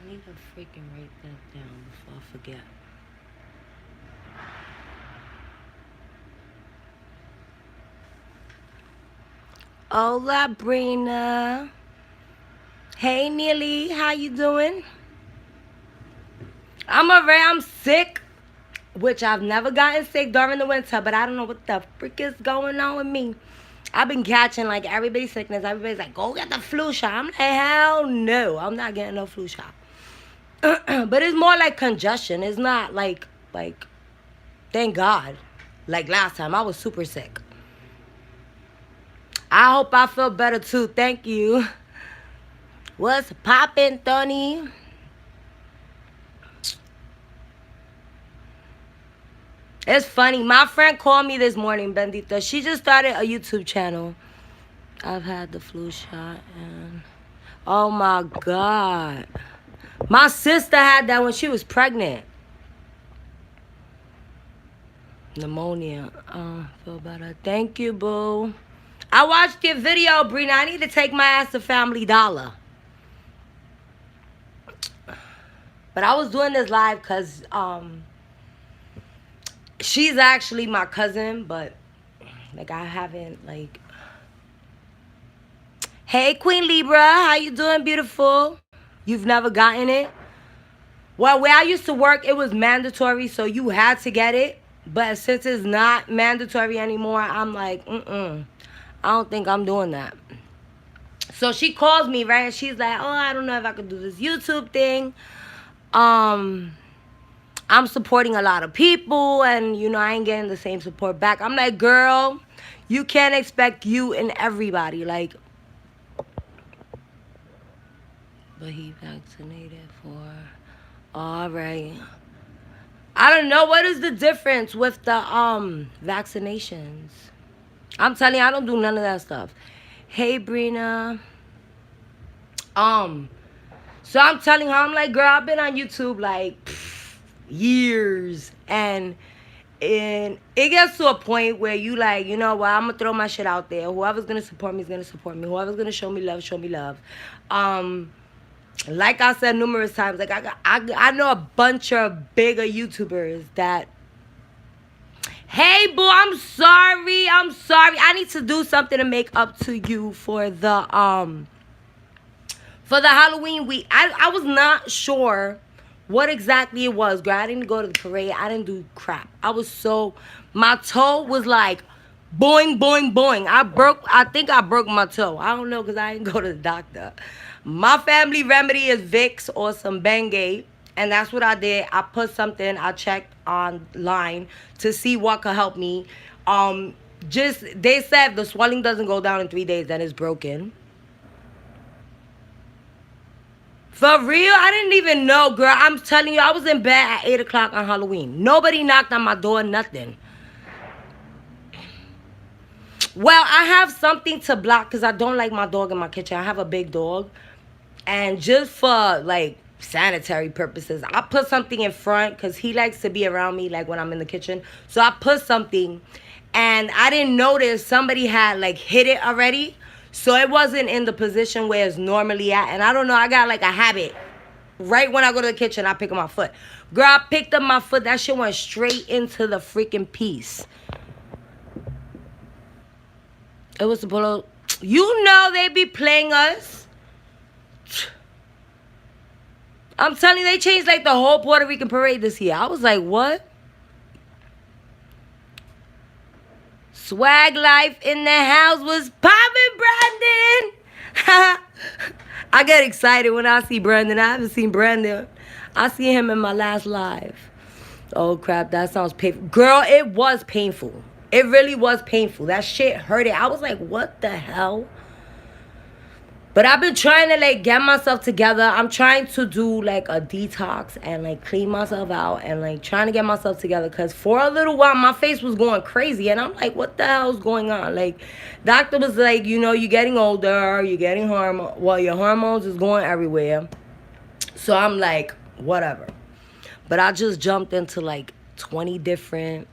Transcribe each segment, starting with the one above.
need to freaking write that down before I forget. Hola, Brina. Hey, Neely. How you doing? I'm alright. I'm sick, which I've never gotten sick during the winter, but I don't know what the frick is going on with me. I've been catching like everybody's sickness. Everybody's like, go get the flu shot. I'm like, hell no. I'm not getting no flu shot. But it's more like congestion. It's not like thank God. Like last time, I was super sick. I hope I feel better too. Thank you. What's poppin', Tony? It's funny. My friend called me this morning, Bendita. She just started a YouTube channel. I've had the flu shot and oh my God. My sister had that when she was pregnant. Pneumonia. Feel better. Thank you, boo. I watched your video, Brina. I need to take my ass to Family Dollar. But I was doing this live because she's actually my cousin, but like I haven't like. Hey, Queen Libra, how you doing, beautiful? You've never gotten it? Well, where I used to work, it was mandatory, so you had to get it. But since it's not mandatory anymore, I'm like, I don't think I'm doing that. So she calls me, right? And she's like, oh, I don't know if I could do this YouTube thing. I'm supporting a lot of people, and, you know, I ain't getting the same support back. I'm like, girl, you can't expect you and everybody. Like, but he vaccinated for, all right. I don't know. What is the difference with the vaccinations? I'm telling you, I don't do none of that stuff. Hey, Brina. So I'm telling her, I'm like, girl, I've been on YouTube like years, and it gets to a point where you like, you know what, I'm gonna throw my shit out there. Whoever's gonna support me is gonna support me. Whoever's gonna show me love, show me love. Like I said numerous times, like I know a bunch of bigger YouTubers that. Hey, boo, I'm sorry. I need to do something to make up to you for the Halloween week. I was not sure what exactly it was, girl. I didn't go to the parade. I didn't do crap. My toe was like boing, boing, boing. I think I broke my toe. I don't know because I didn't go to the doctor. My family remedy is Vicks or some Bengay. And that's what I did. I put something, I checked online to see what could help me. They said if the swelling doesn't go down in 3 days, then it's broken. For real? I didn't even know, girl. I'm telling you, I was in bed at 8 o'clock on Halloween. Nobody knocked on my door, nothing. Well, I have something to block because I don't like my dog in my kitchen. I have a big dog. And just for, like, sanitary purposes, I put something in front because he likes to be around me, like, when I'm in the kitchen. So I put something, and I didn't notice somebody had, like, hit it already. So it wasn't in the position where it's normally at. And I don't know, I got like a habit. Right when I go to the kitchen, I pick up my foot. Girl, I picked up my foot. That shit went straight into the freaking piece. It was the polo. You know they be playing us. I'm telling you, they changed like the whole Puerto Rican parade this year. I was like, what? Swag life in the house was popping, Brandon. I get excited when I see Brandon. I haven't seen Brandon. I see him in my last live. Oh, crap. That sounds painful. Girl, it was painful. It really was painful. That shit hurted. I was like, what the hell? But I've been trying to, like, get myself together. I'm trying to do, like, a detox and, like, clean myself out and, like, trying to get myself together. Because for a little while, my face was going crazy. And I'm like, what the hell is going on? Like, doctor was like, you know, you're getting older. You're getting hormones. Well, your hormones is going everywhere. So I'm like, whatever. But I just jumped into, like, 20 different...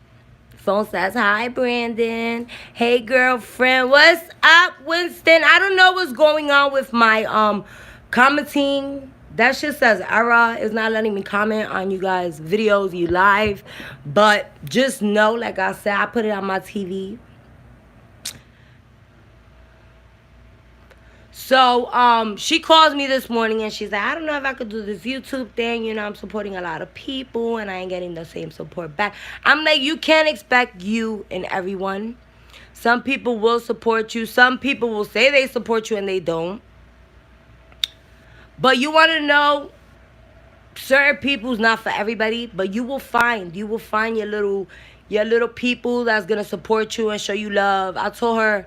Phone says, hi, Brandon. Hey, girlfriend. What's up, Winston? I don't know what's going on with my commenting That shit says error. It's not letting me comment on you guys' videos, you live. But just know, like I said, I put it on my TV. So, she calls me this morning and she's like, I don't know if I could do this YouTube thing. You know, I'm supporting a lot of people and I ain't getting the same support back. I'm like, you can't expect you and everyone. Some people will support you. Some people will say they support you and they don't. But you want to know, certain people's not for everybody, but you will find your little people that's gonna support you and show you love. I told her,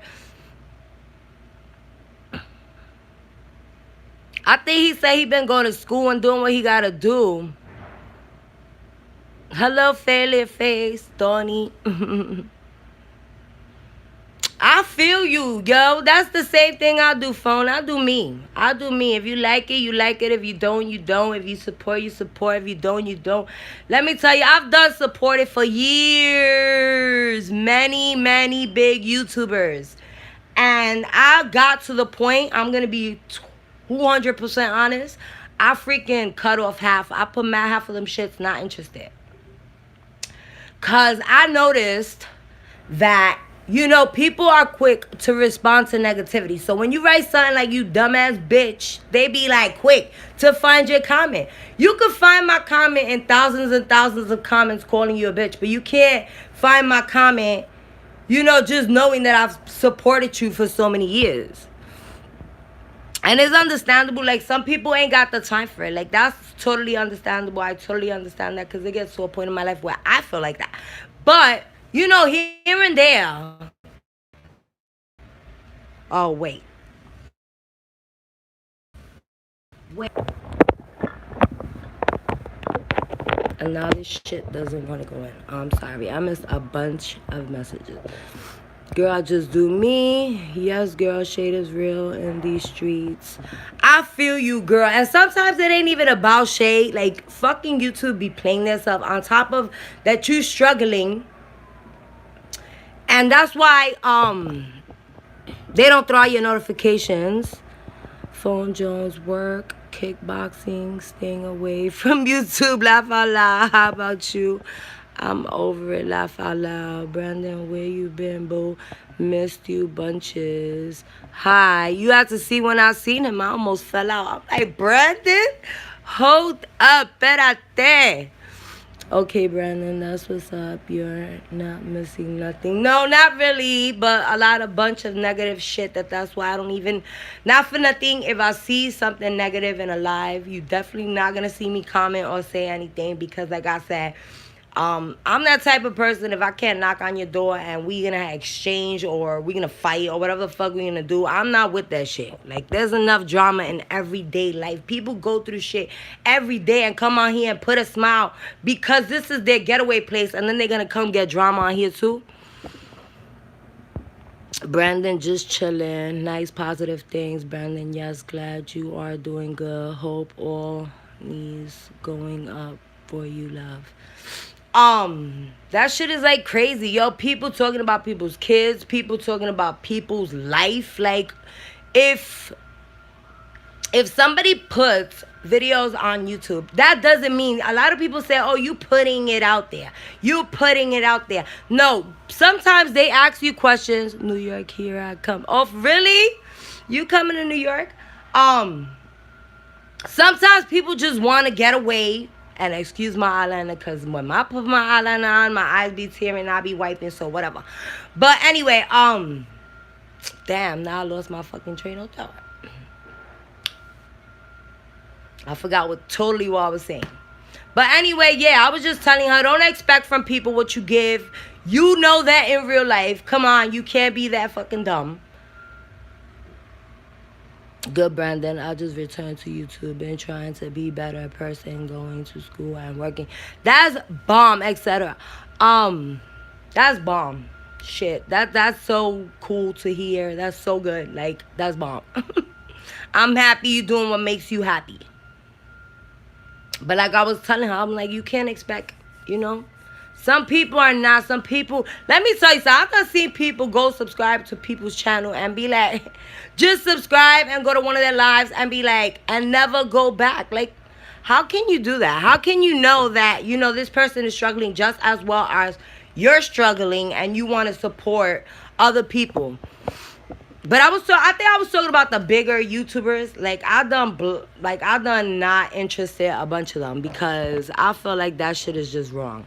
I think he said he been going to school and doing what he gotta do. Hello, fairly face, Tony. I feel you, yo. That's the same thing I do, phone. I do me. I do me. If you like it, you like it. If you don't, you don't. If you support, you support. If you don't, you don't. Let me tell you, I've done supported for years. Many, many big YouTubers. And I got to the point, I'm going to be 200% honest, I freaking cut off half. I put my half of them shits not interested. Because I noticed that, you know, people are quick to respond to negativity. So when you write something like, you dumbass bitch, they be like quick to find your comment. You could find my comment in thousands and thousands of comments calling you a bitch, but you can't find my comment, you know, just knowing that I've supported you for so many years. And it's understandable. Like, some people ain't got the time for it. Like, that's totally understandable. I totally understand that because it gets to a point in my life where I feel like that. But, you know, here and there. Oh, wait. And now this shit doesn't want to go in. I'm sorry. I missed a bunch of messages. Girl, I just do me. Yes, girl, shade is real in these streets. I feel you, girl. And sometimes it ain't even about shade. Like, fucking YouTube be playing themselves on top of that you struggling. And that's why they don't throw out your notifications. Phone Jones, work, kickboxing, staying away from YouTube. Laugh out loud. How about you? I'm over it. Laugh out loud. Brandon, where you been, boo? Missed you bunches. Hi. You have to see when I seen him. I almost fell out. I'm like, Brandon, hold up. Espérate. Okay, Brandon, that's what's up. You're not missing nothing. No, not really, but a bunch of negative shit. That's why I don't even, not for nothing, if I see something negative in a live, you definitely not going to see me comment or say anything because, like I said, I'm that type of person. If I can't knock on your door and we gonna exchange or we gonna fight or whatever the fuck we gonna do, I'm not with that shit. Like, there's enough drama in everyday life. People go through shit every day and come on here and put a smile because this is their getaway place, and then they're gonna come get drama on here too. Brandon, just chilling. Nice positive things. Brandon, yes, glad you are doing good. Hope all knees going up for you, love. That shit is like crazy, yo. People talking about people's kids, people talking about people's life. Like, if somebody puts videos on YouTube, that doesn't mean, a lot of people say, oh, you putting it out there. You putting it out there. No, sometimes they ask you questions. New York, here I come. Oh, really? You coming to New York? Sometimes people just want to get away. And excuse my eyeliner, because when I put my eyeliner on, my eyes be tearing, I be wiping, so whatever. But anyway, damn, now I lost my fucking train of thought. I forgot what I was saying. But anyway, yeah, I was just telling her, don't expect from people what you give. You know that in real life. Come on, you can't be that fucking dumb. Good, Brandon. I just returned to YouTube. Been trying to be better person, going to school and working. That's bomb, etc. That's bomb. Shit. That's so cool to hear. That's so good. Like, that's bomb. I'm happy you doing what makes you happy. But like I was telling her, I'm like, you can't expect, you know. Some people are not. Some people, let me tell you something. I've done seen people go subscribe to people's channel and be like, just subscribe and go to one of their lives and be like, and never go back. Like, how can you do that? How can you know that, you know, this person is struggling just as well as you're struggling and you want to support other people? But I think I was talking about the bigger YouTubers. Like I done not interested a bunch of them because I feel like that shit is just wrong.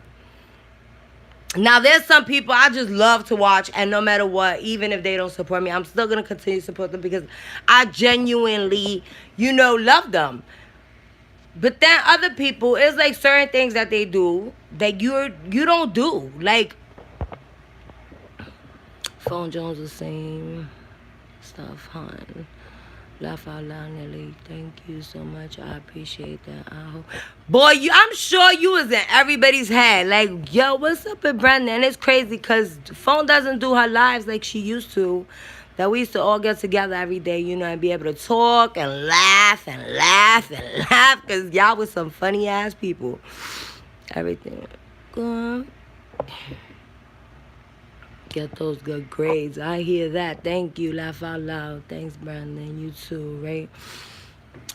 Now, there's some people I just love to watch, and no matter what, even if they don't support me, I'm still going to continue to support them because I genuinely, you know, love them. But then other people, it's like certain things that they do that you don't do. Like, Phone Jones the same stuff, hon. Laugh out loud, Nelly. Thank you so much. I appreciate that. I hope. Boy, I'm sure you was in everybody's head. Like, yo, what's up with Brenda? And it's crazy because Phone doesn't do her lives like she used to. That we used to all get together every day, you know, and be able to talk and laugh and laugh and laugh. Because y'all was some funny ass people. Everything. Good. Get those good grades. I hear that. Thank you. Laugh out loud. Thanks, Brandon. You too, right?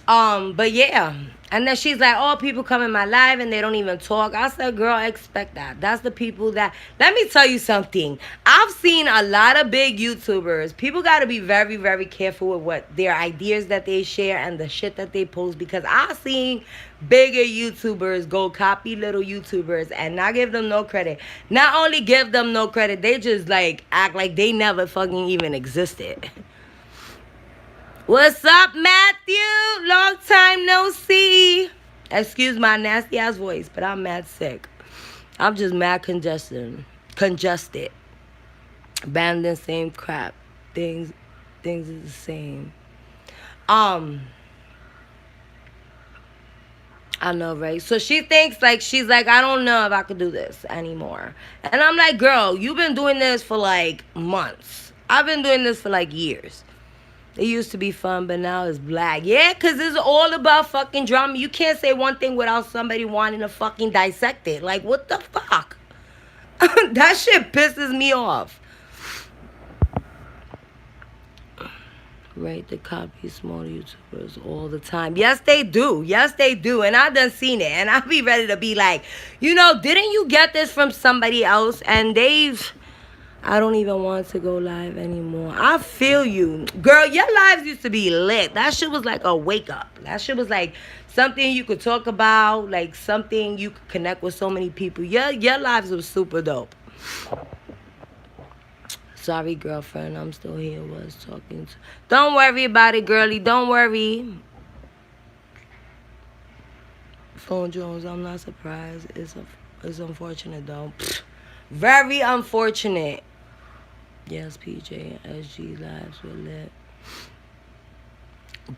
But yeah. And then she's like, oh, people come in my life and they don't even talk. I said, girl, expect that. That's the people that... Let me tell you something. I've seen a lot of big YouTubers. People got to be very, very careful with what their ideas that they share and the shit that they post, because I've seen bigger YouTubers go copy little YouTubers and not give them no credit. Not only give them no credit, they just like act like they never fucking even existed. What's up, Matthew? Long time no see. Excuse my nasty ass voice, but I'm mad sick. I'm just mad congested. Abandoned, same crap. Things is the same. I know, right? So she thinks like, she's like, I don't know if I could do this anymore. And I'm like, girl, you've been doing this for like months. I've been doing this for like years. It used to be fun, but now it's black. Yeah, because it's all about fucking drama. You can't say one thing without somebody wanting to fucking dissect it. Like, what the fuck? That shit pisses me off. Right, they copy small YouTubers all the time. Yes, they do. Yes, they do. And I done seen it. And I be ready to be like, you know, didn't you get this from somebody else? And I don't even want to go live anymore. I feel you. Girl, your lives used to be lit. That shit was like a wake up. That shit was like something you could talk about, like something you could connect with so many people. Your lives were super dope. Sorry, girlfriend. I'm still here. Was talking to... Don't worry about it, girlie. Don't worry. Phone Jones, I'm not surprised. It's unfortunate, though. Very unfortunate. Yes, PJ, SG lives were lit.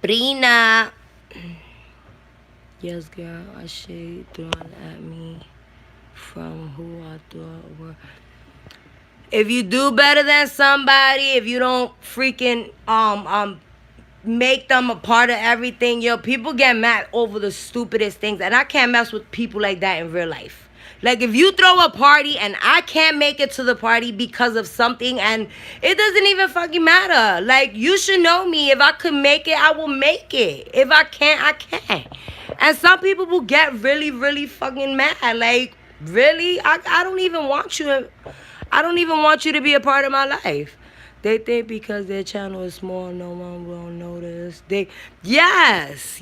Brina. Yes, girl, a shade thrown at me from who I thought were. If you do better than somebody, if you don't freaking make them a part of everything, yo, people get mad over the stupidest things, and I can't mess with people like that in real life. Like, if you throw a party and I can't make it to the party because of something, and it doesn't even fucking matter. Like, you should know me. If I could make it, I will make it. If I can't, I can't. And some people will get really, really fucking mad. Like, really? I don't even want you. I don't even want you to be a part of my life. They think because their channel is small, no one will notice. Yes.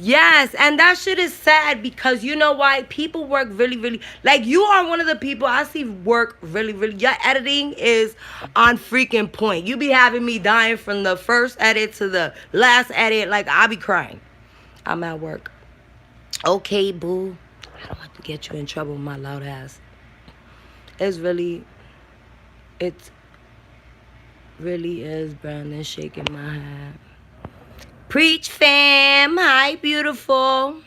And that shit is sad because you know why? People work really, really... Like, you are one of the people I see work really, really... Your editing is on freaking point. You be having me dying from the first edit to the last edit. Like, I be crying. I'm at work. Okay, boo. I don't want to get you in trouble with my loud ass. It's really is Brandon shaking my head. Preach, fam. Hi, beautiful.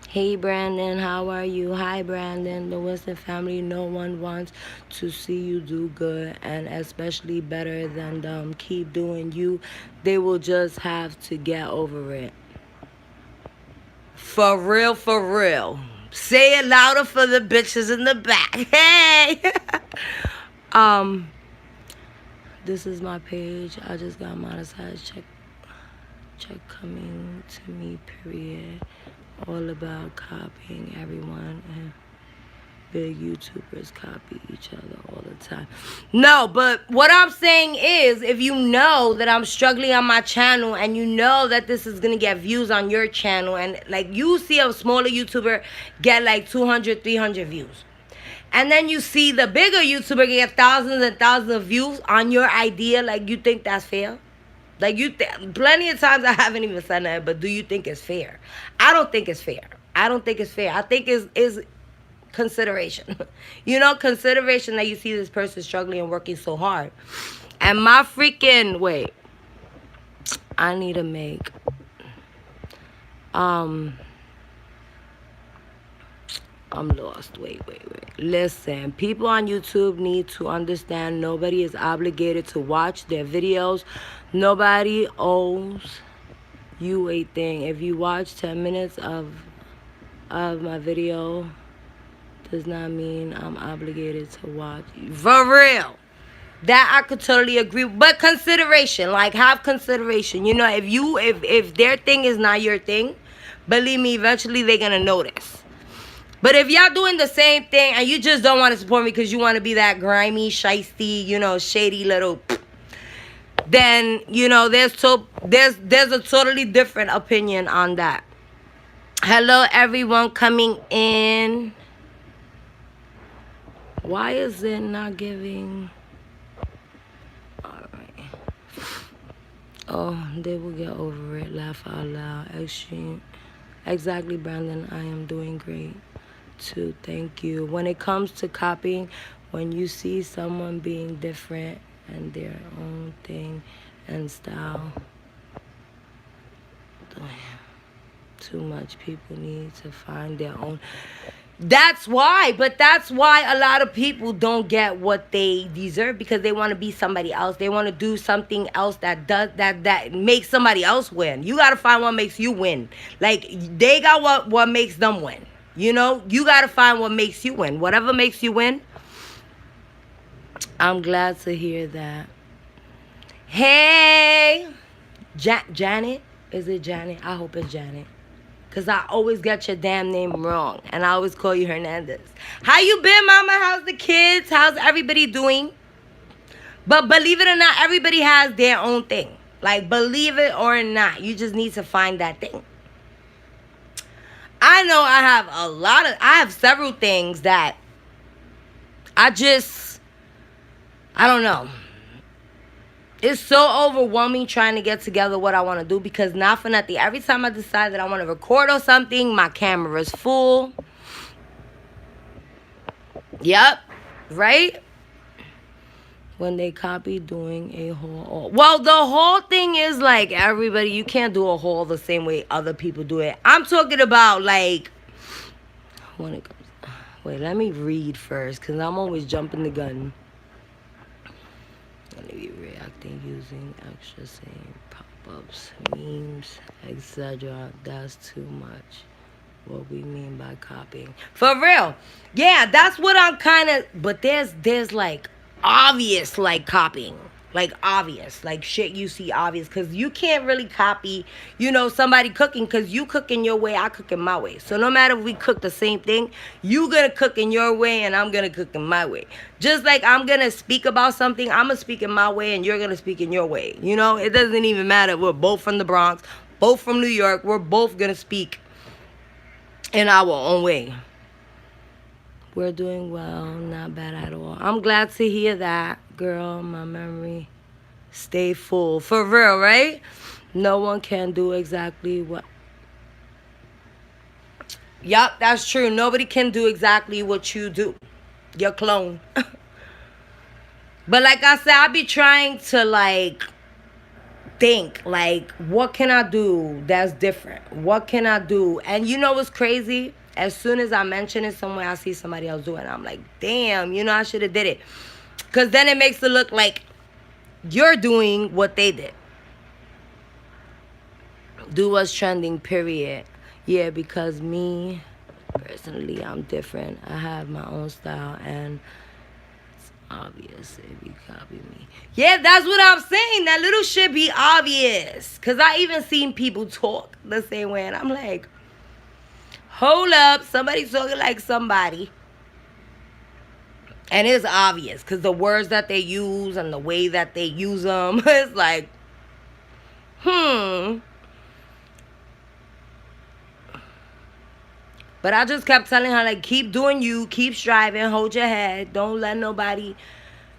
Hey, Brandon. How are you? Hi, Brandon. The Winston family, no one wants to see you do good, and especially better than them. Keep doing you. They will just have to get over it. For real, for real. Say it louder for the bitches in the back. Hey. This is my page. I just got monetized. Check coming to me, period. All about copying everyone, and big YouTubers copy each other all the time. No, but what I'm saying is, if you know that I'm struggling on my channel and you know that this is gonna get views on your channel, and like you see a smaller YouTuber get like 200, 300 views, and then you see the bigger YouTuber get thousands and thousands of views on your idea, like, you think that's fair? Like, plenty of times I haven't even said that, but do you think it's fair? I don't think it's fair. I don't think it's fair. I think it's consideration. You know, consideration that you see this person struggling and working so hard. And my freaking, wait. I need to make, I'm lost. Wait. Listen, people on YouTube need to understand nobody is obligated to watch their videos. Nobody owes you a thing. If you watch 10 minutes of my video, does not mean I'm obligated to watch. For real. That I could totally agree. But consideration, like, have consideration. You know, if their thing is not your thing, believe me, eventually they're gonna notice. But if y'all doing the same thing and you just don't want to support me because you want to be that grimy, shiesty, you know, shady little, then, you know, there's a totally different opinion on that. Hello, everyone coming in. Why is it not giving? All right. Oh, they will get over it. Laugh out loud. Extreme. Exactly, Brandon. I am doing great too. Thank you. When it comes to copying, when you see someone being different and their own thing and style, too much. People need to find their own. That's why a lot of people don't get what they deserve, because they want to be somebody else. They want to do something else that makes somebody else win. You got to find what makes you win. Like, they got what makes them win. You know, you got to find what makes you win. Whatever makes you win. I'm glad to hear that. Hey, Janet. Is it Janet? I hope it's Janet. Because I always get your damn name wrong. And I always call you Hernandez. How you been, mama? How's the kids? How's everybody doing? But believe it or not, everybody has their own thing. Like, believe it or not, you just need to find that thing. I know I have several things that I don't know. It's so overwhelming trying to get together what I want to do, because not for nothing, every time I decide that I want to record or something, my camera is full. Yep. Right? When they copy doing a haul. Well, the whole thing is, like, everybody, you can't do a haul the same way other people do it. I'm talking about, like, when it comes. Wait, let me read first, because I'm always jumping the gun. Let me be reacting using extra saying pop-ups, memes, etc. That's too much. What we mean by copying. For real. Yeah, that's what I'm kind of. But there's like obvious, like, copying. Like, obvious. Like, shit you see obvious. Because you can't really copy, you know, somebody cooking. Because you cook in your way, I cook in my way. So no matter if we cook the same thing, you going to cook in your way and I'm going to cook in my way. Just like I'm going to speak about something, I'm going to speak in my way and you're going to speak in your way. You know, it doesn't even matter. We're both from the Bronx, both from New York. We're both going to speak in our own way. We're doing well. Not bad at all. I'm glad to hear that, girl. My memory stay full. For real, right? No one can do exactly what. Yup, that's true. Nobody can do exactly what you do. Your clone. But like I said, I be trying to, like, think, like, what can I do that's different? What can I do? And you know what's crazy? As soon as I mention it somewhere, I see somebody else doing it. I'm like, damn, you know, I should have did it. Because then it makes it look like you're doing what they did. Do what's trending, period. Yeah, because me, personally, I'm different. I have my own style, and it's obvious if you copy me. Yeah, that's what I'm saying. That little shit be obvious. Because I even seen people talk the same way, and I'm like, hold up, somebody's talking like somebody. And it's obvious because the words that they use and the way that they use them, it's like, But I just kept telling her, like, keep doing you, keep striving, hold your head, don't let nobody.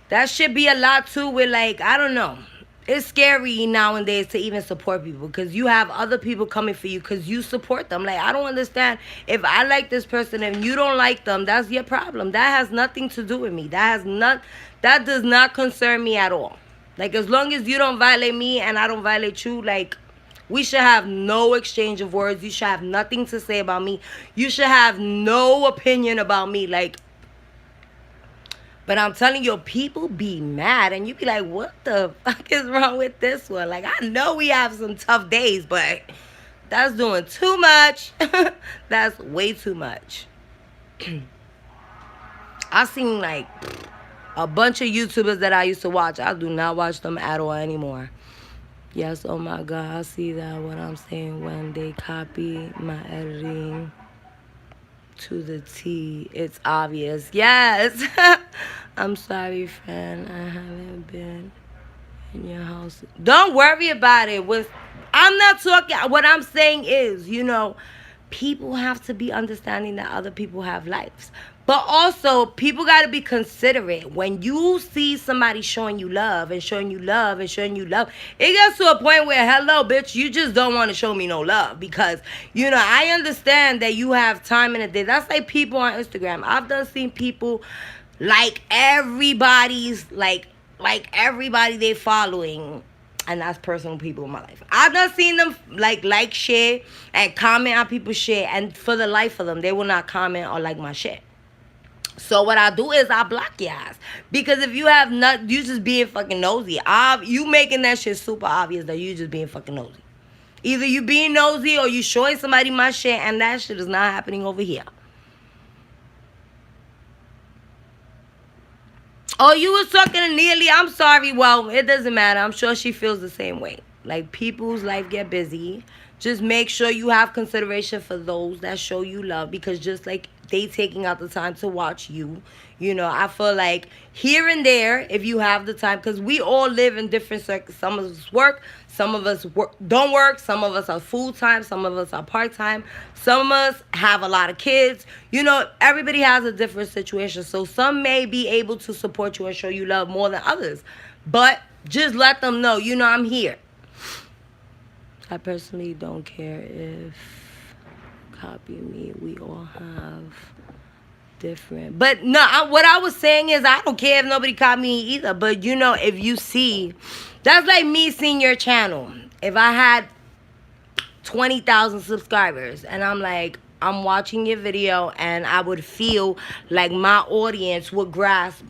That should be a lot too with, like, I don't know. It's scary nowadays to even support people because you have other people coming for you because you support them. Like, I don't understand. If I like this person and you don't like them, that's your problem. That has nothing to do with me. That does not concern me at all. Like, as long as you don't violate me and I don't violate you, like, we should have no exchange of words. You should have nothing to say about me. You should have no opinion about me. Like, but I'm telling you, people be mad. And you be like, what the fuck is wrong with this one? Like, I know we have some tough days, but that's doing too much. That's way too much. I seen, like, a bunch of YouTubers that I used to watch. I do not watch them at all anymore. Yes, oh my God, I see that what I'm saying when they copy my editing to the T. It's obvious. Yes. I'm sorry, friend. I haven't been in your house. Don't worry about it. I'm not talking. What I'm saying is, people have to be understanding that other people have lives. But also, people got to be considerate. When you see somebody showing you love and showing you love and showing you love, it gets to a point where, hello, bitch, you just don't want to show me no love. Because, I understand that you have time in a day. That's like people on Instagram. I've done seen people like everybody's, like everybody they following. And that's personal people in my life. I've not seen them like share and comment on people's shit. And for the life of them, they will not comment or like my shit. So what I do is I block your ass. Because if you have not, you just being fucking nosy. You making that shit super obvious that you just being fucking nosy. Either you being nosy or you showing somebody my shit, and that shit is not happening over here. Oh, you was talking to Neely. I'm sorry. Well, it doesn't matter. I'm sure she feels the same way. Like, people's life get busy. Just make sure you have consideration for those that show you love. Because just like they taking out the time to watch you, I feel like here and there, if you have the time, because we all live in different circles. Some of us work. Some of us don't work. Some of us are full-time. Some of us are part-time. Some of us have a lot of kids. Everybody has a different situation. So some may be able to support you and show you love more than others. But just let them know, I'm here. I personally don't care if copy me. We all have different. But no, what I was saying is I don't care if nobody copy me either. But, if you see, that's like me seeing your channel. If I had 20,000 subscribers and I'm watching your video and I would feel like my audience would grasp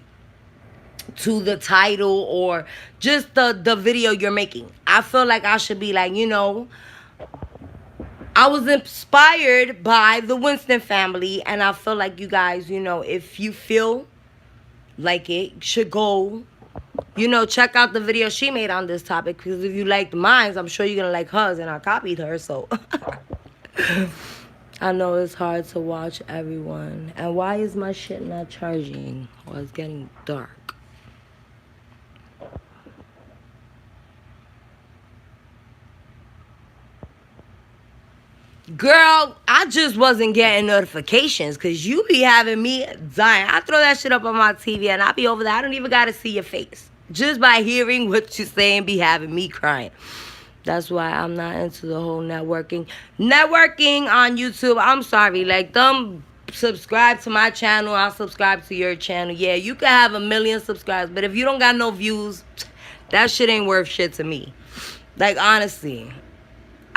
to the title or just the video you're making. I feel like I should be like, I was inspired by the Winston family, and I feel like you guys, if you feel like it, should go, check out the video she made on this topic, because if you liked mine, I'm sure you're going to like hers, and I copied her, so. I know it's hard to watch everyone. And why is my shit not charging? Well, it's getting dark. Girl, I just wasn't getting notifications because you be having me dying. I throw that shit up on my TV and I be over there. I don't even got to see your face. Just by hearing what you saying be having me crying. That's why I'm not into the whole networking. Networking on YouTube, I'm sorry. Like, them subscribe to my channel, I'll subscribe to your channel. Yeah, you can have 1 million subscribers, but if you don't got no views, that shit ain't worth shit to me. Like, honestly.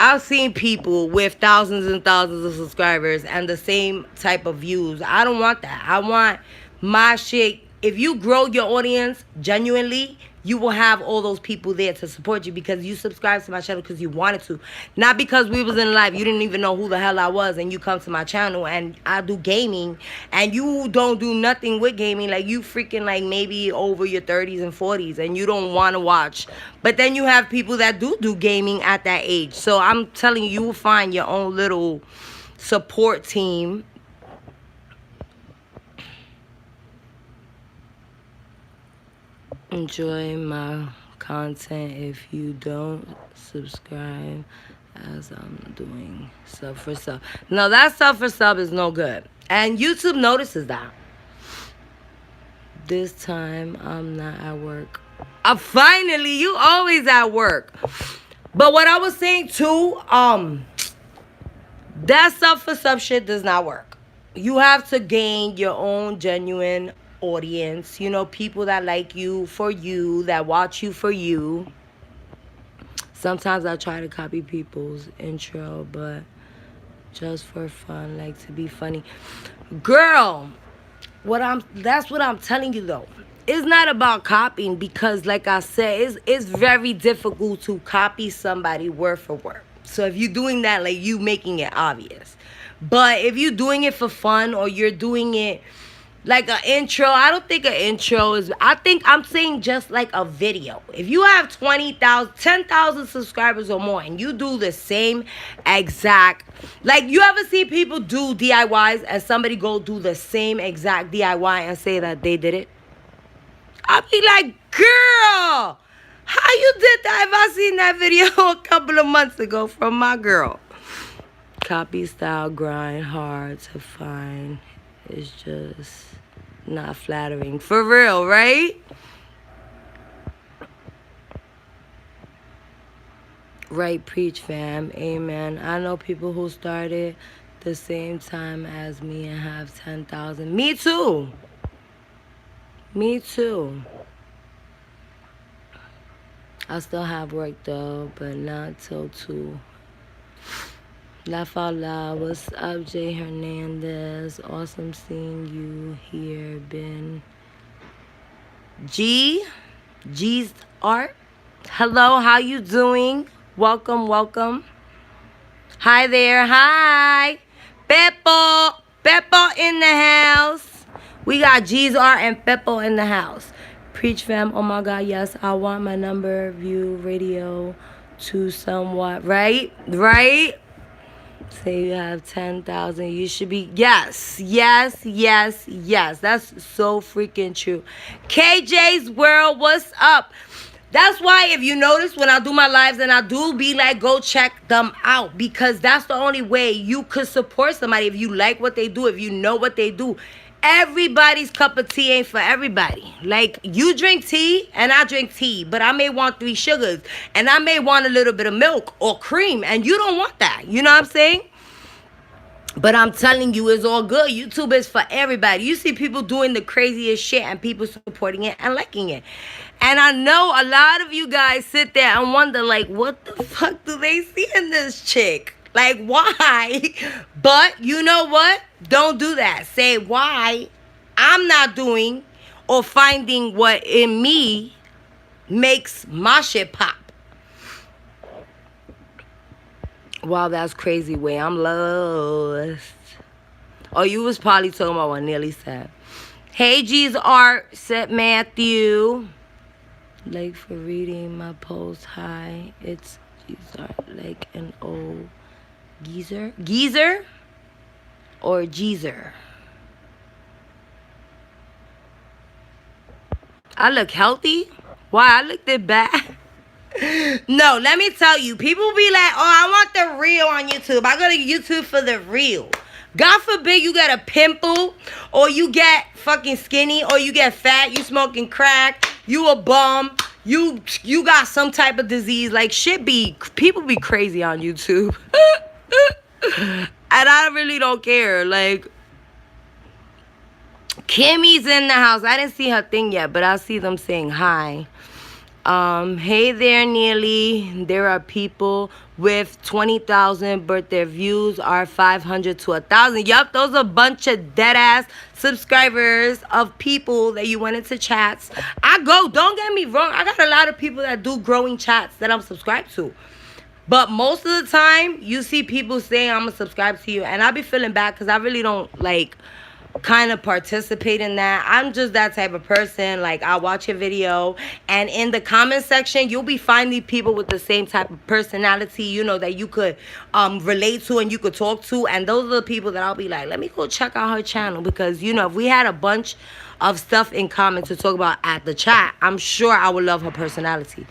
I've seen people with thousands and thousands of subscribers and the same type of views. I don't want that. I want my shit if you grow your audience genuinely, you will have all those people there to support you because you subscribe to my channel because you wanted to. Not because we was in live. You didn't even know who the hell I was and you come to my channel and I do gaming and you don't do nothing with gaming. Like you freaking like maybe over your 30s and 40s and you don't want to watch. But then you have people that do gaming at that age. So I'm telling you, you will find your own little support team. Enjoy my content. If you don't subscribe as I'm doing sub for sub. No, that sub for sub is no good. And YouTube notices that. This time I'm not at work. Finally, you always at work. But what I was saying too, that sub for sub shit does not work. You have to gain your own genuine audience, you know, people that like you for you, that watch you for you. Sometimes I try to copy people's intro, but just for fun, like to be funny. Girl, that's what I'm telling you though. It's not about copying because like I said, it's very difficult to copy somebody word for word. So if you're doing that, like you making it obvious. But if you're doing it for fun or you're doing it like an intro, I don't think an intro is, I think I'm saying just like a video. If you have 20,000, 10,000 subscribers or more and you do the same exact, like you ever see people do DIYs and somebody go do the same exact DIY and say that they did it? I'll be like, girl, how you did that if I seen that video a couple of months ago from my girl? Copy style, grind hard to find. It's just not flattering. For real, right? Right, preach, fam. Amen. I know people who started the same time as me and have 10,000. Me too. Me too. I still have work though, but not till 2. Laugh out loud. What's up, Jay Hernandez? Awesome seeing you here, Ben. G's Art. Hello, how you doing? Welcome, welcome. Hi there, hi. Peppo in the house. We got G's Art and Peppo in the house. Preach fam, oh my God, yes, I want my number, view, radio to somewhat, right? Say you have 10,000, you should be, yes. That's so freaking true. KJ's World, what's up? That's why if you notice when I do my lives and I do be like, go check them out. Because that's the only way you could support somebody. If you like what they do, if you know what they do. Everybody's cup of tea ain't for everybody. Like, you drink tea and I drink tea, but I may want 3 sugars and I may want a little bit of milk or cream and you don't want that. You know what I'm saying? But I'm telling you, it's all good. YouTube is for everybody. You see people doing the craziest shit and people supporting it and liking it. And I know a lot of you guys sit there and wonder, like, what the fuck do they see in this chick? Like, why? But you know what? Don't do that. Say why I'm not doing or finding what in me makes my shit pop. Wow, that's crazy way. I'm lost. Oh, you was probably talking about what Nearly said. Hey, G's Art, said Matthew. Like for reading my post. Hi, it's G's Art, like an old geezer. Geezer or Geezer? I look healthy? Why? I looked it bad. No, let me tell you. People be like, oh, I want the real on YouTube. I go to YouTube for the real. God forbid you get a pimple or you get fucking skinny or you get fat. You smoking crack. You a bum. You got some type of disease. Like, people be crazy on YouTube. And I really don't care. Like, Kimmy's in the house. I didn't see her thing yet, but I see them saying hi. Hey there, Neely. There are people with 20,000, but their views are 500 to 1,000. Yup, those are a bunch of dead ass subscribers of people that you went into chats. Don't get me wrong, I got a lot of people that do growing chats that I'm subscribed to. But most of the time, you see people saying, I'm going to subscribe to you. And I be feeling bad because I really don't, like, kind of participate in that. I'm just that type of person. Like, I watch a video, and in the comment section, you'll be finding people with the same type of personality, you know, that you could relate to and you could talk to. And those are the people that I'll be like, let me go check out her channel. Because, you know, if we had a bunch of stuff in common to talk about at the chat, I'm sure I would love her personality.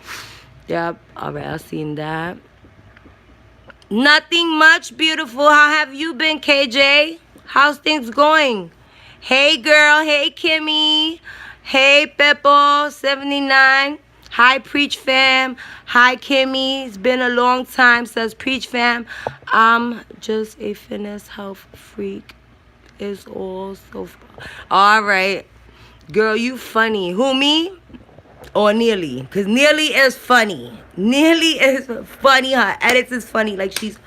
Yep. All right, I've seen that. Nothing much, beautiful. How have you been, KJ? How's things going? Hey, girl. Hey, Kimmy. Hey, Peppo79. Hi, Preach Fam. Hi, Kimmy. It's been a long time, says Preach Fam. I'm just a fitness health freak. Is all so far. All right. Girl, you funny. Who, me? Or Neely, because Neely is funny. Neely is funny. Her edits is funny. Like, she's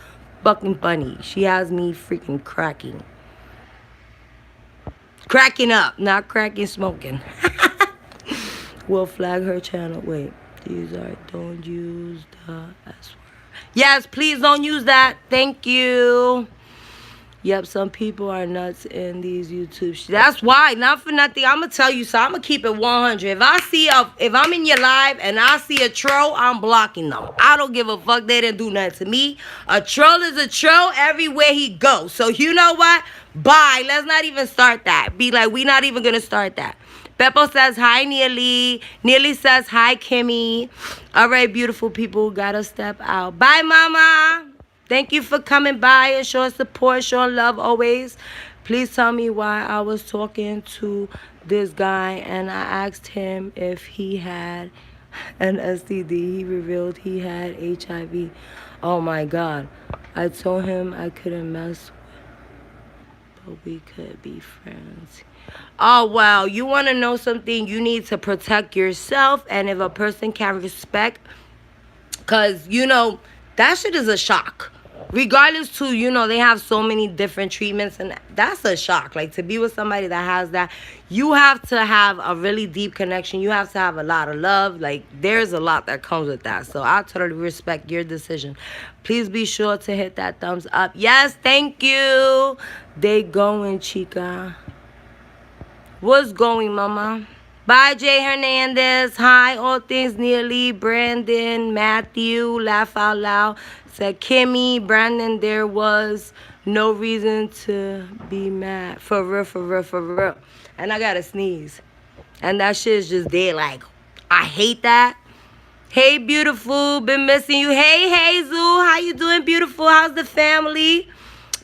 fucking funny. She has me freaking cracking. Cracking up, not cracking smoking. We'll flag her channel. Wait, don't use the S word. Yes, please don't use that. Thank you. Yep, some people are nuts in these YouTube. That's why, not for nothing. I'm gonna tell you, so I'm gonna keep it 100. If I'm in your live and I see a troll, I'm blocking them. I don't give a fuck. They didn't do nothing to me. A troll is a troll everywhere he goes. So you know what? Bye. Let's not even start that. Be like, we not even gonna start that. Beppo says hi, Neely. Neely says hi, Kimmy. All right, beautiful people, gotta step out. Bye, mama. Thank you for coming by and showing support, showing love always. Please tell me why I was talking to this guy and I asked him if he had an STD. He revealed he had HIV. Oh my God. I told him I couldn't mess with, but we could be friends. Oh, wow. You want to know something? You need to protect yourself. And if a person can respect, because, you know, that shit is a shock. Regardless to, you know, they have so many different treatments, and that's a shock. Like, to be with somebody that has that, you have to have a really deep connection. You have to have a lot of love. Like, there's a lot that comes with that. So I totally respect your decision. Please be sure to hit that thumbs up. Yes, thank you. They going, chica. What's going, mama? Bye, Jay Hernandez. Hi, all things Neely, Brandon, Matthew, laugh out loud. Said Kimmy, Brandon, there was no reason to be mad. For real, for real, for real. And I gotta sneeze. And that shit is just dead. Like, I hate that. Hey, beautiful. Been missing you. Hey, Hazel. How you doing, beautiful? How's the family?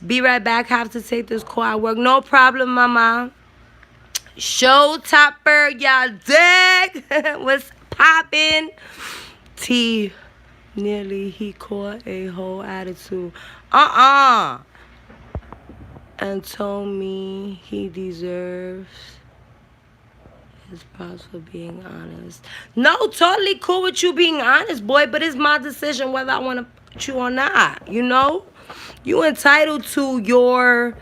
Be right back. Have to take this call at work. No problem, mama. Show topper, y'all dig? What's poppin'? T. Nearly he caught a whole attitude. And told me he deserves his props for being honest. No, totally cool with you being honest, boy, but it's my decision whether I want to put you or not, you know? You entitled to your...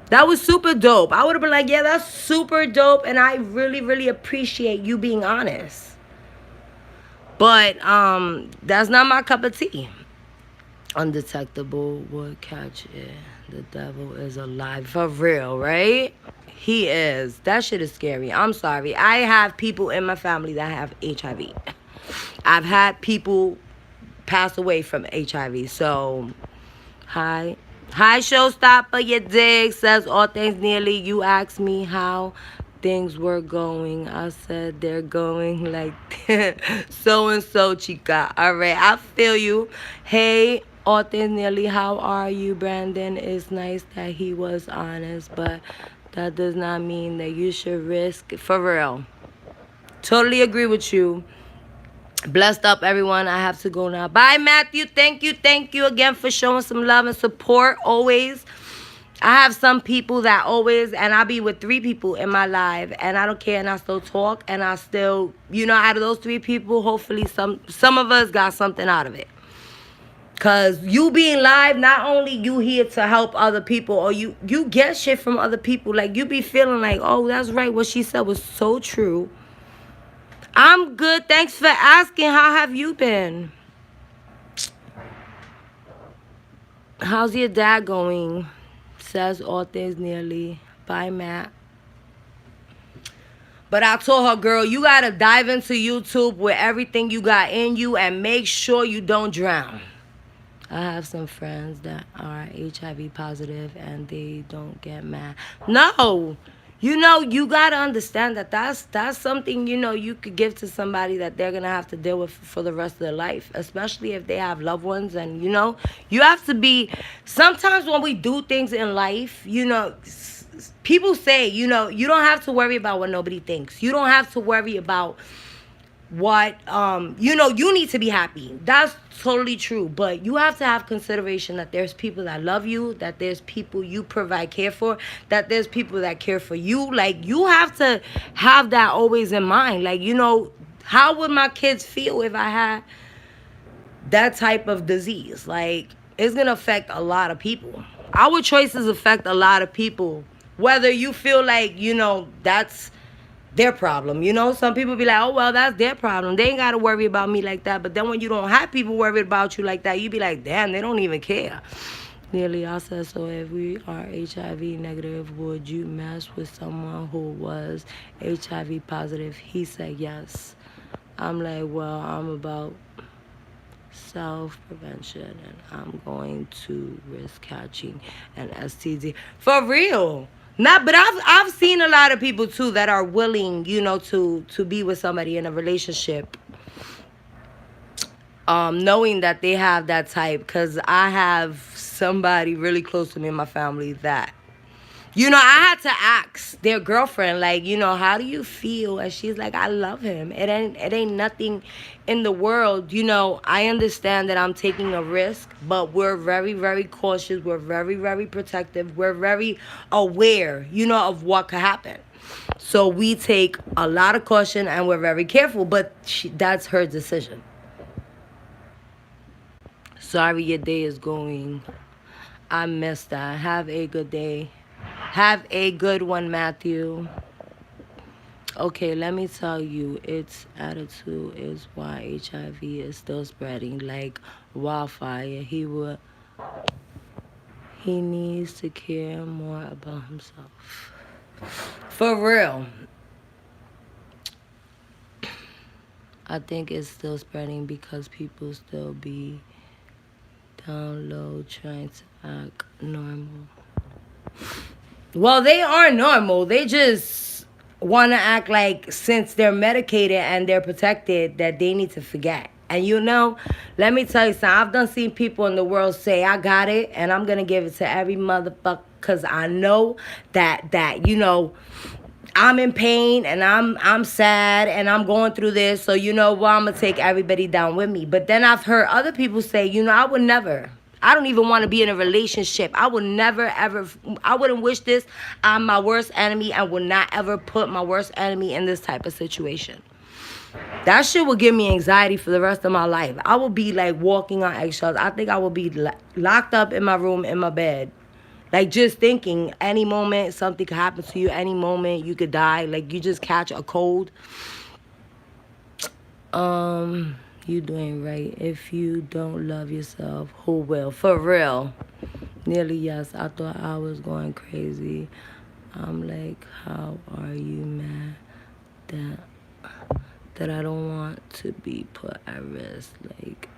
That was super dope. I would have been like, yeah, that's super dope, and I really, really appreciate you being honest. But that's not my cup of tea. Undetectable would catch it. The devil is alive. For real, right? He is. That shit is scary. I'm sorry. I have people in my family that have HIV. I've had people pass away from HIV. So, hi. Hi, Showstopper, you dig, says all things Nearly. You asked me how things were going. I said they're going like so-and-so, chica. All right, I feel you. Hey, all things Nearly, how are you, Brandon? It's nice that he was honest, but that does not mean that you should risk. For real. Totally agree with you. Blessed up, everyone. I have to go now. Bye, Matthew. Thank you again for showing some love and support always. I have some people that always, and I be with 3 people in my life, and I don't care, and I still talk, and I still, out of those 3 people, hopefully some of us got something out of it. Cause you being live, not only you here to help other people, or you get shit from other people. Like, you be feeling like, oh, that's right, what she said was so true. I'm good. Thanks for asking. How have you been? How's your dad going? Says all things nearly. Bye, Matt. But I told her, girl, you got to dive into YouTube with everything you got in you and make sure you don't drown. I have some friends that are HIV positive and they don't get mad. No. You got to understand that that's something, you could give to somebody that they're going to have to deal with for the rest of their life, especially if they have loved ones. And, you have to be, sometimes when we do things in life, people say, you don't have to worry about what nobody thinks. You don't have to worry about what you need to be happy. That's totally true. But you have to have consideration that there's people that love you, that there's people you provide care for, that there's people that care for you. Like, you have to have that always in mind. Like, how would my kids feel if I had that type of disease? Like, it's gonna affect a lot of people. Our choices affect a lot of people, whether you feel like that's their problem. Some people be like, oh, well, that's their problem. They ain't got to worry about me like that. But then when you don't have people worried about you like that, you be like, damn, they don't even care. Nearly, I said, so if we are HIV negative, would you mess with someone who was HIV positive? He said yes. I'm like, well, I'm about self-prevention, and I'm going to risk catching an STD. For real. Not, but I've seen a lot of people too that are willing, to be with somebody in a relationship, knowing that they have that type. Cause I have somebody really close to me in my family that, I had to ask their girlfriend, like, how do you feel? And she's like, I love him. It ain't nothing in the world. I understand that I'm taking a risk, but we're very, very cautious. We're very, very protective. We're very aware, of what could happen. So we take a lot of caution and we're very careful, but that's her decision. Sorry your day is going. I missed that. Have a good day. Have a good one, Matthew. Okay, let me tell you, its attitude is why HIV is still spreading like wildfire. He needs to care more about himself. For real. I think it's still spreading because people still be down low trying to act normal. Well, they are normal. They just want to act like, since they're medicated and they're protected, that they need to forget. And let me tell you something. I've done seen people in the world say, I got it, and I'm going to give it to every motherfucker because I know that I'm in pain and I'm sad and I'm going through this. So, I'm going to take everybody down with me. But then I've heard other people say, I would never. I don't even want to be in a relationship. I would never, ever, I wouldn't wish this. I'm my worst enemy and would not ever put my worst enemy in this type of situation. That shit will give me anxiety for the rest of my life. I will be like walking on eggshells. I think I will be locked up in my room, in my bed. Like, just thinking any moment something could happen to you. Any moment you could die. Like, you just catch a cold. You doing right. If you don't love yourself, who will? For real. Nearly yes. I thought I was going crazy. I'm like, how are you mad that I don't want to be put at risk? Like,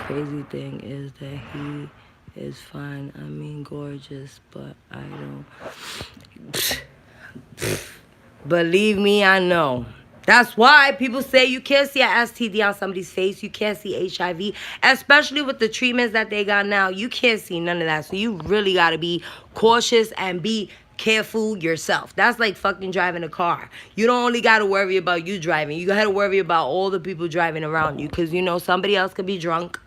crazy thing is that he is fine. I mean, gorgeous, but I don't. Believe me, I know. That's why people say you can't see an STD on somebody's face. You can't see HIV, especially with the treatments that they got now. You can't see none of that. So you really got to be cautious and be careful yourself. That's like fucking driving a car. You don't only got to worry about you driving. You got to worry about all the people driving around you because, somebody else could be drunk.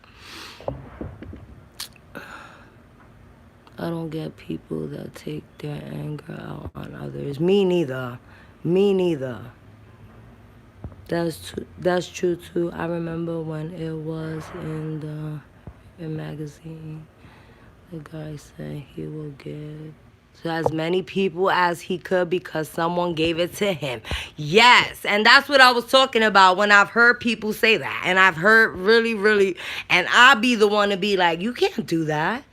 I don't get people that take their anger out on others. Me neither. Me neither. That's true too. I remember when it was in the magazine. The guy said he will give to as many people as he could because someone gave it to him. Yes, and that's what I was talking about when I've heard people say that. And I've heard really, and I'll be the one to be like, you can't do that.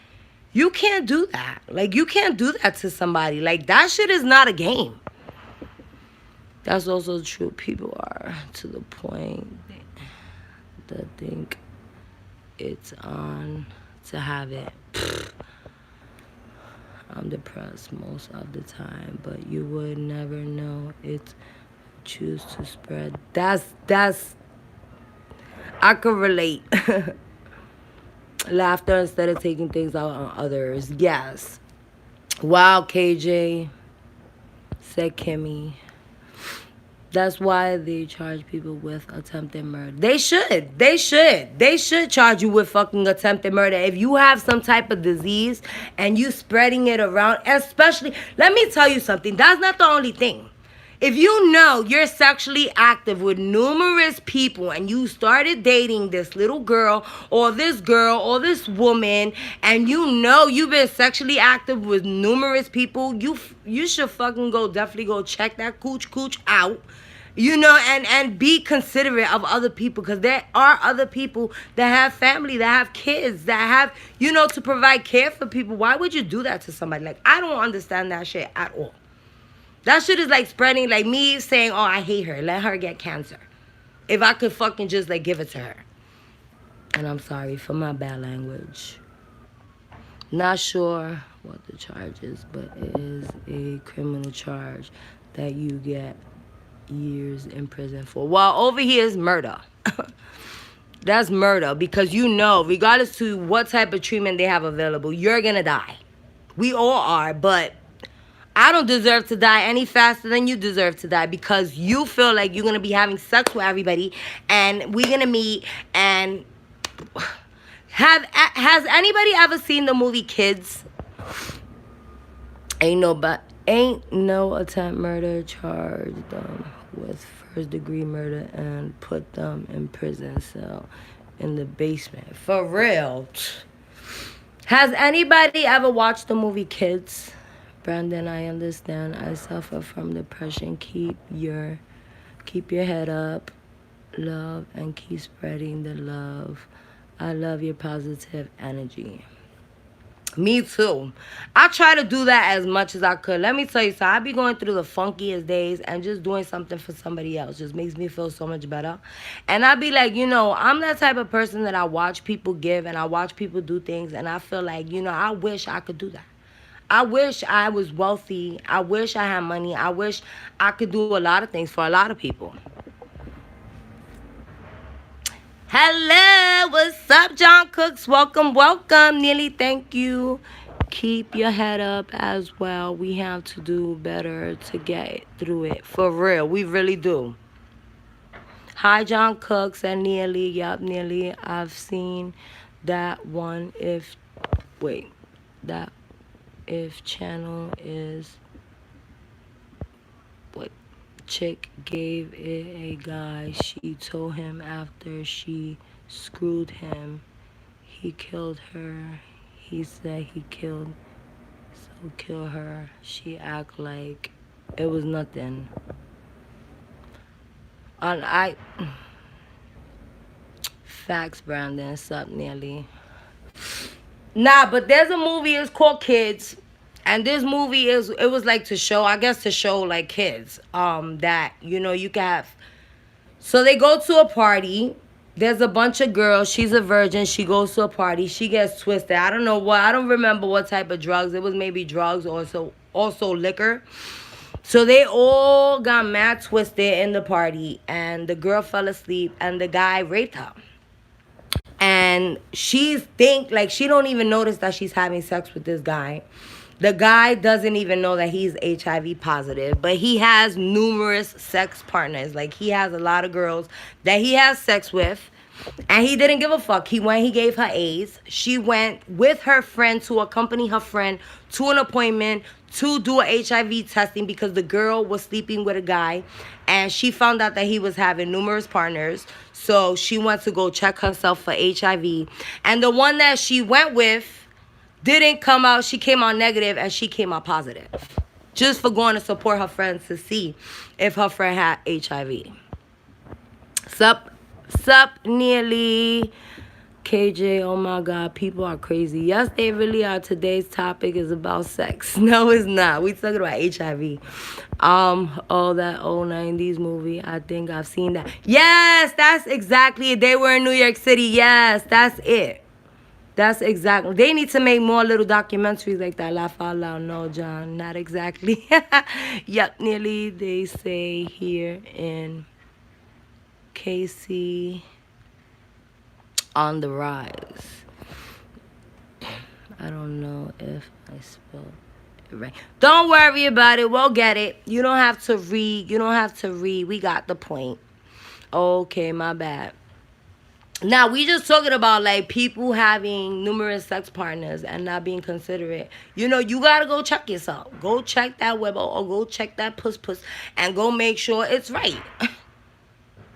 You can't do that. Like, you can't do that to somebody. Like, that shit is not a game. That's also true. People are to the point that think it's on to have it. I'm depressed most of the time, but you would never know it. Choose to spread. That's I could relate. Laughter instead of taking things out on others. Yes. Wow, KJ, said Kimmy. That's why they charge people with attempted murder. They should. They should charge you with fucking attempted murder. If you have some type of disease and you spreading it around, especially, let me tell you something. That's not the only thing. If you know you're sexually active with numerous people and you started dating this little girl or this woman and you know you've been sexually active with numerous people, you should fucking definitely go check that cooch out. You know, and be considerate of other people because there are other people that have family, that have kids, that have, you know, to provide care for people. Why would you do that to somebody? Like, I don't understand that shit at all. That shit is like spreading, like me saying, oh, I hate her. Let her get cancer. If I could fucking just like give it to her. And I'm sorry for my bad language. Not sure what the charge is, but it is a criminal charge that you get years in prison for. Well, over here is murder. That's murder because you know, regardless to what type of treatment they have available, you're gonna die. We all are, but I don't deserve to die any faster than you deserve to die because you feel like you're gonna be having sex with everybody and we're gonna meet and has anybody ever seen the movie Kids? Ain't no attempt murder charged them with first degree murder and put them in prison cell in the basement. For real. Has anybody ever watched the movie Kids? Brandon, I understand. I suffer from depression. Keep your head up, love, and keep spreading the love. I love your positive energy. Me too. I try to do that as much as I could. Let me tell you, so I be going through the funkiest days and just doing something for somebody else just makes me feel so much better. And I be like, you know, I'm that type of person that I watch people give and I watch people do things and I feel like, you know, I wish I could do that. I wish I was wealthy. I wish I had money. I wish I could do a lot of things for a lot of people. Hello, what's up, John Cooks? Welcome. Neely, thank you. Keep your head up as well. We have to do better to get through it. For real, we really do. Hi, John Cooks and Neely. Yup, Neely. I've seen that one. If channel is what chick gave it a guy, she told him after she screwed him he killed her. He said he killed, so kill her. She act like it was nothing. And facts, Brandon. Sup, Nearly. Nah, but there's a movie, it's called Kids. And this movie it was like to show like kids, that, you know, you can have. So they go to a party. There's a bunch of girls. She's a virgin. She goes to a party. She gets twisted. I don't remember what type of drugs. It was maybe drugs or also liquor. So they all got mad twisted in the party. And the girl fell asleep and the guy raped her. And she don't even notice that she's having sex with this guy. The guy doesn't even know that he's HIV positive, but he has numerous sex partners. Like, he has a lot of girls that he has sex with. And he didn't give a fuck. He went, he gave her AIDS. She went with her friend to accompany her friend to an appointment to do a HIV testing because the girl was sleeping with a guy and she found out that he was having numerous partners. So she went to go check herself for HIV. And the one that she went with didn't come out. She came out negative and she came out positive. Just for going to support her friends to see if her friend had HIV. Sup, nearly. KJ, oh my God, people are crazy. Yes, they really are. Today's topic is about sex. No, it's not. We talking about HIV. Oh, that old 90s movie. I think I've seen that. Yes, that's exactly it. They were in New York City. Yes, that's it. That's exactly. They need to make more little documentaries like that. Laugh out loud. No, John, not exactly. Yep, nearly. They say here in KC on the rise. I don't know if I spelled it right. Don't worry about it. We'll get it. You don't have to read. You don't have to read. We got the point. Okay, my bad. Now, we just talking about, like, people having numerous sex partners and not being considerate. You know, you got to go check yourself. Go check that web or go check that puss and go make sure it's right.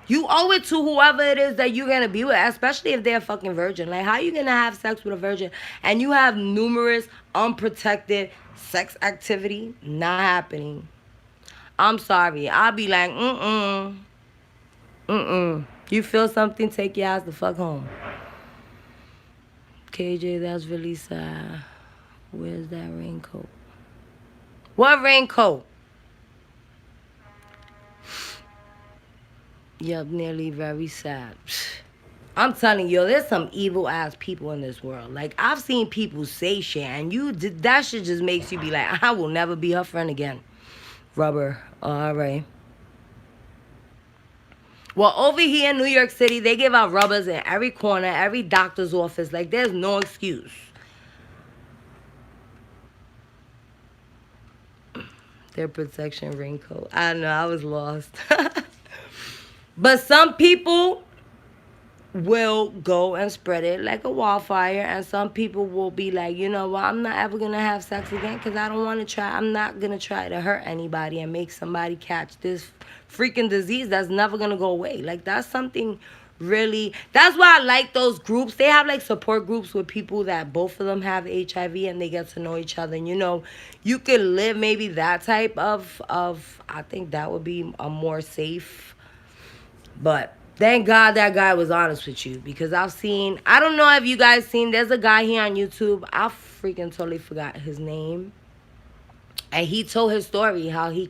You owe it to whoever it is that you're going to be with, especially if they're a fucking virgin. Like, how you going to have sex with a virgin and you have numerous unprotected sex activity? Not happening. I'm sorry. I'll be like, You feel something, take your ass the fuck home. KJ, that's really sad. Where's that raincoat? What raincoat? Yup, nearly very sad. I'm telling you, there's some evil ass people in this world. Like, I've seen people say shit, and that shit just makes you be like, I will never be her friend again. Rubber. All right. Well, over here in New York City, they give out rubbers in every corner, every doctor's office. Like, there's no excuse. Their protection raincoat. I know, I was lost. But some people will go and spread it like a wildfire, and some people will be like, you know what, I'm not ever gonna have sex again because I don't want to try. I'm not gonna try to hurt anybody and make somebody catch this freaking disease that's never gonna go away. Like, that's something really, that's why I like those groups. They have like support groups with people that both of them have HIV and they get to know each other. And you know, you could live maybe that type of I think that would be a more safe. But thank God that guy was honest with you, because I've seen, I don't know if you guys seen, there's a guy here on YouTube, I freaking totally forgot his name. And he told his story, how he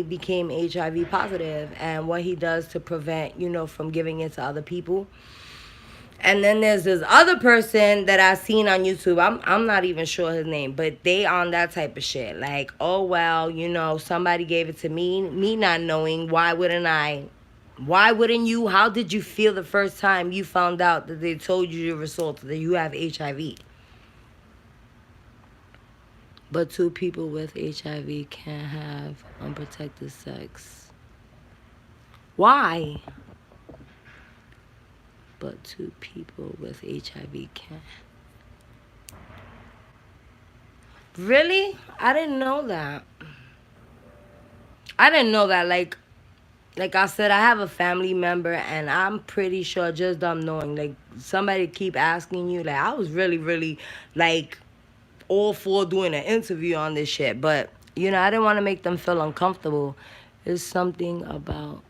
became HIV positive and what he does to prevent, you know, from giving it to other people. And then there's this other person that I seen on YouTube. I'm not even sure his name, but they on that type of shit. Like, oh, well, you know, somebody gave it to me not knowing. Why wouldn't I? Why wouldn't you? How did you feel the first time you found out that they told you your result, that you have HIV? But two people with HIV can't have unprotected sex. Why? But two people with HIV can't. Really? I didn't know that. I didn't know that. Like I said, I have a family member, and I'm pretty sure, just knowing, like, somebody keep asking you, like, I was really, like, all for doing an interview on this shit, but, you know, I didn't want to make them feel uncomfortable. It's something about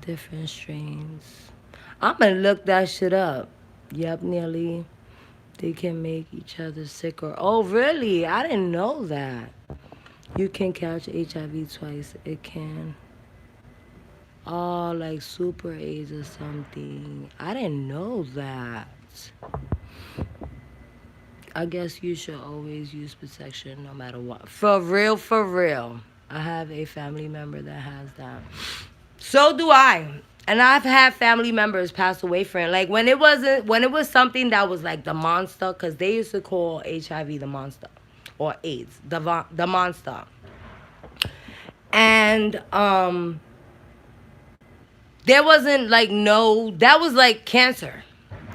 different strains. I'm gonna look that shit up. Yep, nearly. They can make each other sicker. Oh, really? I didn't know that. You can catch HIV twice. It can. Oh, like super AIDS or something. I didn't know that. I guess you should always use protection no matter what. For real, for real. I have a family member that has that. So do I. And I've had family members pass away from it. Like, when it was something that was like the monster, because they used to call HIV the monster, or AIDS, the monster. And, there wasn't like no, that was like cancer.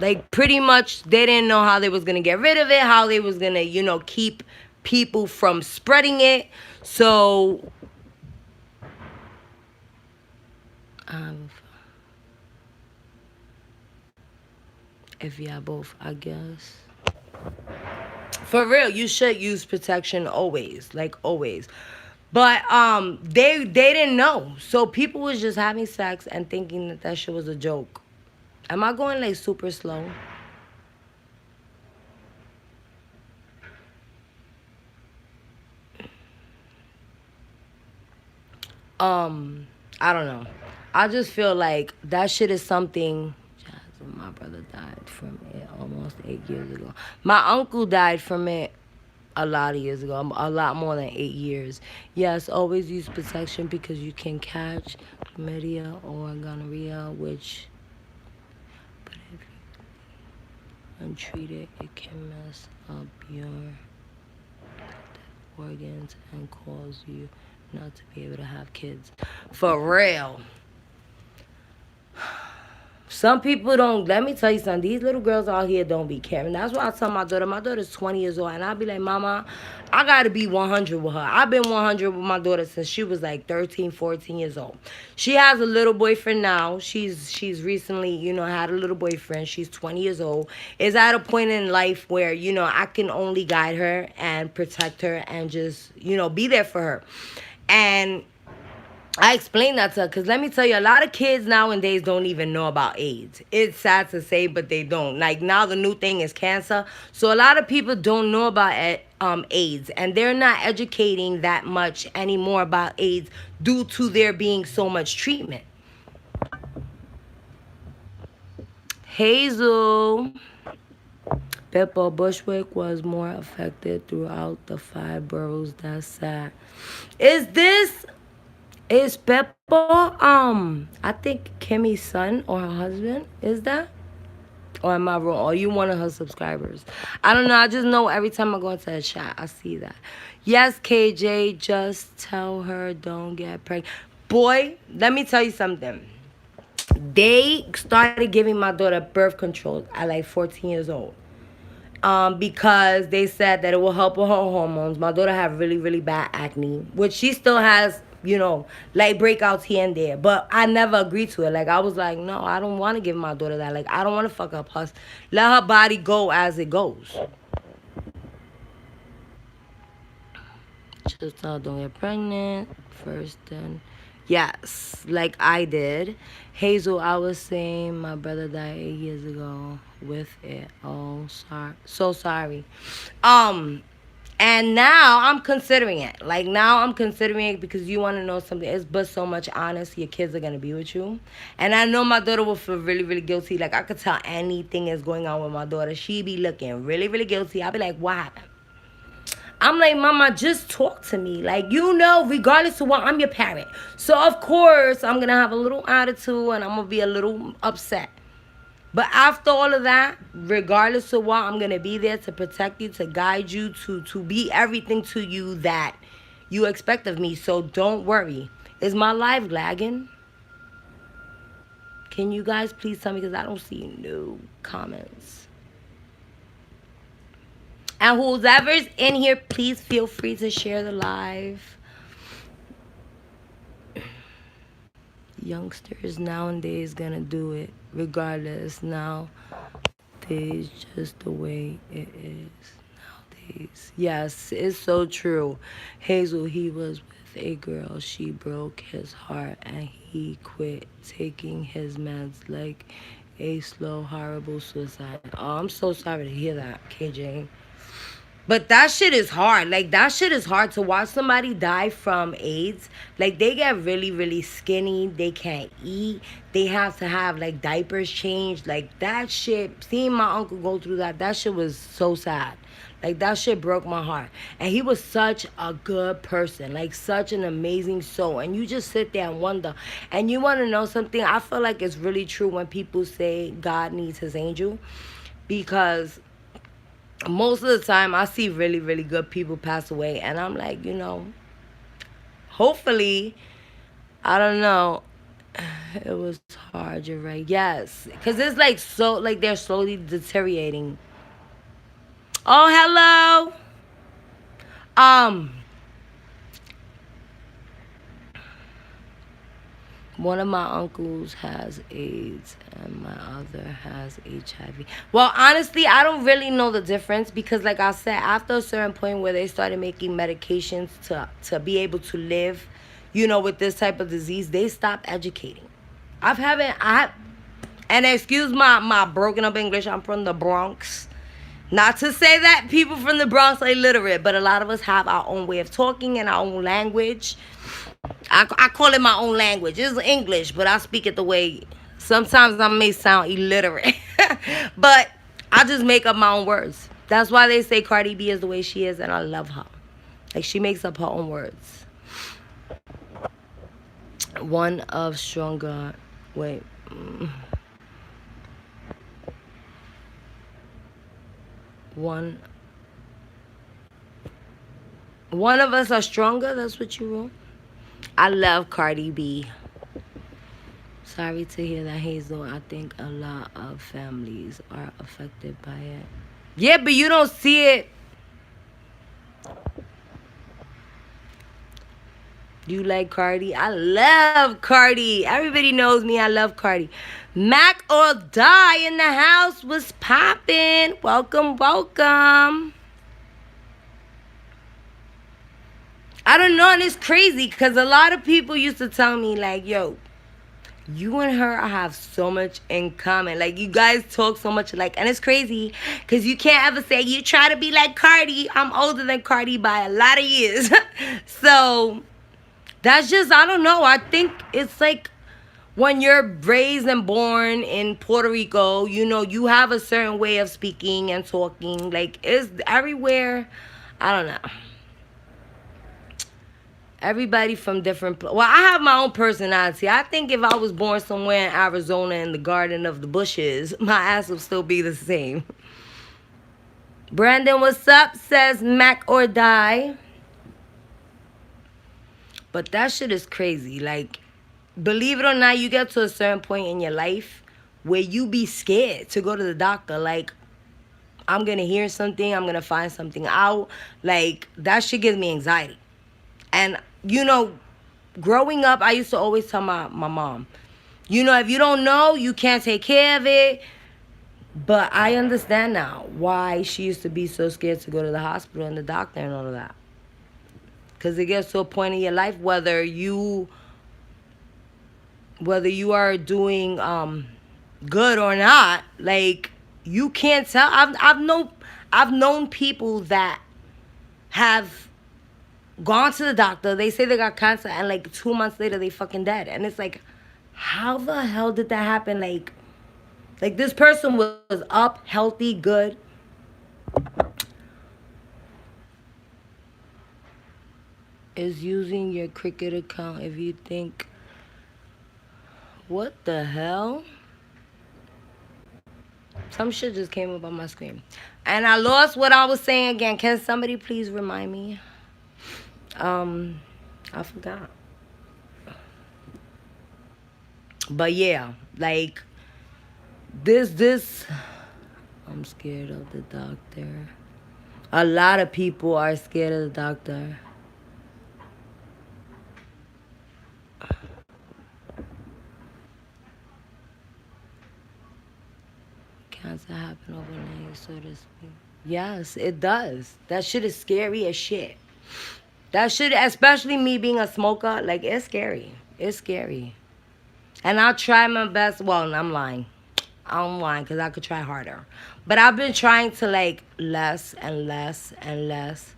Like pretty much they didn't know how they was gonna get rid of it, how they was gonna, keep people from spreading it. So if y'all both, I guess. For real, you should use protection always, like always. But they didn't know, so people was just having sex and thinking that that shit was a joke. Am I going like super slow? I don't know. I just feel like that shit is something. My brother died from it almost 8 years ago. My uncle died from it a lot of years ago, a lot more than 8 years. Yes, always use protection because you can catch chlamydia or gonorrhea, which, but if you untreated, it can mess up your organs and cause you not to be able to have kids. For real. Some people don't, let me tell you something, these little girls out here don't be caring. That's why I tell my daughter's 20 years old, and I'll be like, Mama, I gotta be 100 with her. I've been 100 with my daughter since she was like 13, 14 years old. She has a little boyfriend now. She's recently, had a little boyfriend. She's 20 years old. Is at a point in life where, I can only guide her and protect her and just, be there for her. And I explained that to her because let me tell you, a lot of kids nowadays don't even know about AIDS. It's sad to say, but they don't. Like now the new thing is cancer. So a lot of people don't know about AIDS, and they're not educating that much anymore about AIDS due to there being so much treatment. Hazel. Pippa Bushwick was more affected throughout the 5 boroughs. That's sad. Is Pepper, I think Kimmy's son or her husband? Is that? Or am I wrong? Or you one of her subscribers? I don't know. I just know every time I go into a chat, I see that. Yes, KJ, just tell her don't get pregnant. Boy, let me tell you something. They started giving my daughter birth control at like 14 years old. Because they said that it will help with her hormones. My daughter had really, really bad acne, which she still has, like breakouts here and there. But I never agreed to it. Like, I was like, no, I don't want to give my daughter that. Like, I don't want to fuck up her. Let her body go as it goes. Just don't get pregnant first, then. Yes, like I did. Hazel, I was saying my brother died 8 years ago with it. Oh, sorry. So sorry. And now I'm considering it. Like now I'm considering it because you want to know something. It's but so much honest. Your kids are going to be with you. And I know my daughter will feel really, really guilty. Like I could tell anything is going on with my daughter. She be looking really, really guilty. I'll be like, what happened? I'm like, Mama, just talk to me. Like, regardless of what, I'm your parent. So, of course, I'm going to have a little attitude and I'm going to be a little upset. But after all of that, regardless of what, I'm going to be there to protect you, to guide you, to be everything to you that you expect of me. So, don't worry. Is my live lagging? Can you guys please tell me because I don't see no comments. And whoever's in here, please feel free to share the live. Youngsters nowadays gonna do it regardless. Nowadays, just the way it is nowadays. Yes, it's so true. Hazel, he was with a girl. She broke his heart and he quit taking his meds like a slow, horrible suicide. Oh, I'm so sorry to hear that, KJ. But that shit is hard. Like, that shit is hard to watch somebody die from AIDS. Like, they get really, really skinny. They can't eat. They have to have, like, diapers changed. Like, that shit, seeing my uncle go through that shit was so sad. Like, that shit broke my heart. And he was such a good person. Like, such an amazing soul. And you just sit there and wonder. And you want to know something? I feel like it's really true when people say God needs his angel. Because most of the time I see really, really good people pass away. And I'm like, hopefully, I don't know. It was hard, you're right. Yes. Because it's like so, like they're slowly deteriorating. Oh, hello. Um, One of my uncles has AIDS and my other has HIV. Well, honestly, I don't really know the difference because, like I said, after a certain point where they started making medications to be able to live, with this type of disease, they stopped educating. And excuse my broken up English. I'm from the Bronx. Not to say that people from the Bronx are illiterate, but a lot of us have our own way of talking and our own language. I call it my own language. It's English, but I speak it the way. Sometimes I may sound illiterate, but I just make up my own words. That's why they say Cardi B is the way she is, and I love her. Like, she makes up her own words. One of stronger. Wait. One. One of us are stronger. That's what you wrote. I love Cardi B. Sorry to hear that, Hazel. I think a lot of families are affected by it. Yeah, but you don't see it. You like Cardi? I love Cardi. Everybody knows me. I love Cardi. Mac or Die in the house was popping. Welcome, welcome. I don't know, and it's crazy because a lot of people used to tell me, like, yo, you and her have so much in common. Like, you guys talk so much alike. And it's crazy because you can't ever say you try to be like Cardi. I'm older than Cardi by a lot of years. So that's just, I don't know. I think it's like when you're raised and born in Puerto Rico, you have a certain way of speaking and talking. Like, it's everywhere. I don't know. Everybody from different. Well, I have my own personality. I think if I was born somewhere in Arizona in the Garden of the Bushes, my ass would still be the same. Brandon, what's up? Says Mac or Die. But that shit is crazy. Like, believe it or not, you get to a certain point in your life where you be scared to go to the doctor. Like, I'm going to hear something. I'm going to find something out. Like, that shit gives me anxiety. And, growing up, I used to always tell my mom, if you don't know, you can't take care of it. But I understand now why she used to be so scared to go to the hospital and the doctor and all of that. Because it gets to a point in your life, whether you are doing good or not, like, you can't tell. I've known people that have gone to the doctor, they say they got cancer, and like 2 months later they fucking dead. And it's like, how the hell did that happen? Like this person was up, healthy, good. Is using your Cricket account if you think, what the hell? Some shit just came up on my screen. And I lost what I was saying again. Can somebody please remind me? I forgot. But yeah, like, this, I'm scared of the doctor. A lot of people are scared of the doctor. Cancer happen overnight, so to speak. Yes, it does. That shit is scary as shit. That shit, especially me being a smoker, like, it's scary. It's scary. And I'll try my best. Well, I'm lying. I'm lying because I could try harder. But I've been trying to, like, less and less and less.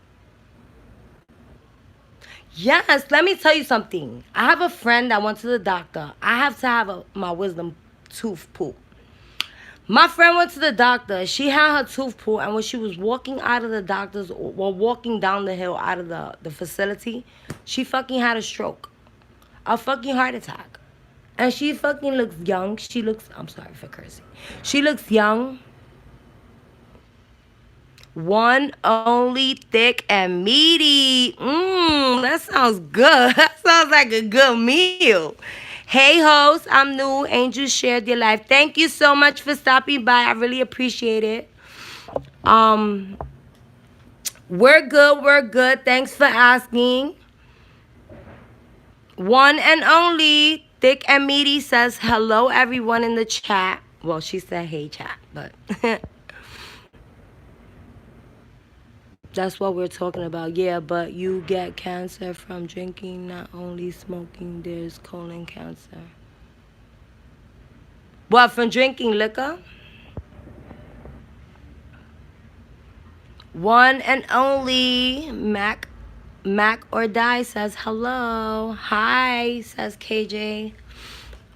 Yes, let me tell you something. I have a friend that went to the doctor. I have to have my wisdom tooth pulled. My friend went to the doctor. She had her tooth pulled, and when she was walking out of the doctor's, or walking down the hill out of the facility, she fucking had a stroke. A fucking heart attack. And she fucking looks young. I'm sorry for cursing. She looks young. One, only, thick, and meaty. That sounds good. That sounds like a good meal. Hey, host, I'm new. Angel shared your life. Thank you so much for stopping by. I really appreciate it. Um, we're good. We're good. Thanks for asking. One and only Thick and Meaty says hello, everyone in the chat. Well, she said hey, chat, but that's what we're talking about. Yeah, but you get cancer from drinking, not only smoking. There's colon cancer. What, from drinking liquor? One and only Mac or Die says hello. Hi, says KJ.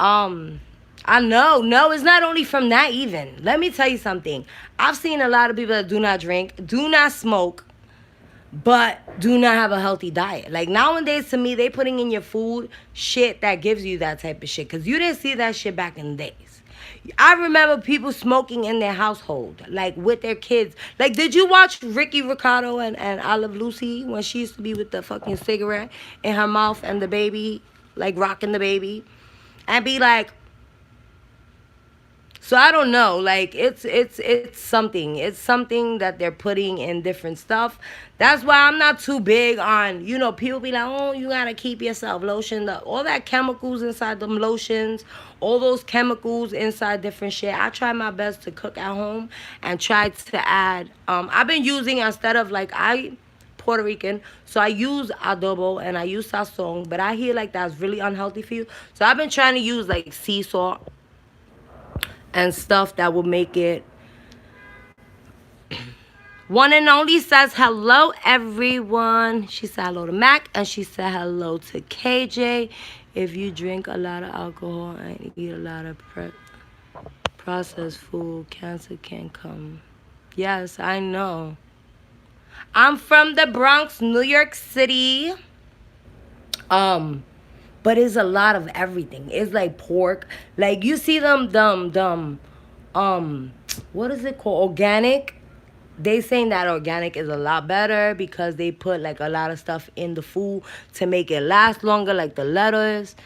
I know. No, it's not only from that even. Let me tell you something. I've seen a lot of people that do not drink, do not smoke, but do not have a healthy diet. Like nowadays, to me, they putting in your food shit that gives you that type of shit. Because you didn't see that shit back in the days. I remember people smoking in their household, like with their kids. Like, did you watch Ricky Ricardo and I Love Lucy when she used to be with the fucking cigarette in her mouth and the baby, like rocking the baby? And be like, so I don't know, like it's something. It's something that they're putting in different stuff. That's why I'm not too big on, people be like, oh, you gotta keep yourself lotion. All that chemicals inside them lotions, all those chemicals inside different shit. I try my best to cook at home and try to add. I've been using instead of like Puerto Rican, so I use adobo and I use sazon, but I hear like that's really unhealthy for you. So I've been trying to use like sea salt and stuff that will make it. One and only says hello, everyone. She said hello to Mac, and she said hello to KJ. If you drink a lot of alcohol and eat a lot of processed food, cancer can come. Yes, I know. I'm from the Bronx, New York City. But it's a lot of everything. It's like pork. Like you see them, what is it called? Organic. They saying that organic is a lot better because they put like a lot of stuff in the food to make it last longer, like the lettuce.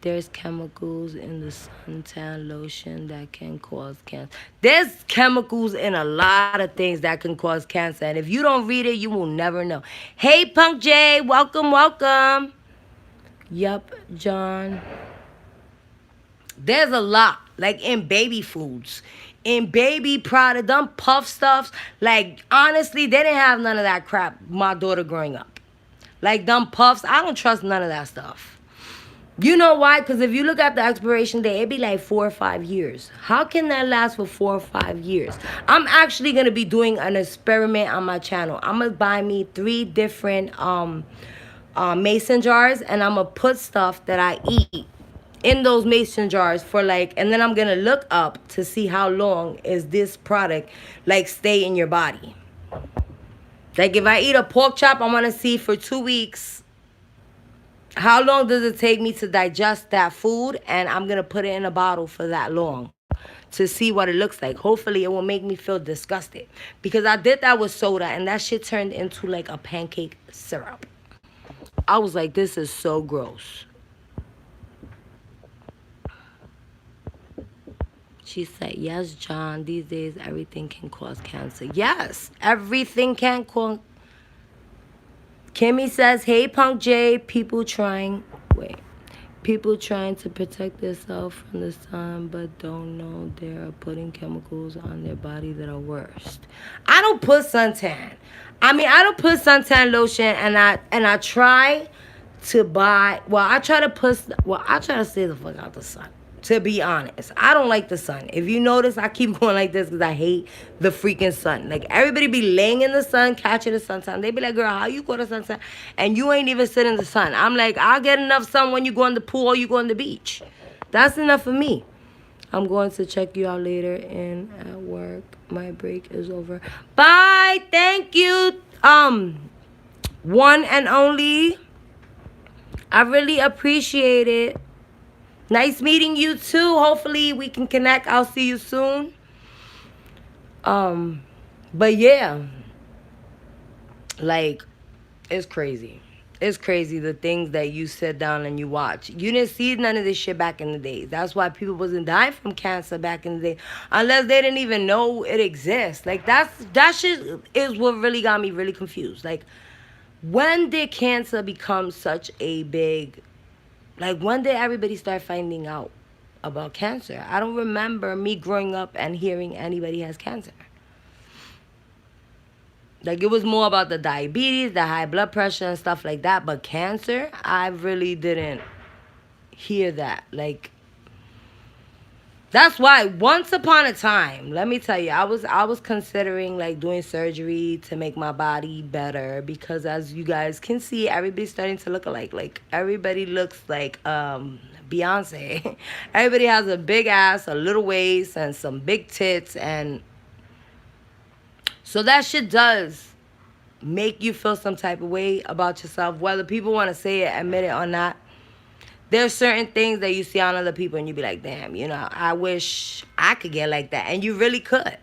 There's chemicals in the suntan lotion that can cause cancer. There's chemicals in a lot of things that can cause cancer. And if you don't read it, you will never know. Hey, Punk J, welcome, welcome. Yup, John. There's a lot, like in baby foods, in baby product, them puff stuffs. Like, honestly, they didn't have none of that crap, my daughter growing up. Like, them puffs, I don't trust none of that stuff. You know why? Because if you look at the expiration date, it'd be like 4 or 5 years. How can that last for 4 or 5 years? I'm actually going to be doing an experiment on my channel. I'm going to buy me 3 different mason jars, and I'm going to put stuff that I eat in those mason jars for like, and then I'm going to look up to see how long is this product like stay in your body. Like if I eat a pork chop, I want to see for 2 weeks how long does it take me to digest that food, and I'm going to put it in a bottle for that long to see what it looks like. Hopefully it will make me feel disgusted, because I did that with soda and that shit turned into like a pancake syrup. I was like, this is so gross. She said, yes, John, these days everything can cause cancer. Yes, everything can cause. Kimmy says, hey, Punk J, people trying to protect themselves from the sun but don't know they're putting chemicals on their body that are worst. I don't put suntan. I don't put suntan lotion, and I try to buy, I try to stay the fuck out the sun. To be honest, I don't like the sun. If you notice, I keep going like this because I hate the freaking sun. Like, everybody be laying in the sun, catching the suntan. They be like, girl, how you go to suntan and you ain't even sit in the sun? I'm like, I'll get enough sun when you go in the pool or you go on the beach. That's enough for me. I'm going to check you out later in at work. My break is over. Bye. Thank you. One and only. I really appreciate it. Nice meeting you too. Hopefully we can connect. I'll see you soon. But yeah, like, it's crazy. It's crazy the things that you sit down and you watch. You didn't see none of this shit back in the days. That's why people wasn't dying from cancer back in the day, unless they didn't even know it exists. Like that shit is what really got me really confused. Like, when did cancer become such a big? Like, when did everybody start finding out about cancer? I don't remember me growing up and hearing anybody has cancer. Like, it was more about the diabetes, the high blood pressure and stuff like that. But cancer, I really didn't hear that. Like, that's why once upon a time, let me tell you, I was considering like doing surgery to make my body better, because as you guys can see, everybody's starting to look alike. Like, everybody looks like Beyonce. Everybody has a big ass, a little waist, and some big tits, and so that shit does make you feel some type of way about yourself, whether people want to say it, admit it or not. There's certain things that you see on other people and you be like, damn, I wish I could get like that. And you really could.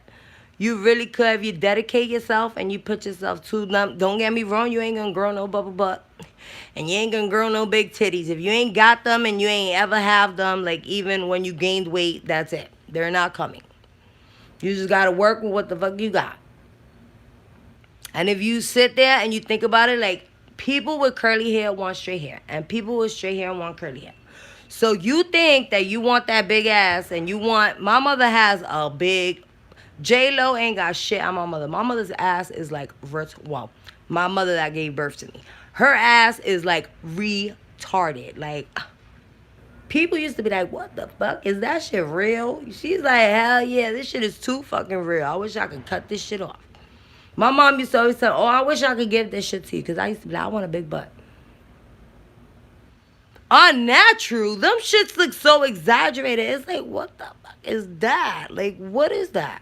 You really could if you dedicate yourself and you put yourself to them. Don't get me wrong, you ain't gonna grow no bubble butt. And you ain't gonna grow no big titties. If you ain't got them and you ain't ever have them, like even when you gained weight, that's it. They're not coming. You just gotta work with what the fuck you got. And if you sit there and you think about it, like, people with curly hair want straight hair, and people with straight hair want curly hair. So you think that you want that big ass, and you want, my mother has a big, J-Lo ain't got shit on my mother. My mother's ass is like, well, my mother that gave birth to me, her ass is like retarded. Like, people used to be like, what the fuck? Is that shit real? She's like, hell yeah, this shit is too fucking real. I wish I could cut this shit off. My mom used to always say, oh, I wish I could give this shit to you. Because I used to be like, I want a big butt. Unnatural. Them shits look so exaggerated. It's like, what the fuck is that? Like, what is that?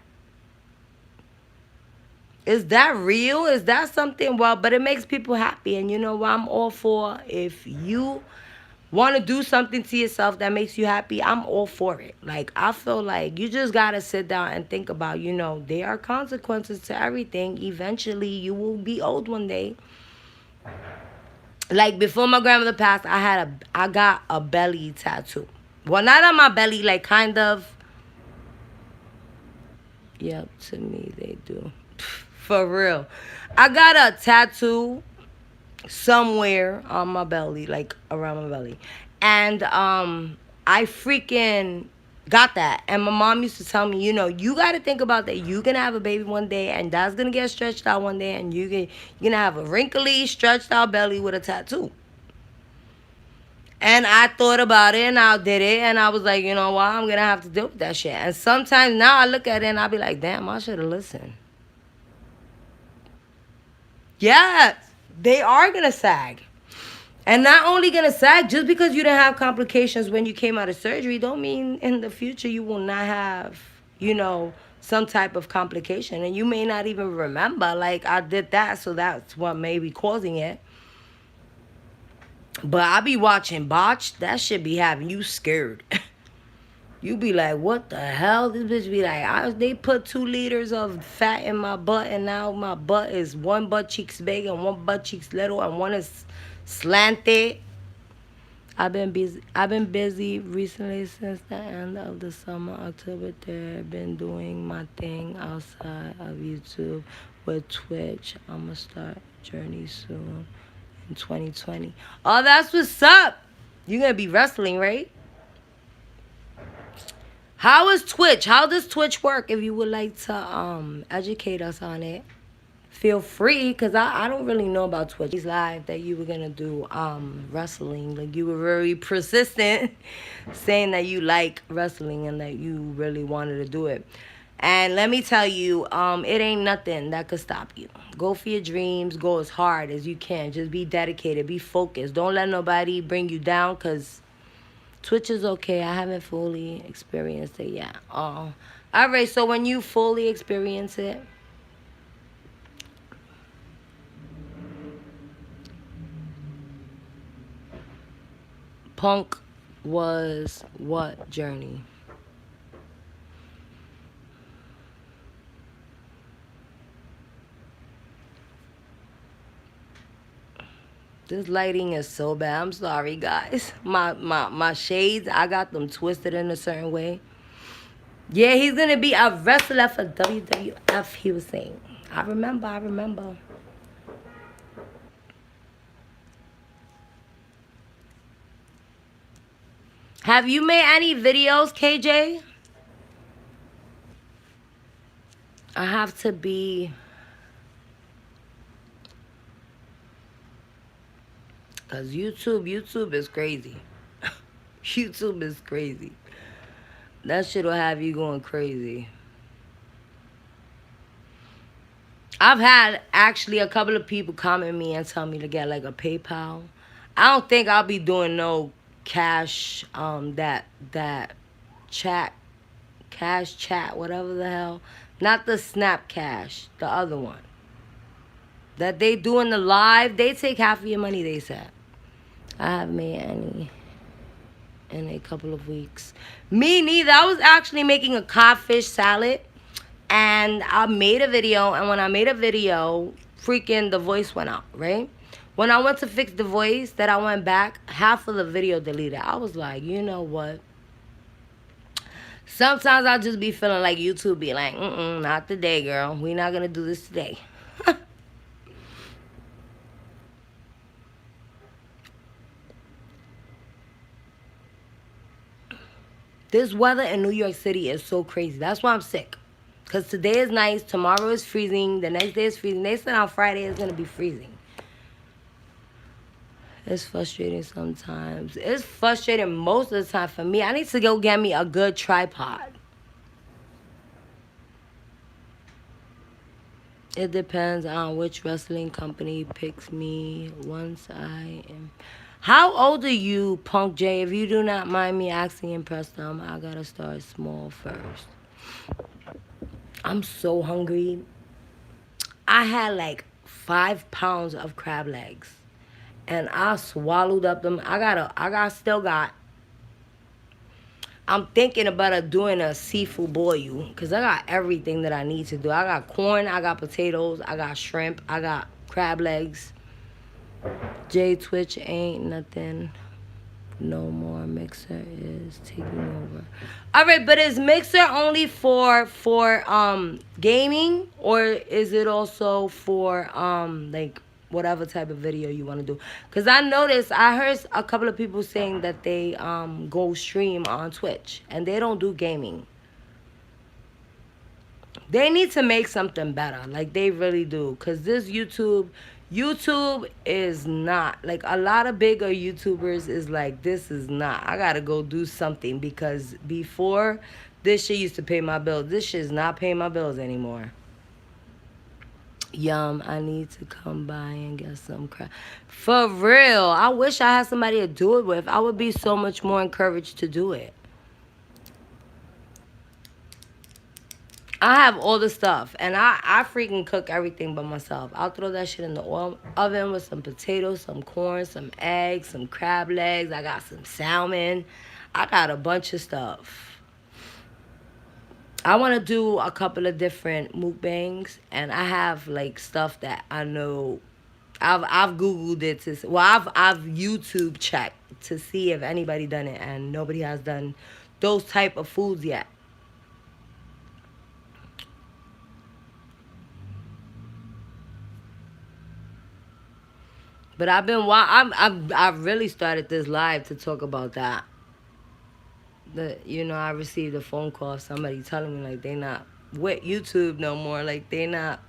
Is that real? Is that something? Well, but it makes people happy. And you know what I'm all for? If you want to do something to yourself that makes you happy, I'm all for it. Like, I feel like you just got to sit down and think about, there are consequences to everything. Eventually, you will be old one day. Like, before my grandmother passed, I got a belly tattoo. Well, not on my belly, like, kind of. Yep, to me, they do. For real. I got a tattoo somewhere on my belly, like around my belly, and I freaking got that. And my mom used to tell me, you got to think about that. You're gonna have a baby one day, and that's gonna get stretched out one day, and you're gonna have a wrinkly, stretched out belly with a tattoo. And I thought about it, and I did it, and I was like, you know what, I'm gonna have to deal with that shit. And sometimes now I look at it and I be like, damn, I should have listened. Yes, they are gonna sag. And not only gonna sag, just because you didn't have complications when you came out of surgery, don't mean in the future you will not have, some type of complication. And you may not even remember, like, I did that, so that's what may be causing it. But I be watching Botched, that shit be having you scared. You be like, what the hell? This bitch be like, they put 2 liters of fat in my butt, and now my butt is one butt cheek's big and one butt cheek's little, and one is slanted. I've been busy recently since the end of the summer, October 3rd. Been doing my thing outside of YouTube with Twitch. I'ma start journey soon in 2020. Oh, that's what's up. You're gonna be wrestling, right? How is Twitch? How does Twitch work? If you would like to educate us on it, feel free, because I don't really know about Twitch. These live that you were gonna do wrestling. Like, you were very persistent saying that you like wrestling and that you really wanted to do it. And let me tell you, it ain't nothing that could stop you. Go for your dreams. Go as hard as you can. Just be dedicated. Be focused. Don't let nobody bring you down, because Twitch is okay. I haven't fully experienced it yet. All right, so when you fully experience it, Punk was what journey? This lighting is so bad. I'm sorry, guys. My shades, I got them twisted in a certain way. Yeah, he's gonna be a wrestler for WWF, he was saying. I remember. Have you made any videos, KJ? I have to be, cause YouTube is crazy. YouTube is crazy. That shit'll have you going crazy. I've had actually a couple of people comment me and tell me to get like a PayPal. I don't think I'll be doing no cash, that chat, cash chat, whatever the hell. Not the Snap Cash, the other one. That they do in the live, they take half of your money, they said. I haven't made any in a couple of weeks. Me neither. I was actually making a codfish salad and I made a video, and when I made a video, freaking the voice went out, right? When I went to fix the voice, that I went back, half of the video deleted. I was like, you know what? Sometimes I just be feeling like YouTube be like, not today, girl. We not gonna do this today. This weather in New York City is so crazy. That's why I'm sick. Because today is nice, tomorrow is freezing, the next day is freezing. They said on Friday it's going to be freezing. It's frustrating sometimes. It's frustrating most of the time for me. I need to go get me a good tripod. It depends on which wrestling company picks me once I am. How old are you, Punk J? If you do not mind me asking and press them, I gotta start small first. I'm so hungry. I had like 5 pounds of crab legs. And I swallowed up them. I'm thinking about doing a seafood boil. Because I got everything that I need to do. I got corn, I got potatoes, I got shrimp, I got crab legs. J Twitch ain't nothing no more. Mixer is taking over. All right, but is Mixer only for gaming, or is it also for like whatever type of video you want to do? Because I heard a couple of people saying that they go stream on Twitch and they don't do gaming. They need to make something better, like they really do, because this YouTube is not, like, a lot of bigger YouTubers is like, this is not, I gotta go do something, because before, this shit used to pay my bills. This shit is not paying my bills anymore. Yum, I need to come by and get some crap. For real, I wish I had somebody to do it with. I would be so much more encouraged to do it. I have all the stuff, and I freaking cook everything by myself. I'll throw that shit in the oven with some potatoes, some corn, some eggs, some crab legs. I got some salmon. I got a bunch of stuff. I want to do a couple of different mukbangs, and I have like stuff that I know. I've Googled it to, well, I've YouTube checked to see if anybody done it, and nobody has done those type of foods yet. But I've really started this live to talk about that. I received a phone call of somebody telling me like they not with YouTube no more. Like they not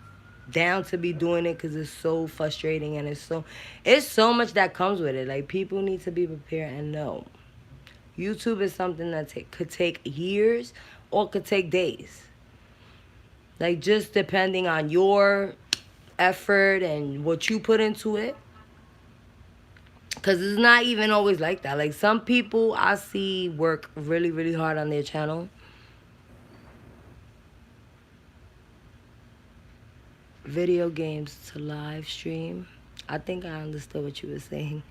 down to be doing it because it's so frustrating, and it's so much that comes with it. Like people need to be prepared and know. YouTube is something that could take years or could take days. Like just depending on your effort and what you put into it. Because it's not even always like that. Like, some people I see work really, really hard on their channel. Video games to live stream. I think I understood what you were saying.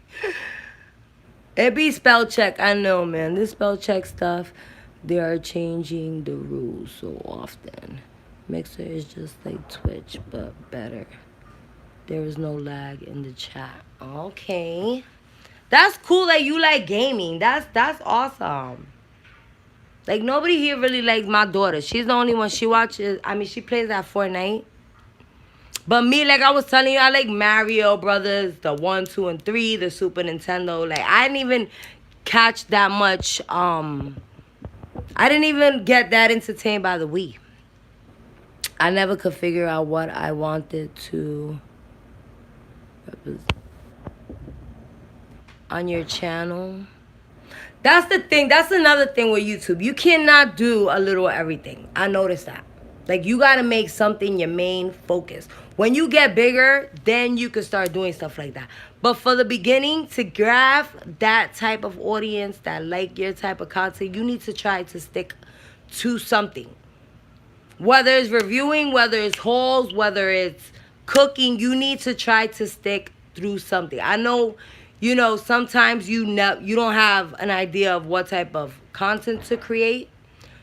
It be spell check. I know, man. This spell check stuff, they are changing the rules so often. Mixer is just like Twitch, but better. There is no lag in the chat. Okay. That's cool that you like gaming. That's awesome. Like, nobody here really likes my daughter. She's the only one. She watches, I mean, she plays at Fortnite. But me, like I was telling you, I like Mario Brothers, the 1, 2, and 3, the Super Nintendo. Like, I didn't even catch that much, I didn't even get that entertained by the Wii. I never could figure out what I wanted to represent on your channel. That's the thing. That's another thing with YouTube. You cannot do a little everything. I noticed that. Like, you got to make something your main focus. When you get bigger, then you can start doing stuff like that. But for the beginning, to grab that type of audience that like your type of content, you need to try to stick to something. Whether it's reviewing, whether it's hauls, whether it's cooking, you need to try to stick through something. I know, you know, sometimes you don't have an idea of what type of content to create.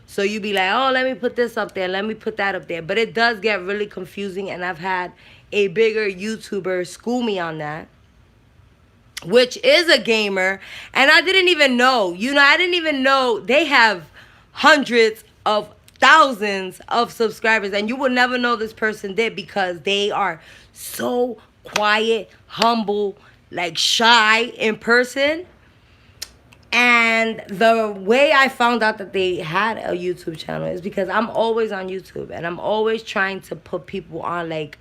So you be like, oh, let me put this up there, let me put that up there. But it does get really confusing, and I've had a bigger YouTuber school me on that, which is a gamer, and I didn't even know. You know, I didn't even know they have hundreds of thousands of subscribers, and you would never know this person did because they are so quiet, humble, like shy in person. And the way I found out that they had a YouTube channel is because I'm always on YouTube, and I'm always trying to put people on. Like,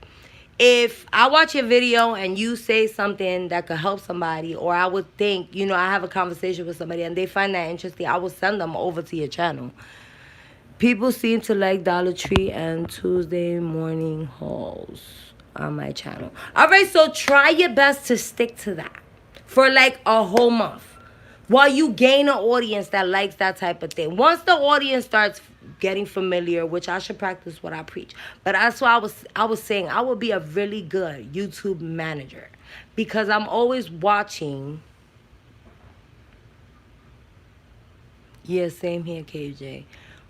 if I watch a video and you say something that could help somebody, or I would think, you know, I have a conversation with somebody and they find that interesting, I will send them over to your channel. People seem to like Dollar Tree and Tuesday morning hauls on my channel. All right, so try your best to stick to that for like a whole month while you gain an audience that likes that type of thing. Once the audience starts getting familiar, which I should practice what I preach, but that's why I was saying I would be a really good YouTube manager, because I'm always watching. Yeah, same here, KJ.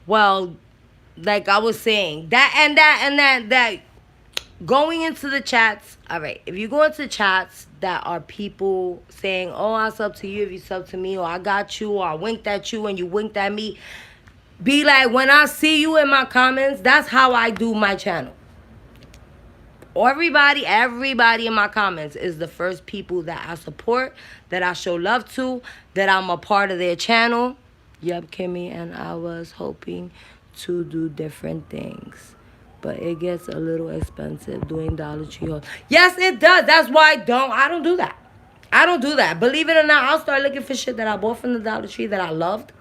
Well, like I was saying, that going into the chats. All right, if you go into chats that are people saying, oh, I sub to you if you sub to me, or I got you, or I winked at you and you winked at me, be like, when I see you in my comments, that's how I do my channel. Everybody in my comments is the first people that I support, that I show love to, that I'm a part of their channel. Yep, Kimmy, and I was hoping to do different things, but it gets a little expensive doing Dollar Tree hauls. Yes, it does. That's why I don't do that. I don't do that. Believe it or not, I'll start looking for shit that I bought from the Dollar Tree that I loved,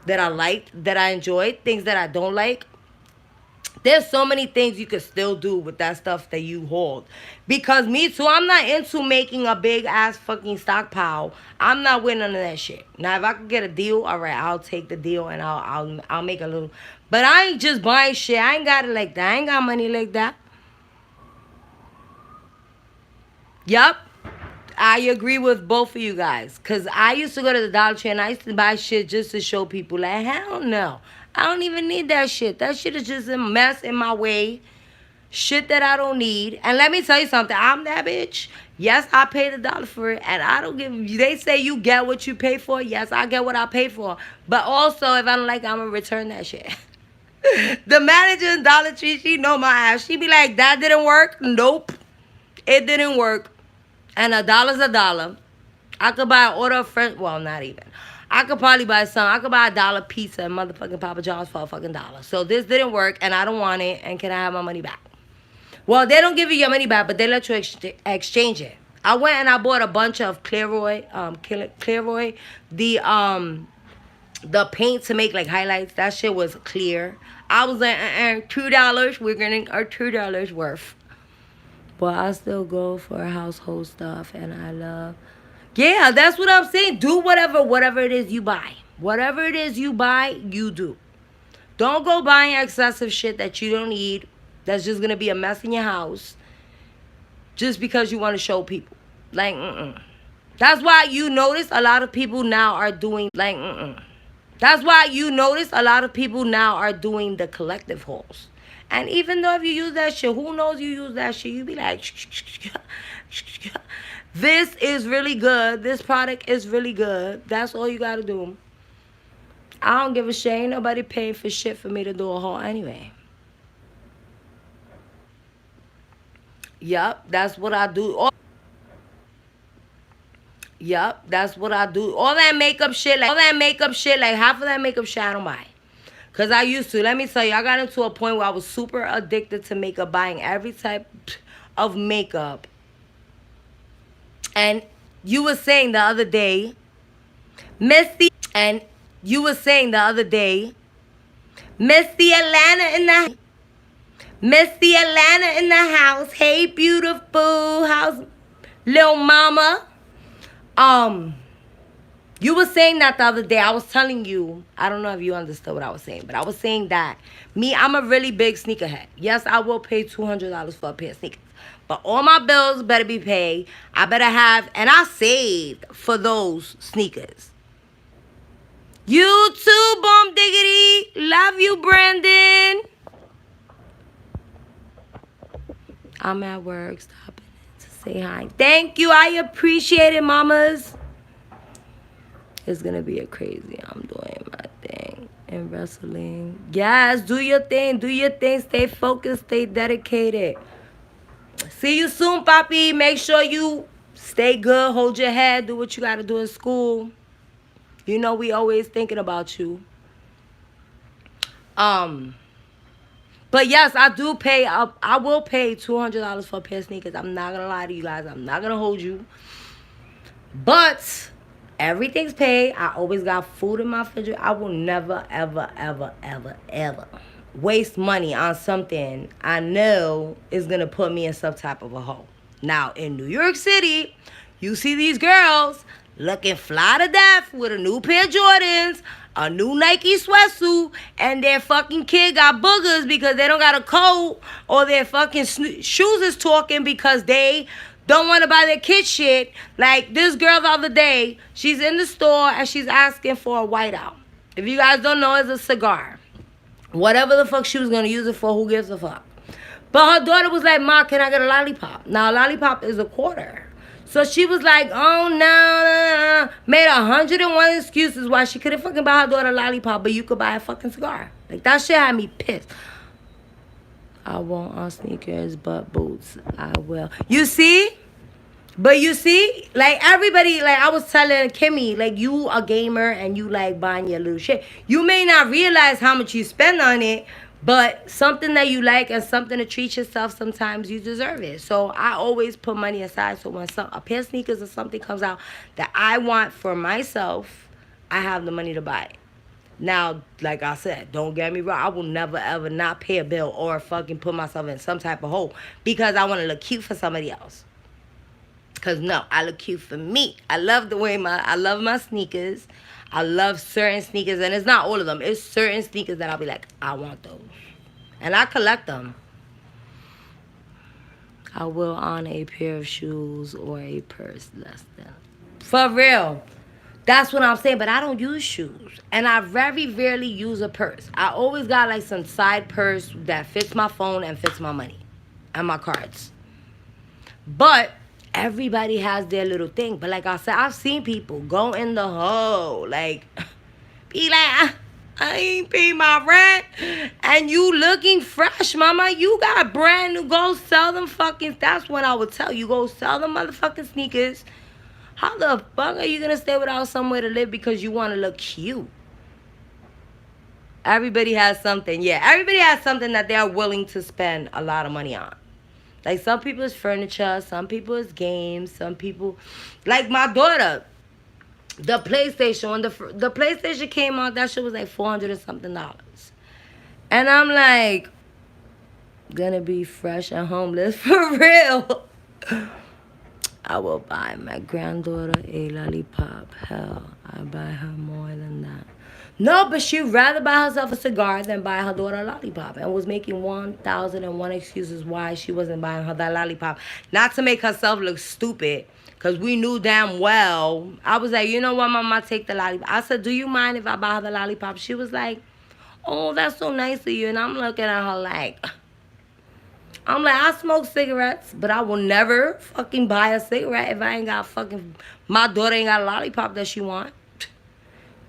that I liked, that I enjoyed, things that I don't like. There's so many things you could still do with that stuff that you hold. Because me too, I'm not into making a big ass fucking stockpile. I'm not with none of that shit. Now, if I could get a deal, all right, I'll take the deal and I'll make a little. But I ain't just buying shit. I ain't got it like that. I ain't got money like that. Yup. I agree with both of you guys. Because I used to go to the Dollar Tree and I used to buy shit just to show people. Like, hell no. I don't even need that shit. That shit is just a mess in my way. Shit that I don't need. And let me tell you something. I'm that bitch. Yes, I paid $1 for it. And I don't give... They say you get what you pay for. Yes, I get what I pay for. But also, if I don't like it, I'm going to return that shit. The manager in Dollar Tree, she know my ass. She be like, that didn't work? Nope. It didn't work. And $1's $1. I could buy an order of French... Well, not even. I could probably buy some. I could buy $1 pizza and motherfucking Papa John's for a fucking $1. So this didn't work, and I don't want it, and can I have my money back? Well, they don't give you your money back, but they let you exchange it. I went and I bought a bunch of Claroy, the paint to make like highlights. That shit was clear. I was like, $2. We're getting our $2 worth. But I still go for household stuff, and I love... Yeah, that's what I'm saying. Do whatever it is you buy. Whatever it is you buy, you do. Don't go buying excessive shit that you don't need, that's just going to be a mess in your house, just because you want to show people. Like, That's why you notice a lot of people now are doing, like, That's why you notice a lot of people now are doing the collective hauls. And even though if you use that shit, who knows you use that shit, you be like, this is really good. This product is really good. That's all you gotta do. I don't give a shit. Ain't nobody paying for shit for me to do a haul anyway. Yup, that's what I do. Yup, that's what I do. All that makeup shit, like half of that makeup shit I don't buy. Cause I used to. Let me tell you, I got into a point where I was super addicted to makeup, buying every type of makeup. And you were saying the other day, Missy, and you were saying the other day, Missy Atlanta in the Missy Atlanta in the house. Hey, beautiful house, little mama. You were saying that the other day. I was telling you, I don't know if you understood what I was saying, but I was saying that I'm a really big sneakerhead. Yes, I will pay $200 for a pair of sneakers, but all my bills better be paid. I better have, and I saved for those sneakers. You too, Bomb Diggity. Love you, Brandon. I'm at work. Stopping to say hi. Thank you. I appreciate it, mamas. It's gonna be a crazy. I'm doing my thing in wrestling. Yes, do your thing. Do your thing. Stay focused. Stay dedicated. See you soon, Papi. Make sure you stay good. Hold your head. Do what you gotta do in school. You know we always thinking about you. But yes, I do pay. I will pay $200 for a pair of sneakers. I'm not gonna lie to you guys. I'm not gonna hold you. But everything's paid. I always got food in my refrigerator. I will never, ever, ever, ever, ever waste money on something I know is gonna put me in some type of a hole. Now in New York City, you see these girls looking fly to death with a new pair of Jordans, a new Nike sweatsuit, and their fucking kid got boogers because they don't got a coat, or their fucking shoes is talking because they don't want to buy their kid shit. Like this girl the other day, she's in the store and she's asking for a whiteout. If you guys don't know, it's a cigar. Whatever the fuck she was going to use it for, who gives a fuck? But her daughter was like, Ma, can I get a lollipop? Now, a lollipop is a quarter. So she was like, oh, no. Made 101 excuses why she couldn't fucking buy her daughter a lollipop, but you could buy a fucking cigar. Like, that shit had me pissed. I want on sneakers, but boots, I will. You see? But you see? Like, everybody, like, I was telling Kimmy, like, you a gamer and you like buying your little shit. You may not realize how much you spend on it, but something that you like and something to treat yourself, sometimes you deserve it. So I always put money aside. So when a pair of sneakers or something comes out that I want for myself, I have the money to buy it. Now, like I said, don't get me wrong. I will never, ever not pay a bill or fucking put myself in some type of hole because I want to look cute for somebody else. Because, no, I look cute for me. I love the way I love my sneakers. I love certain sneakers, and it's not all of them. It's certain sneakers that I'll be like, I want those. And I collect them. I will own a pair of shoes or a purse less than. For real. That's what I'm saying, but I don't use shoes. And I very rarely use a purse. I always got like some side purse that fits my phone and fits my money and my cards. But everybody has their little thing. But like I said, I've seen people go in the hole, like, be like, I ain't pay my rent. And you looking fresh, mama. You got brand new. Go sell them fucking, that's when I would tell you, go sell them motherfucking sneakers. How the fuck are you going to stay without somewhere to live because you want to look cute? Everybody has something. Yeah, everybody has something that they're willing to spend a lot of money on. Like, some people it's furniture, some people it's games, some people... Like, my daughter, the PlayStation, when the PlayStation came out, that shit was like $400 and something. And I'm like, gonna be fresh and homeless for real. I will buy my granddaughter a lollipop. Hell, I buy her more than that. No, but she'd rather buy herself a cigar than buy her daughter a lollipop, and was making 1,001 excuses why she wasn't buying her that lollipop. Not to make herself look stupid, because we knew damn well. I was like, you know what, Mama, take the lollipop. I said, do you mind if I buy her the lollipop? She was like, Oh, that's so nice of you. And I'm looking at her like, I smoke cigarettes, but I will never fucking buy a cigarette if I ain't got fucking, my daughter ain't got a lollipop that she want.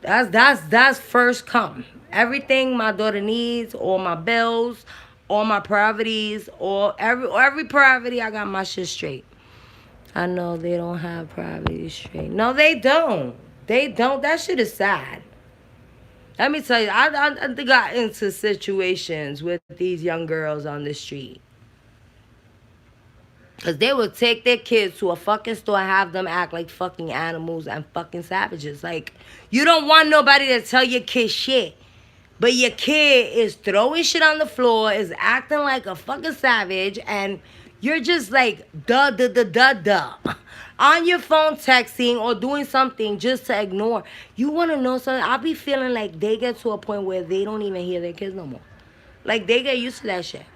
That's first come. Everything my daughter needs, all my bills, all my priorities, or every priority, I got my shit straight. I know they don't have priorities straight. No, they don't. They don't. That shit is sad. Let me tell you, I got into situations with these young girls on the street. Because they would take their kids to a fucking store and have them act like fucking animals and fucking savages. Like, you don't want nobody to tell your kid shit. But your kid is throwing shit on the floor, is acting like a fucking savage, and you're just like, duh. On your phone texting or doing something just to ignore. You want to know something? I'll be feeling like they get to a point where they don't even hear their kids no more. Like, they get used to that shit.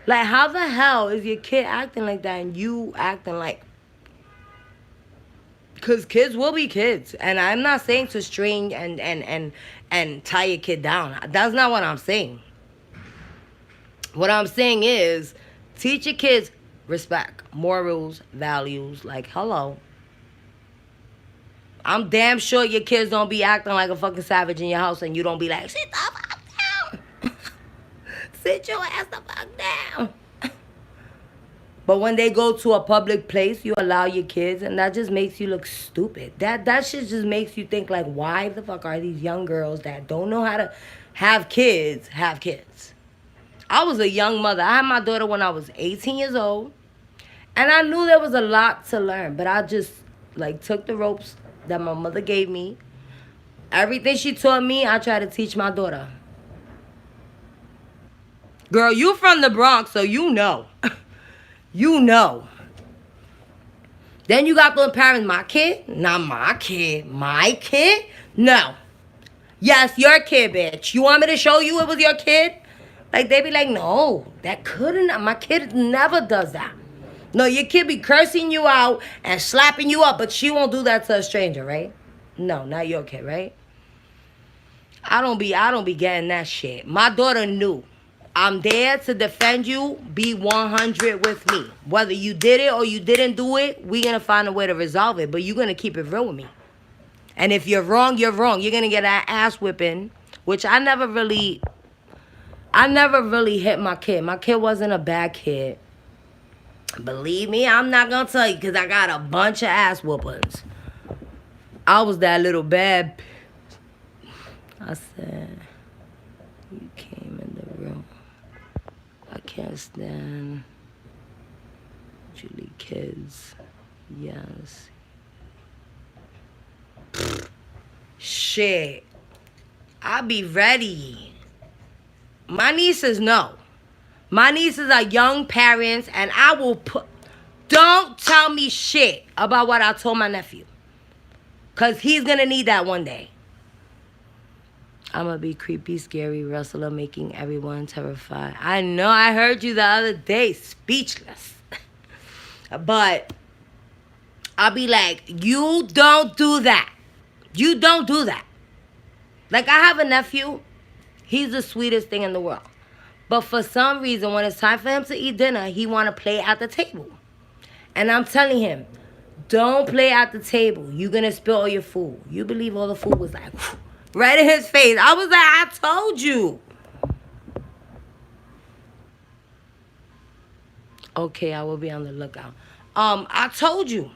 Like, how the hell is your kid acting like that and you acting like... Because kids will be kids. And I'm not saying to string and tie your kid down. That's not what I'm saying. What I'm saying is, teach your kids respect, morals, values. Like, hello. I'm damn sure your kids don't be acting like a fucking savage in your house and you don't be like, sit the fuck down. Sit your ass the fuck down. But when they go to a public place, you allow your kids, and that just makes you look stupid. That shit just makes you think, like, why the fuck are these young girls that don't know how to have kids have kids? I was a young mother. I had my daughter when I was 18 years old, and I knew there was a lot to learn, but I just, like, took the ropes that my mother gave me. Everything she taught me, I try to teach my daughter. Girl, you from the Bronx, so you know. You know. Then you got those parents, my kid? Not my kid. My kid? No. Yes, your kid, bitch. You want me to show you it was your kid? Like, they be like, no, that couldn't. My kid never does that. No, your kid be cursing you out and slapping you up, but she won't do that to a stranger, right? No, not your kid, right? I don't be getting that shit. My daughter knew. I'm there to defend you. Be 100 with me. Whether you did it or you didn't do it, we're going to find a way to resolve it. But you're going to keep it real with me. And if you're wrong, you're wrong. You're going to get an ass whipping, which I never really hit my kid. My kid wasn't a bad kid. Believe me, I'm not going to tell you because I got a bunch of ass whoopings. I was that little bad. I said, you came in the room. I can't stand Julie kids. Yes. Shit. I'll be ready. My nieces know. My nieces are young parents, and I will put... Don't tell me shit about what I told my nephew. Because he's going to need that one day. I'm going to be creepy, scary wrestler, making everyone terrified. I know, I heard you the other day, speechless. But I'll be like, you don't do that. You don't do that. Like, I have a nephew. He's the sweetest thing in the world. But for some reason, when it's time for him to eat dinner, he want to play at the table. And I'm telling him, don't play at the table. You're going to spill all your food. You believe all the food was like... right in his face. I was like, I told you. Okay, I will be on the lookout. I told you.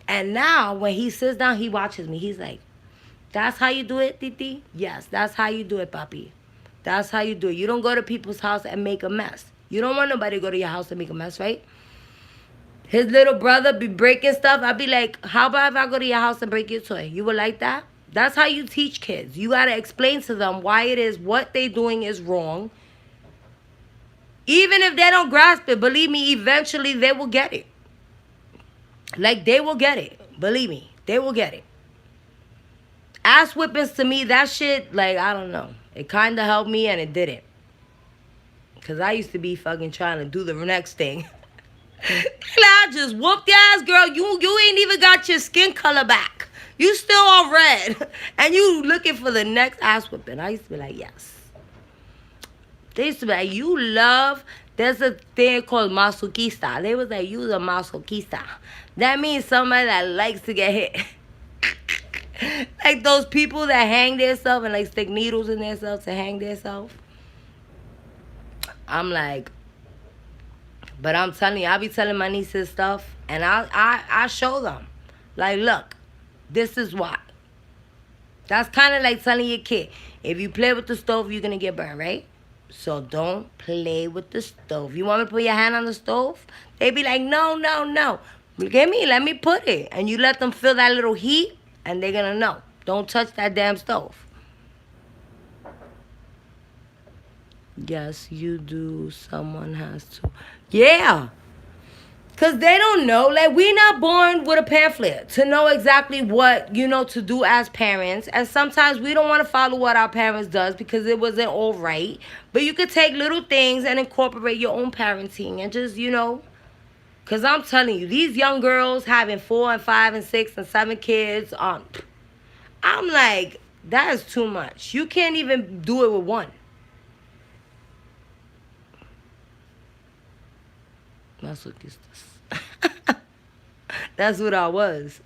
And now, when he sits down, he watches me. He's like, that's how you do it, Titi? Yes, that's how you do it, papi. That's how you do it. You don't go to people's house and make a mess. You don't want nobody to go to your house and make a mess, right? His little brother be breaking stuff. I'd be like, how about if I go to your house and break your toy? You would like that? That's how you teach kids. You got to explain to them why it is what they doing is wrong. Even if they don't grasp it, believe me, eventually they will get it. Like, they will get it. Believe me, they will get it. Ass whippings to me, that shit, like, I don't know. It kind of helped me and it didn't. Because I used to be fucking trying to do the next thing. I just whooped your ass, girl. You ain't even got your skin color back. You still on red. And you looking for the next ass whipping. I used to be like, yes. They used to be like, you love, there's a thing called masochista. They was like, you a masochista. That means somebody that likes to get hit. Like those people that hang themselves and like stick needles in themselves to hang themselves. I'm like, but I'm telling you, I be telling my nieces stuff, and I show them. Like, look, this is why. That's kind of like telling your kid, if you play with the stove, you're going to get burned, right? So don't play with the stove. You want me to put your hand on the stove? They be like, no, no, no. Let me put it. And you let them feel that little heat, and they're going to know. Don't touch that damn stove. Yes, you do. Someone has to. Yeah. Because they don't know. Like, we're not born with a pamphlet to know exactly what, to do as parents. And sometimes we don't want to follow what our parents does because it wasn't all right. But you could take little things and incorporate your own parenting and just, Because I'm telling you, these young girls having 4 and 5 and 6 and 7 kids, I'm like, that is too much. You can't even do it with one. Masoquistas. That's what I was.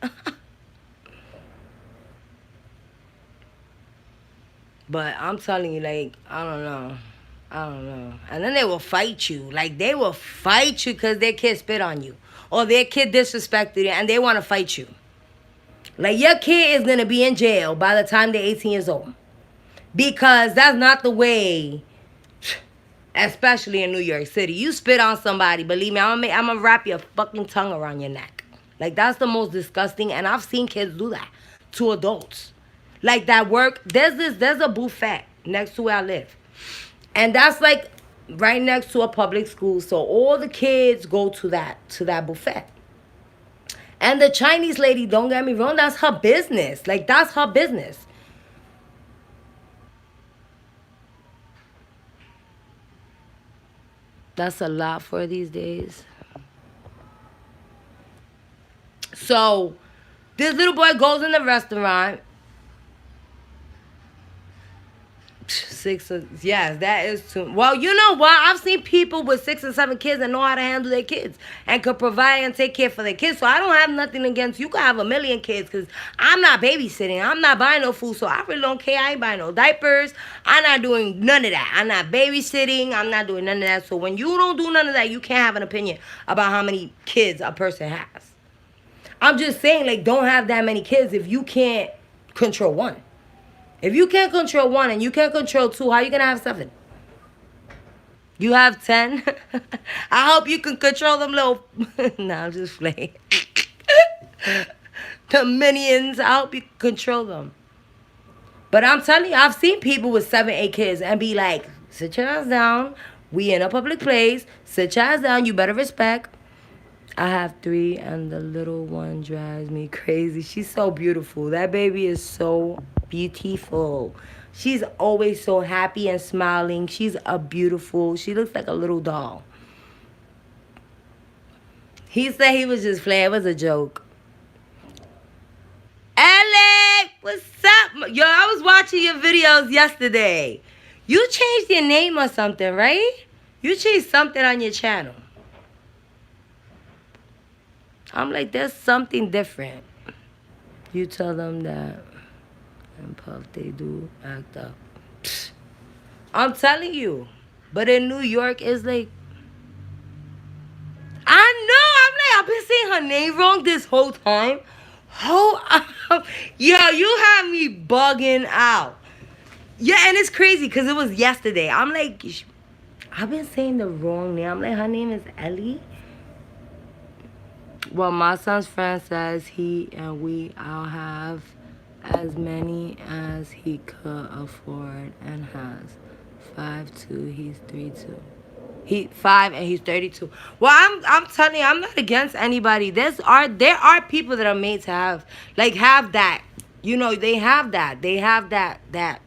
But I'm telling you, like, I don't know. And then they will fight you. Like, they will fight you because their kid spit on you. Or their kid disrespected you and they want to fight you. Like, your kid is going to be in jail by the time they're 18 years old. Because that's not the way, especially in New York City. You spit on somebody, believe me, I'm going to wrap your fucking tongue around your neck. Like, that's the most disgusting. And I've seen kids do that to adults. Like, that work. There's a buffet next to where I live. And that's like right next to a public school. So all the kids go to that buffet. And the Chinese lady, don't get me wrong, that's her business. Like, that's her business. That's a lot for these days. So this little boy goes in the restaurant. 6, yes, that is too. Well, you know what? I've seen people with 6 and 7 kids and know how to handle their kids and could provide and take care for their kids. So I don't have nothing against you. Can have a million kids because I'm not babysitting. I'm not buying no food, so I really don't care. I ain't buying no diapers. I'm not doing none of that. I'm not babysitting. I'm not doing none of that. So when you don't do none of that, you can't have an opinion about how many kids a person has. I'm just saying, like, don't have that many kids if you can't control one. If you can't control 1 and you can't control 2, how are you going to have 7? You have 10? I hope you can control them little... Nah, I'm just playing. The minions, I hope you can control them. But I'm telling you, I've seen people with 7, 8 kids and be like, sit your ass down. We in a public place. Sit your ass down. You better respect. I have 3 and the little one drives me crazy. She's so beautiful. That baby is so beautiful. She's always so happy and smiling. She looks like a little doll. He said he was just playing. It was a joke. Alec, what's up? Yo, I was watching your videos yesterday. You changed your name or something, right? You changed something on your channel. I'm like, there's something different. You tell them that. And Puff, they do act up. I'm telling you. But in New York, it's like... I know. I'm like, I've been saying her name wrong this whole time. Yo, you have me bugging out. Yeah, and it's crazy because it was yesterday. I'm like, I've been saying the wrong name. I'm like, her name is Ellie. Well, my son's friend says he and we all have as many as he could afford and has 5'2", he's 3'2". He 5 and he's 32. Well, I'm telling you, I'm not against anybody. There are people that are made to have that. They have that. They have that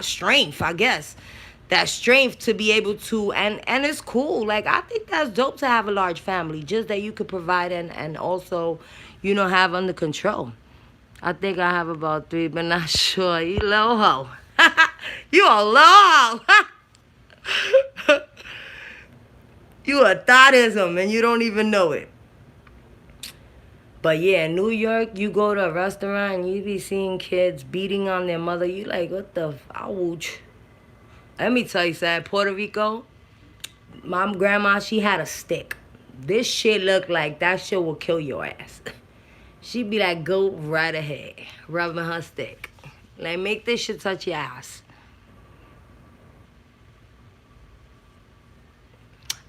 strength, I guess. That strength to be able to, and it's cool. Like, I think that's dope to have a large family, just that you could provide and also, have under control. I think I have about 3, but not sure. You low hoe. You a low hoe. You a thoughtism and you don't even know it. But yeah, in New York, you go to a restaurant and you be seeing kids beating on their mother. You like, what the ouch. Let me tell you something. Puerto Rico, my grandma, she had a stick. This shit looked like that shit will kill your ass. She'd be like, go right ahead, rubbing her stick. Like, make this shit touch your ass.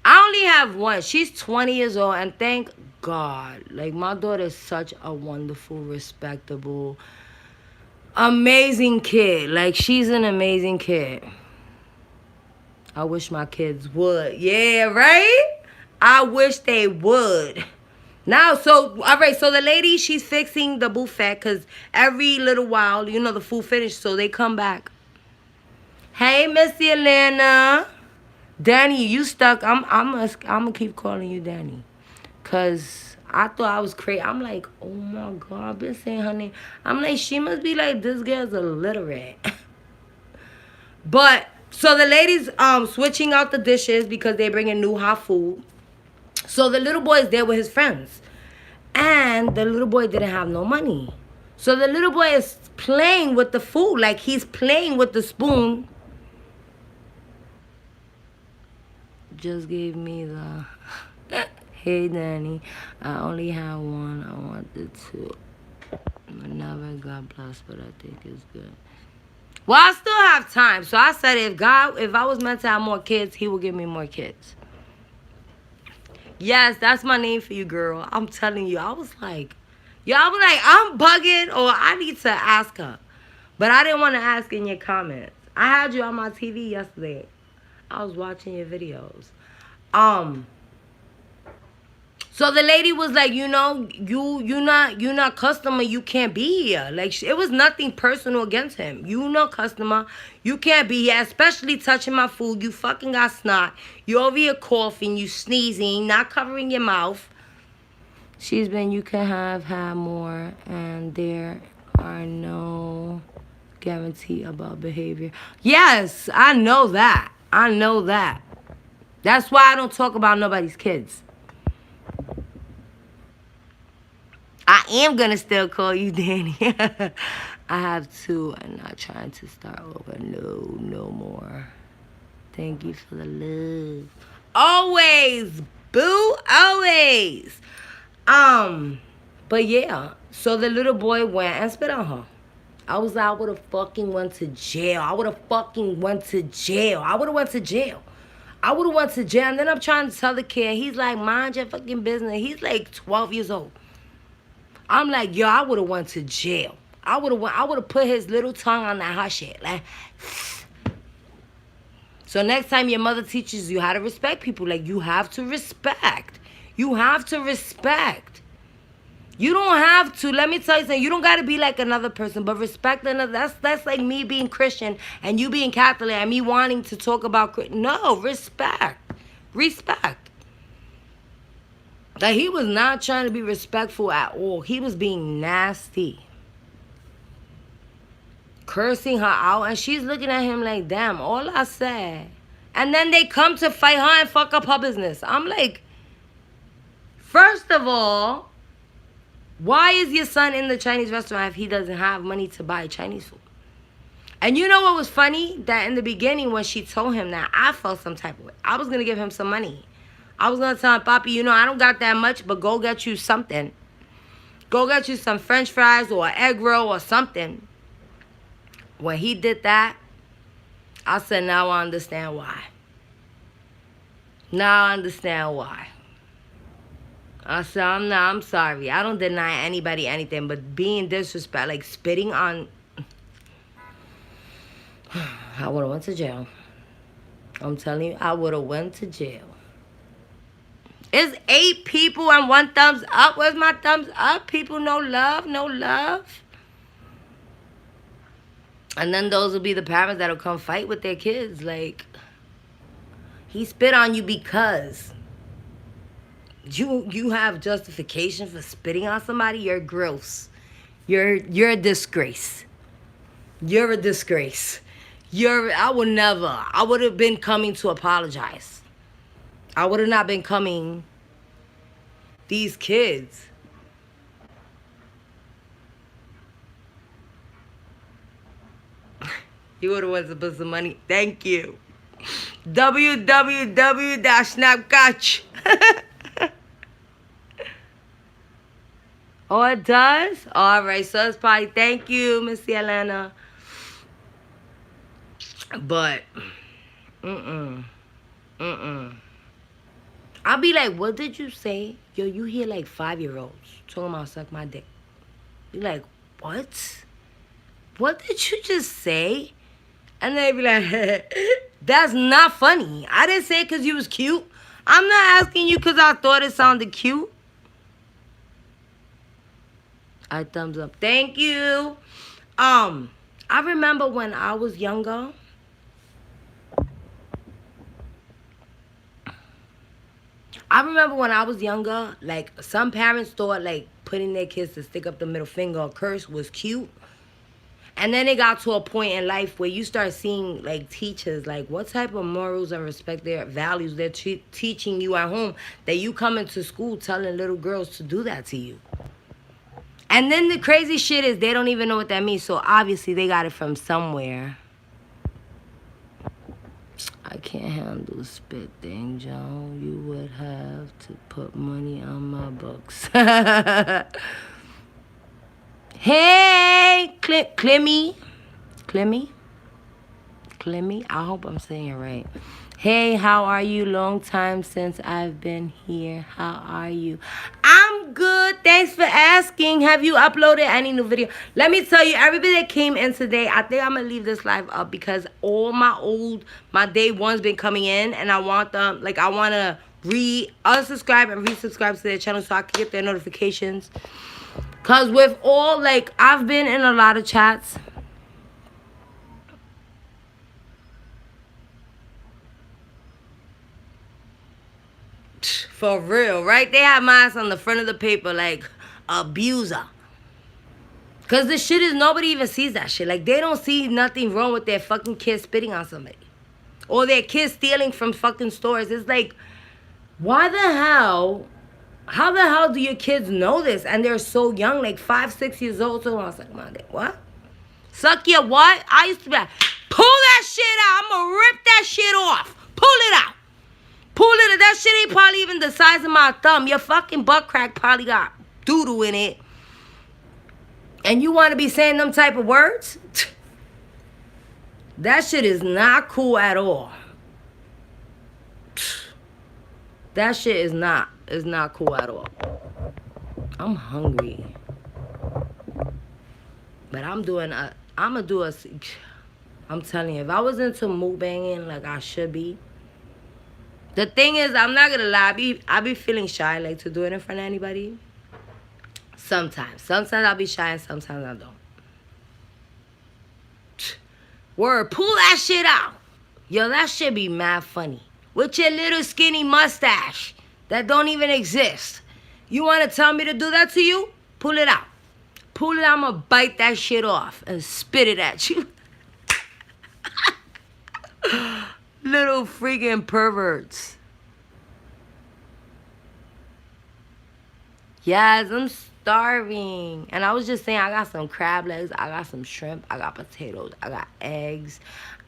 I only have one. She's 20 years old, and thank God. Like, my daughter is such a wonderful, respectable, amazing kid. Like, she's an amazing kid. I wish my kids would. Yeah, right? I wish they would. Now, so, all right, so the lady, she's fixing the buffet because every little while, you know, the food finished, so they come back. Hey, Missy Atlanta. Danny, you stuck. I'm gonna keep calling you Danny. Because I thought I was crazy. I'm like, oh, my God, I've been saying her name. I'm like, she must be like, this girl's illiterate. But, so the ladies switching out the dishes because they bringing new hot food. So the little boy is there with his friends. And the little boy didn't have no money. So the little boy is playing with the food. Like he's playing with the spoon. Just gave me the... Hey, Danny. I only have one. I wanted two. Never got blessed, but I think it's good. Well, I still have time. So I said if I was meant to have more kids, he would give me more kids. Yes, that's my name for you, girl. I'm telling you. I was like, I'm bugging or I need to ask her. But I didn't want to ask in your comments. I had you on my TV yesterday. I was watching your videos. So the lady was like, you know, you're not customer, you can't be here. Like, it was nothing personal against him. You not customer, you can't be here, especially touching my food. You fucking got snot. You over here coughing, you sneezing, not covering your mouth. She's been, you can have more, and there are no guarantee about behavior. Yes, I know that. I know that. That's why I don't talk about nobody's kids. I am going to still call you Danny. I have two. I'm not trying to start over. No more. Thank you for the love. Always, boo, always. But yeah. So the little boy went and spit on her. I was like, I would have fucking went to jail. I would have went to jail. And then I'm trying to tell the kid. He's like, mind your fucking business. He's like 12 years old. I'm like, yo, I would have went to jail. I would have put his little tongue on that hot shit. Like, so next time your mother teaches you how to respect people, like, you have to respect. You have to respect. You don't have to. Let me tell you something. You don't got to be like another person, but respect another. That's like me being Christian and you being Catholic and me wanting to talk about... No, respect. Respect. Like, he was not trying to be respectful at all. He was being nasty. Cursing her out. And she's looking at him like, damn, all I said. And then they come to fight her and fuck up her business. I'm like, first of all, why is your son in the Chinese restaurant if he doesn't have money to buy Chinese food? And you know what was funny? That in the beginning when she told him that, I felt some type of way. I was going to give him some money. I was going to tell him, Papi, you know, I don't got that much, but go get you something. Go get you some French fries or an egg roll or something. When he did that, I said, now I understand why. Now I understand why. I said, I'm sorry. I don't deny anybody anything, but being disrespectful, like spitting on... I would have went to jail. I'm telling you, I would have went to jail. It's 8 people and 1 thumbs up. Where's my thumbs up? People, no love, no love. And then those will be the parents that'll come fight with their kids. Like, he spit on you because you have justification for spitting on somebody. You're gross. You're a disgrace. You're a disgrace. I would have been coming to apologize. I would have not been coming. These kids. You would have won to put some money. Thank you. www.snapcatch. Oh, it does? All right, so it's probably, thank you, Missy Atlanta. But, I'll be like, what did you say? Yo, you hear like 5-year-olds talking about suck my dick. You like, what? What did you just say? And they be like, that's not funny. I didn't say it because you was cute. I'm not asking you because I thought it sounded cute. I thumbs up. Thank you. I remember when I was younger. Like, some parents thought, like, putting their kids to stick up the middle finger or curse was cute. And then it got to a point in life where you start seeing, like, teachers, like, what type of morals and respect, their values they're teaching you at home, that you come into school telling little girls to do that to you. And then the crazy shit is they don't even know what that means, so obviously they got it from somewhere. I can't handle the spit thing, Joe. You would have to put money on my books. Hey, Clemmy. I hope I'm saying it right. Hey, how are you? Long time since I've been here. How are you? I'm good. Thanks for asking. Have you uploaded any new video? Let me tell you, everybody that came in today, I think I'm going to leave this live up because all my day one's been coming in, and I want them, like, I want to unsubscribe and resubscribe to their channel so I can get their notifications. Because with all, like, I've been in a lot of chats. For real, right? They have mine on the front of the paper, like, abuser. Because the shit is, nobody even sees that shit. Like, they don't see nothing wrong with their fucking kids spitting on somebody. Or their kids stealing from fucking stores. It's like, why the hell? How the hell do your kids know this? And they're so young, like 5, 6 years old. So I was like, my dick, what? Suck your what? I used to be like, pull that shit out. I'm going to rip that shit off. Pull it out. Pull it out. That shit ain't probably even the size of my thumb. Your fucking butt crack probably got doodle in it. And you want to be saying them type of words? That shit is not cool at all. That shit is not cool at all. I'm hungry. But I'm telling you, if I was into mukbanging like I should be, the thing is, I'm not gonna lie, I be feeling shy, like, to do it in front of anybody. Sometimes I'll be shy and sometimes I don't. Word, pull that shit out. Yo, that shit be mad funny. With your little skinny mustache that don't even exist. You want to tell me to do that to you? Pull it out. Pull it out, I'm going to bite that shit off and spit it at you. Little freaking perverts. Yes, I'm starving. And I was just saying, I got some crab legs, I got some shrimp, I got potatoes, I got eggs.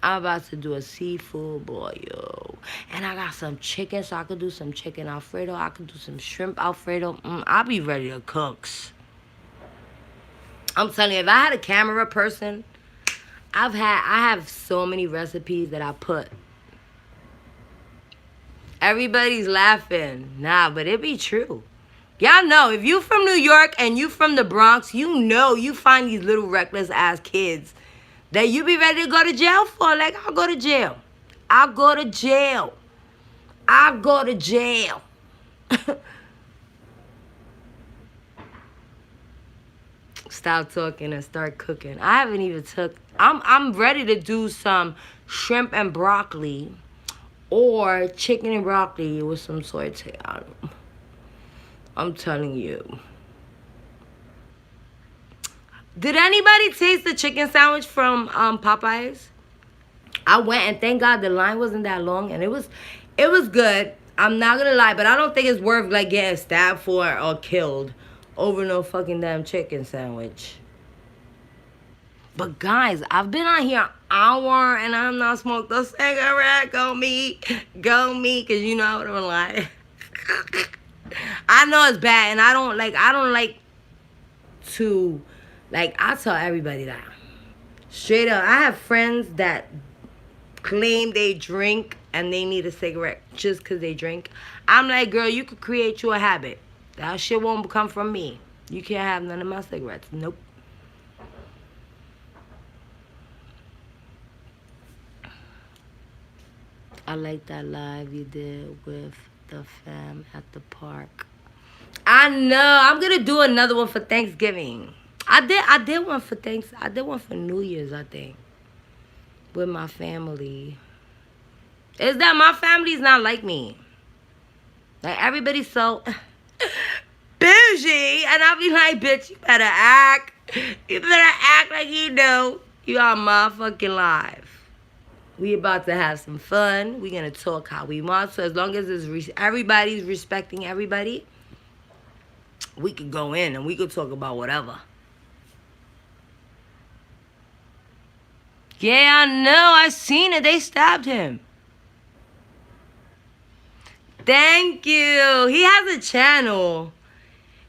I'm about to do a seafood boil. And I got some chicken, so I could do some chicken Alfredo. I could do some shrimp Alfredo. I'll be ready to cook. I'm telling you, if I had a camera person, I have so many recipes that I put. Everybody's laughing. Nah, but it be true. Y'all know, if you from New York and you from the Bronx, you know you find these little reckless ass kids that you be ready to go to jail for. Like, I'll go to jail. I'll go to jail. I'll go to jail. Stop talking and start cooking. I haven't even I'm ready to do some shrimp and broccoli or chicken and broccoli with some soy tail. I'm telling you. Did anybody taste the chicken sandwich from Popeyes? I went and thank God the line wasn't that long and it was good. I'm not gonna lie, but I don't think it's worth like getting stabbed for or killed over no fucking damn chicken sandwich. But guys, I've been on here an hour and I'm not smoked a cigarette. Go me, cause you know I don't lie. I know it's bad, and I don't like to, like, I tell everybody that. Straight up, I have friends that claim they drink and they need a cigarette just because they drink. I'm like, girl, you could create you a habit. That shit won't come from me. You can't have none of my cigarettes. Nope. I like that live you did with the fam at the park. I know. I'm gonna do another one for Thanksgiving. I did one for I did one for New Year's, I think. With my family. Is that my family's not like me. Like everybody's so bougie. And I'll be like, bitch, you better act. You better act like you know you are motherfucking live. We about to have some fun. We're going to talk how we want. So as long as everybody's respecting everybody, we could go in and we could talk about whatever. Yeah, I know. I seen it. They stabbed him. Thank you. He has a channel.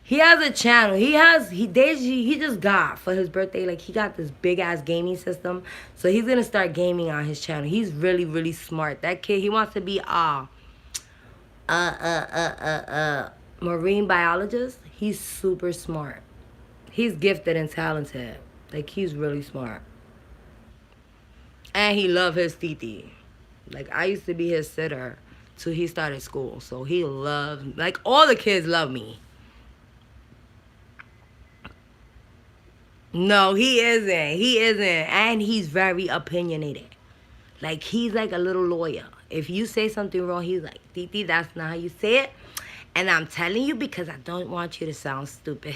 He just got for his birthday, like he got this big ass gaming system. So he's gonna start gaming on his channel. He's really, really smart. That kid, he wants to be marine biologist. He's super smart. He's gifted and talented. Like he's really smart. And he love his titi. Like I used to be his sitter till he started school. So he loved, like all the kids love me. No, he isn't. He isn't. And he's very opinionated. Like, he's like a little lawyer. If you say something wrong, he's like, Titi, that's not how you say it. And I'm telling you because I don't want you to sound stupid.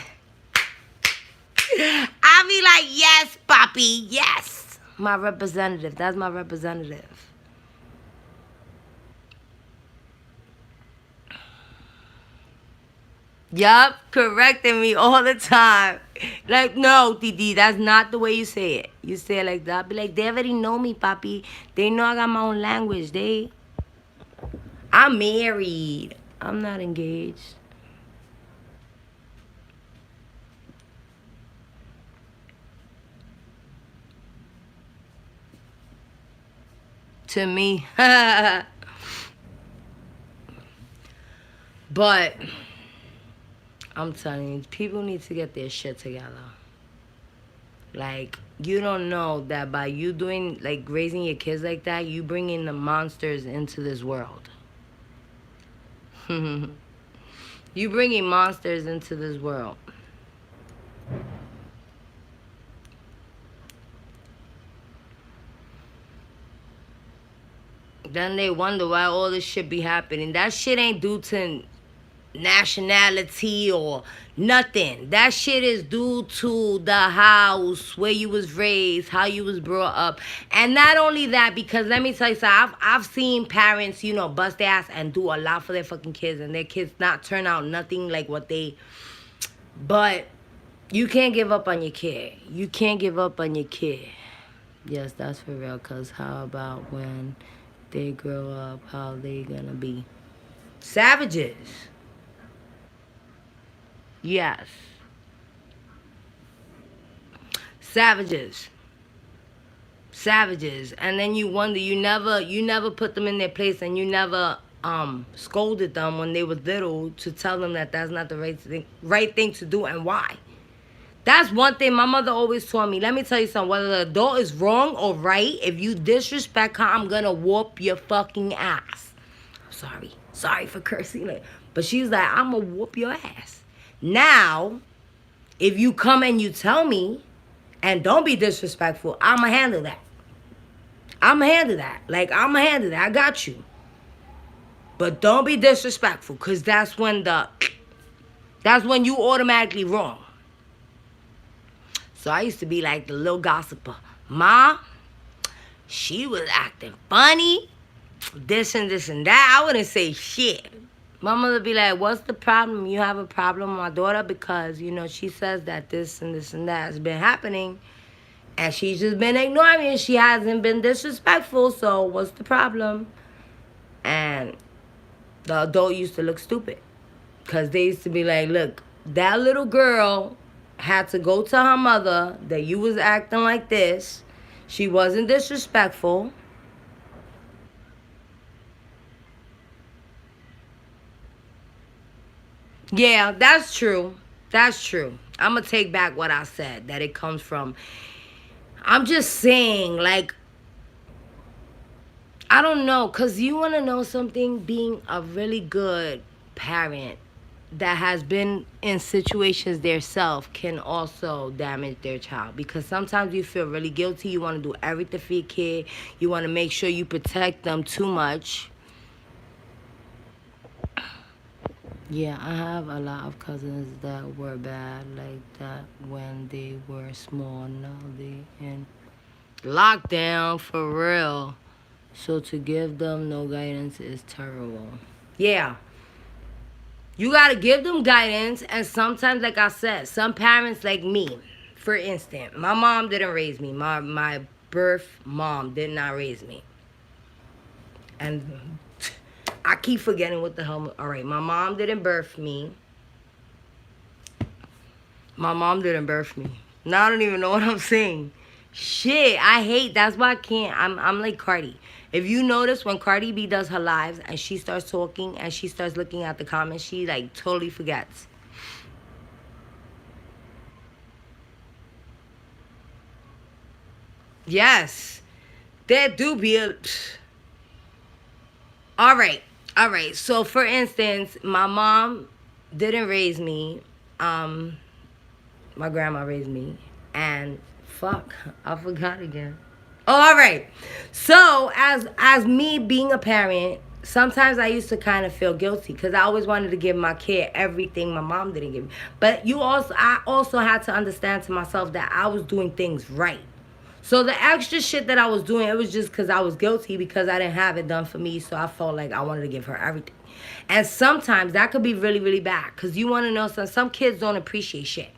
I'll be like, yes, papi, yes. My representative. That's my representative. Yup, correcting me all the time. Like, no, Titi, that's not the way you say it. You say it like that. Be like, they already know me, papi. They know I got my own language. I'm married. I'm not engaged. To me. But I'm telling you, people need to get their shit together. Like, you don't know that by you doing, like, raising your kids like that, you bring in the monsters into this world. You bringing monsters into this world. Then they wonder why all this shit be happening. That shit ain't due to nationality or nothing. That shit is due to the house, where you was raised, how you was brought up. And not only that, because let me tell you something, I've seen parents, you know, bust their ass and do a lot for their fucking kids, and their kids not turn out nothing like what they... But you can't give up on your kid. You can't give up on your kid. Yes, that's for real, because how about when they grow up, how they gonna be? Savages. Yes. Savages. Savages. And then you wonder, you never put them in their place, and you never scolded them when they were little to tell them that that's not the right thing to do and why. That's one thing my mother always taught me. Let me tell you something. Whether the adult is wrong or right, if you disrespect her, I'm gonna whoop your fucking ass. I'm sorry for cursing it. But she's like, I'm gonna whoop your ass. Now, if you come and you tell me, and don't be disrespectful, I'ma handle that. I'ma handle that. Like, I'ma handle that. I got you. But don't be disrespectful, because that's when you automatically wrong. So I used to be like the little gossiper. Ma, she was acting funny, this and that. I wouldn't say shit. My mother be like, what's the problem? You have a problem with my daughter? Because, you know, she says that this and that has been happening. And she's just been ignoring me. She hasn't been disrespectful. So what's the problem? And the adult used to look stupid. Because they used to be like, look, that little girl had to go tell her mother that you was acting like this. She wasn't disrespectful. Yeah, that's true. That's true. I'm going to take back what I said, that it comes from. I'm just saying, like, I don't know, because you want to know something, being a really good parent that has been in situations theirself can also damage their child, because sometimes you feel really guilty. You want to do everything for your kid. You want to make sure you protect them too much. Yeah, I have a lot of cousins that were bad like that when they were small. Now they in lockdown for real. So to give them no guidance is terrible. Yeah, you gotta give them guidance, and sometimes, like I said, some parents like me, for instance, my mom didn't raise me. My birth mom did not raise me, and I keep forgetting what the hell. All right, my mom didn't birth me. My mom didn't birth me. Now I don't even know what I'm saying. Shit, I hate. That's why I can't. I'm like Cardi. If you notice when Cardi B does her lives and she starts talking and she starts looking at the comments, she like totally forgets. Yes, there do be a. All right, all right. So for instance, my mom didn't raise me. Um, my grandma raised me, and fuck, I forgot again. Oh, all right. So as me being a parent, sometimes I used to kind of feel guilty because I always wanted to give my kid everything my mom didn't give me. But I also had to understand to myself that I was doing things right. So the extra shit that I was doing, it was just because I was guilty because I didn't have it done for me. So I felt like I wanted to give her everything. And sometimes that could be really, really bad because you want to know some kids don't appreciate shit.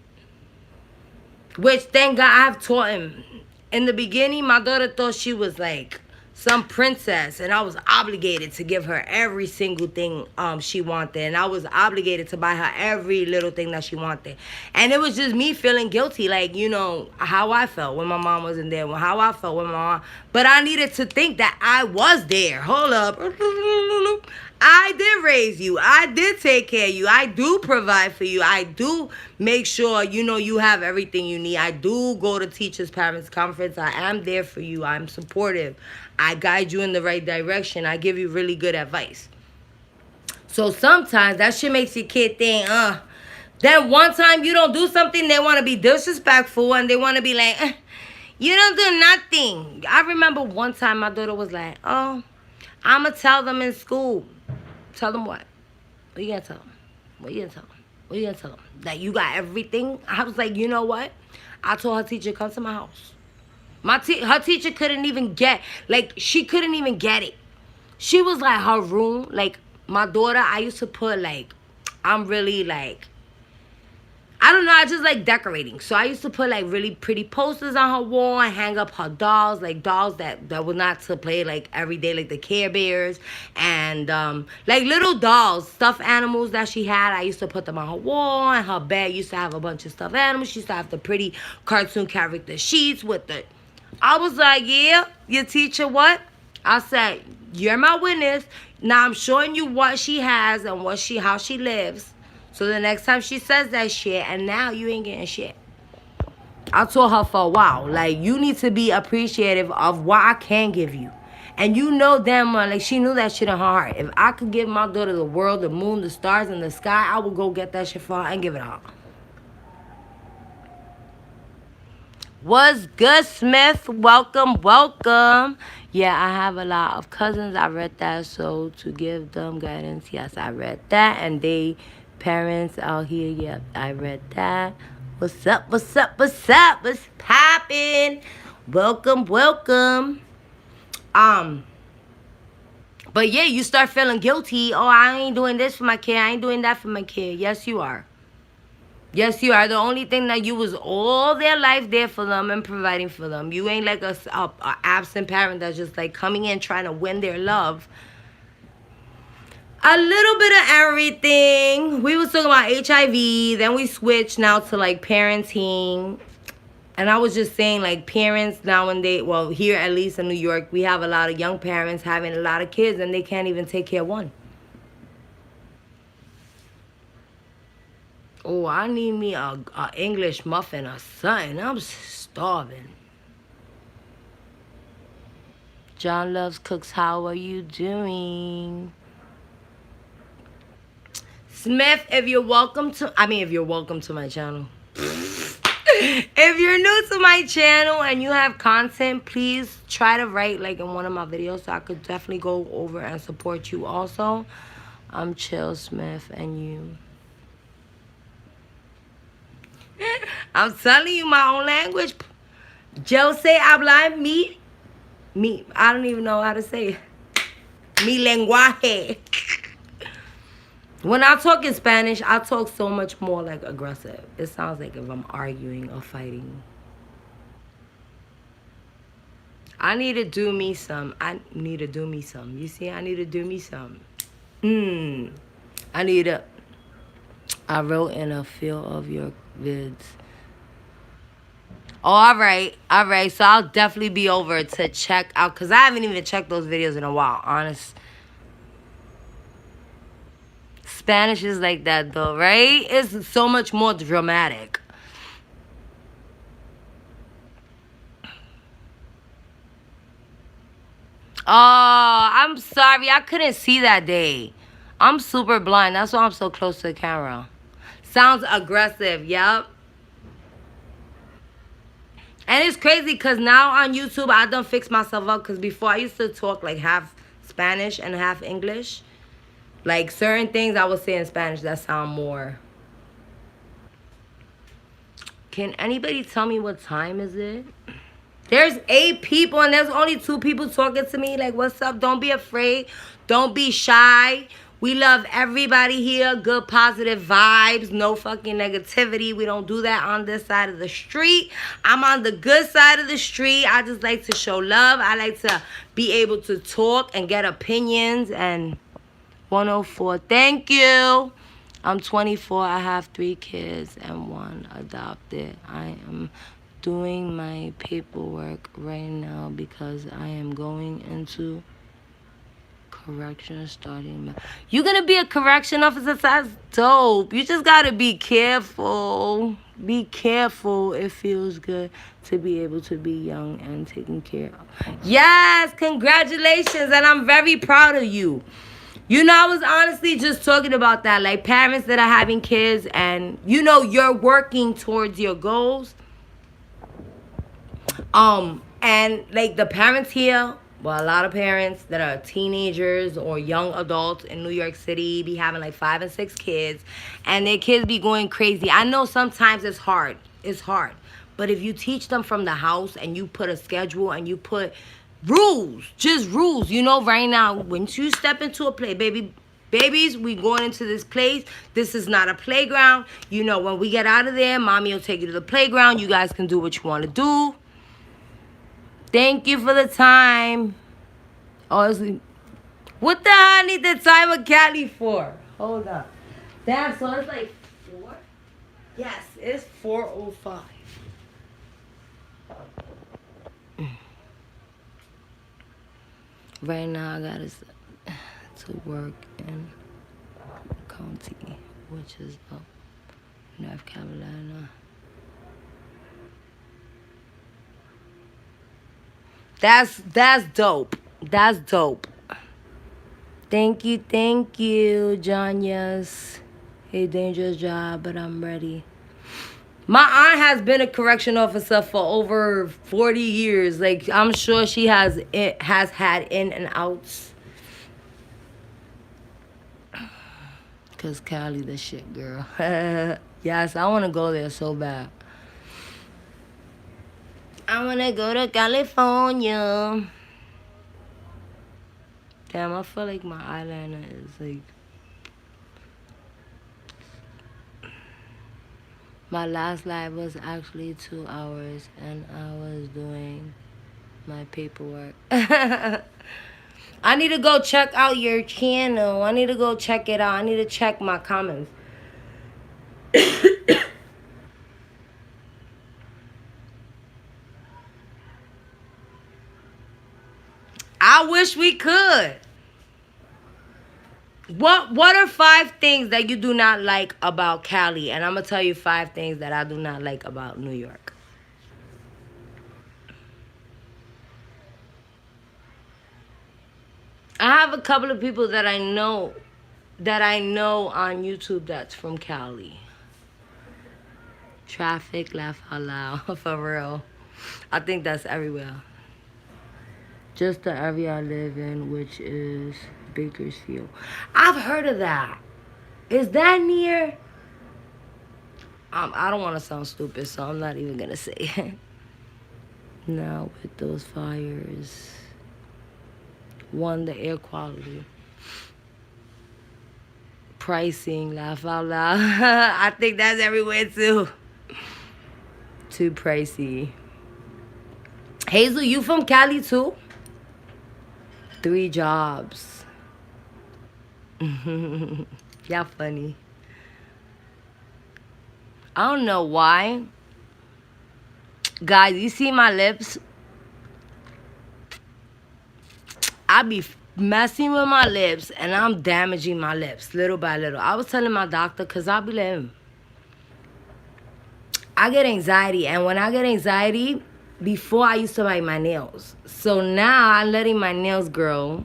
Which, thank God, I've taught him. In the beginning, my daughter thought she was like some princess, and I was obligated to give her every single thing she wanted, and I was obligated to buy her every little thing that she wanted. And it was just me feeling guilty, like, you know, how I felt when my mom wasn't there, how I felt when my mom. But I needed to think that I was there. Hold up. I did raise you. I did take care of you. I do provide for you. I do make sure, you know, you have everything you need. I do go to teachers' parents' conference. I am there for you. I'm supportive. I guide you in the right direction. I give you really good advice. So sometimes that shit makes your kid think, then one time you don't do something, they want to be disrespectful and they want to be like, you don't do nothing. I remember one time my daughter was like, oh, I'm going to tell them in school. Tell them what? What you gonna tell them? What you gonna tell them? What you gonna tell them? That you got everything? I was like, you know what? I told her teacher, come to my house. Her teacher couldn't even get, like, she couldn't even get it. She was like, her room, like, my daughter, I used to put, like, I'm really, like, I don't know, I just like decorating. So I used to put like really pretty posters on her wall and hang up her dolls, like dolls that were not to play like every day, like the Care Bears and like little dolls, stuffed animals that she had. I used to put them on her wall, and her bed used to have a bunch of stuffed animals. She used to have the pretty cartoon character sheets with the. I was like, yeah, your teacher what? I said, you're my witness. Now I'm showing you what she has and how she lives. So the next time she says that shit, and now you ain't getting shit. I told her for a while, like, you need to be appreciative of what I can give you. And you know damn well, like, she knew that shit in her heart. If I could give my daughter the world, the moon, the stars, and the sky, I would go get that shit for her and give it to her. What's good, Smith? Welcome, welcome. Yeah, I have a lot of cousins. I read that. So to give them guidance, yes, I read that. And they parents out here, yep, I read that. What's up? What's up? What's up? What's poppin'? Welcome, welcome. But yeah, you start feeling guilty. Oh, I ain't doing this for my kid. I ain't doing that for my kid. Yes, you are. Yes, you are. The only thing that you was all their life there for them and providing for them. You ain't like a absent parent that's just like coming in trying to win their love. A little bit of everything. We was talking about HIV. Then we switched now to like parenting. And I was just saying, like, parents nowadays, well, here at least in New York, we have a lot of young parents having a lot of kids, and they can't even take care of one. Oh, I need me a English muffin or something. I'm starving. John Loves Cooks, how are you doing? Smith, if you're welcome to my channel. If you're new to my channel and you have content, please try to write like in one of my videos so I could definitely go over and support you also. I'm Chill Smith and you. I'm telling you my own language. Yo say habla mi. I don't even know how to say it. Mi lenguaje. When I talk in Spanish, I talk so much more like aggressive. It sounds like if I'm arguing or fighting. I need to do me some. You see, I need to do me some. I wrote in a few of your vids. Oh, all right. So I'll definitely be over to check out, because I haven't even checked those videos in a while, honest. Spanish is like that though, right? It's so much more dramatic. Oh, I'm sorry. I couldn't see that day. I'm super blind. That's why I'm so close to the camera. Sounds aggressive. Yep. And it's crazy because now on YouTube, I done fix myself up. Because before, I used to talk like half Spanish and half English. Like certain things I would say in Spanish that sound more. Can anybody tell me what time is it? There's 8 people and there's only 2 people talking to me. Like, what's up? Don't be afraid. Don't be shy. We love everybody here. Good, positive vibes. No fucking negativity. We don't do that on this side of the street. I'm on the good side of the street. I just like to show love. I like to be able to talk and get opinions. And 104. Thank you. I'm 24. I have 3 kids and 1 adopted. I am doing my paperwork right now because I am going into correction starting. You're gonna be a correction officer? That's dope. You just gotta be careful. Be careful. It feels good to be able to be young and taken care of. Yes, congratulations, and I'm very proud of you. You know, I was honestly just talking about that, like parents that are having kids and, you know, you're working towards your goals. And like the parents here, well, a lot of parents that are teenagers or young adults in New York City be having like 5 and 6 kids, and their kids be going crazy. I know sometimes it's hard. It's hard. But if you teach them from the house and you put a schedule and you put rules, just rules, you know, right now, once you step into a play, babies, we going into this place. This is not a playground. You know, when we get out of there, mommy will take you to the playground. You guys can do what you want to do. Thank you for the time. Honestly, what the hell I need the time of Cali for? Hold up. Damn, so it's like 4? Yes, it's 4:05. Right now, I gotta to work in County, which is up North Carolina. That's dope. That's dope. Thank you, John. Yes, a dangerous job, but I'm ready. My aunt has been a correction officer for over 40 years. Like, I'm sure she has had in and outs. Cause Cali the shit, girl. Yes, I wanna go there so bad. I wanna go to California. Damn, I feel like my eyeliner is like. My last live was actually 2 hours and I was doing my paperwork. I need to go check out your channel. I need to go check it out. I need to check my comments. I wish we could. What are 5 things that you do not like about Cali? And I'm gonna tell you 5 things that I do not like about New York. I have a couple of people that I know on YouTube that's from Cali. Traffic, laugh out loud, for real. I think that's everywhere. Just the area I live in, which is Bakersfield. I've heard of that. Is that near? I don't want to sound stupid, so I'm not even gonna say it. Now with those fires, one, the air quality, pricing, laugh out loud. I think that's everywhere too. Too pricey. Hazel, you from Cali too? 3 jobs. Y'all funny. I don't know why. Guys, you see my lips? I be messing with my lips and I'm damaging my lips little by little. I was telling my doctor because I be like, I get anxiety. And when I get anxiety, before I used to bite my nails. So now I'm letting my nails grow.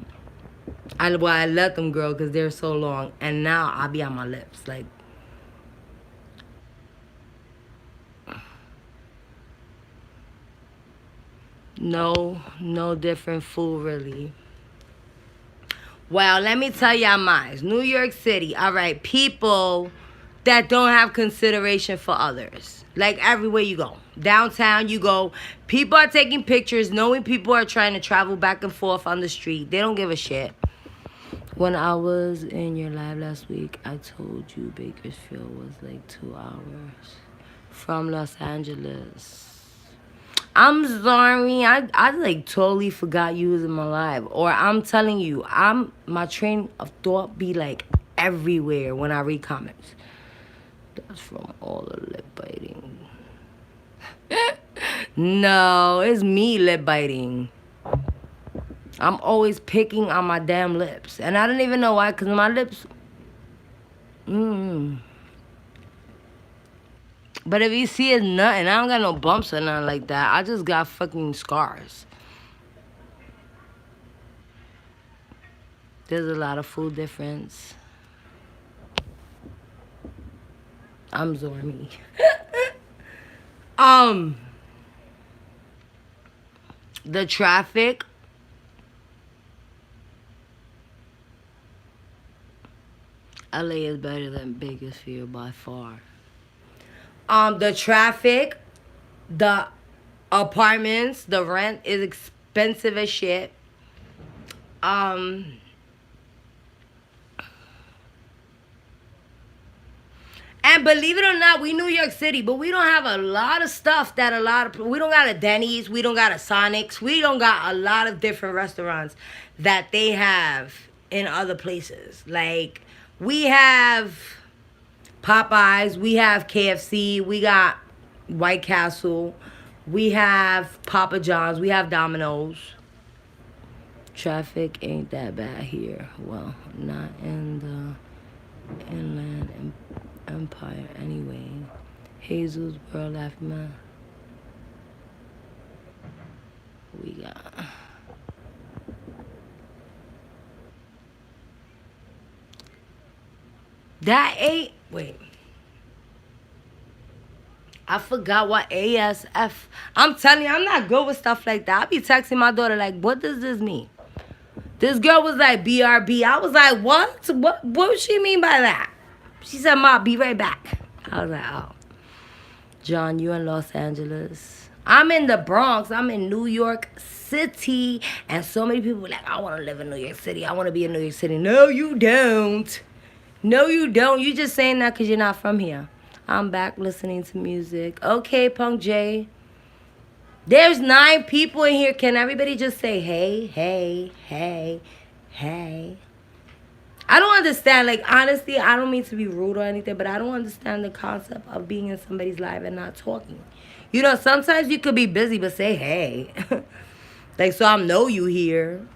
I let them grow because they're so long. And now I be on my lips. Like, no different food really. Well, let me tell y'all mine. New York City. All right, people that don't have consideration for others. Like everywhere you go. Downtown you go. People are taking pictures knowing people are trying to travel back and forth on the street. They don't give a shit. When I was in your live last week, I told you Bakersfield was like 2 hours from Los Angeles. I'm sorry. I like totally forgot you was in my live. Or I'm telling you, my train of thought be like everywhere when I read comments. That's from all the lip biting. No, it's me lip biting. I'm always picking on my damn lips. And I don't even know why, because my lips... But if you see it's nothing, I don't got no bumps or nothing like that. I just got fucking scars. There's a lot of food difference. I'm Zormy. The traffic. LA is better than Bakersfield by far. The traffic, the apartments, the rent is expensive as shit. And believe it or not, we New York City, but we don't have a lot of stuff that we don't got a Denny's, we don't got a Sonic's, we don't got a lot of different restaurants that they have in other places. Like, we have Popeyes, we have KFC, we got White Castle, we have Papa John's, we have Domino's. Traffic ain't that bad here. Well, not in the Inland Empire anyway. Hazel's World Aftermath. We got... That ain't... Wait. I forgot what ASF... I'm telling you, I'm not good with stuff like that. I be texting my daughter like, what does this mean? This girl was like, BRB. I was like, what? What does she mean by that? She said, Ma, be right back. I was like, oh. John, you in Los Angeles. I'm in the Bronx. I'm in New York City. And so many people were like, I want to live in New York City. I want to be in New York City. No, you don't. No, you don't. You just saying that because you're not from here. I'm back listening to music. Okay, Punk J. There's 9 people in here. Can everybody just say, hey, hey, hey, hey? I don't understand. Like, honestly, I don't mean to be rude or anything, but I don't understand the concept of being in somebody's life and not talking. You know, sometimes you could be busy, but say, hey. Like, so I know you here.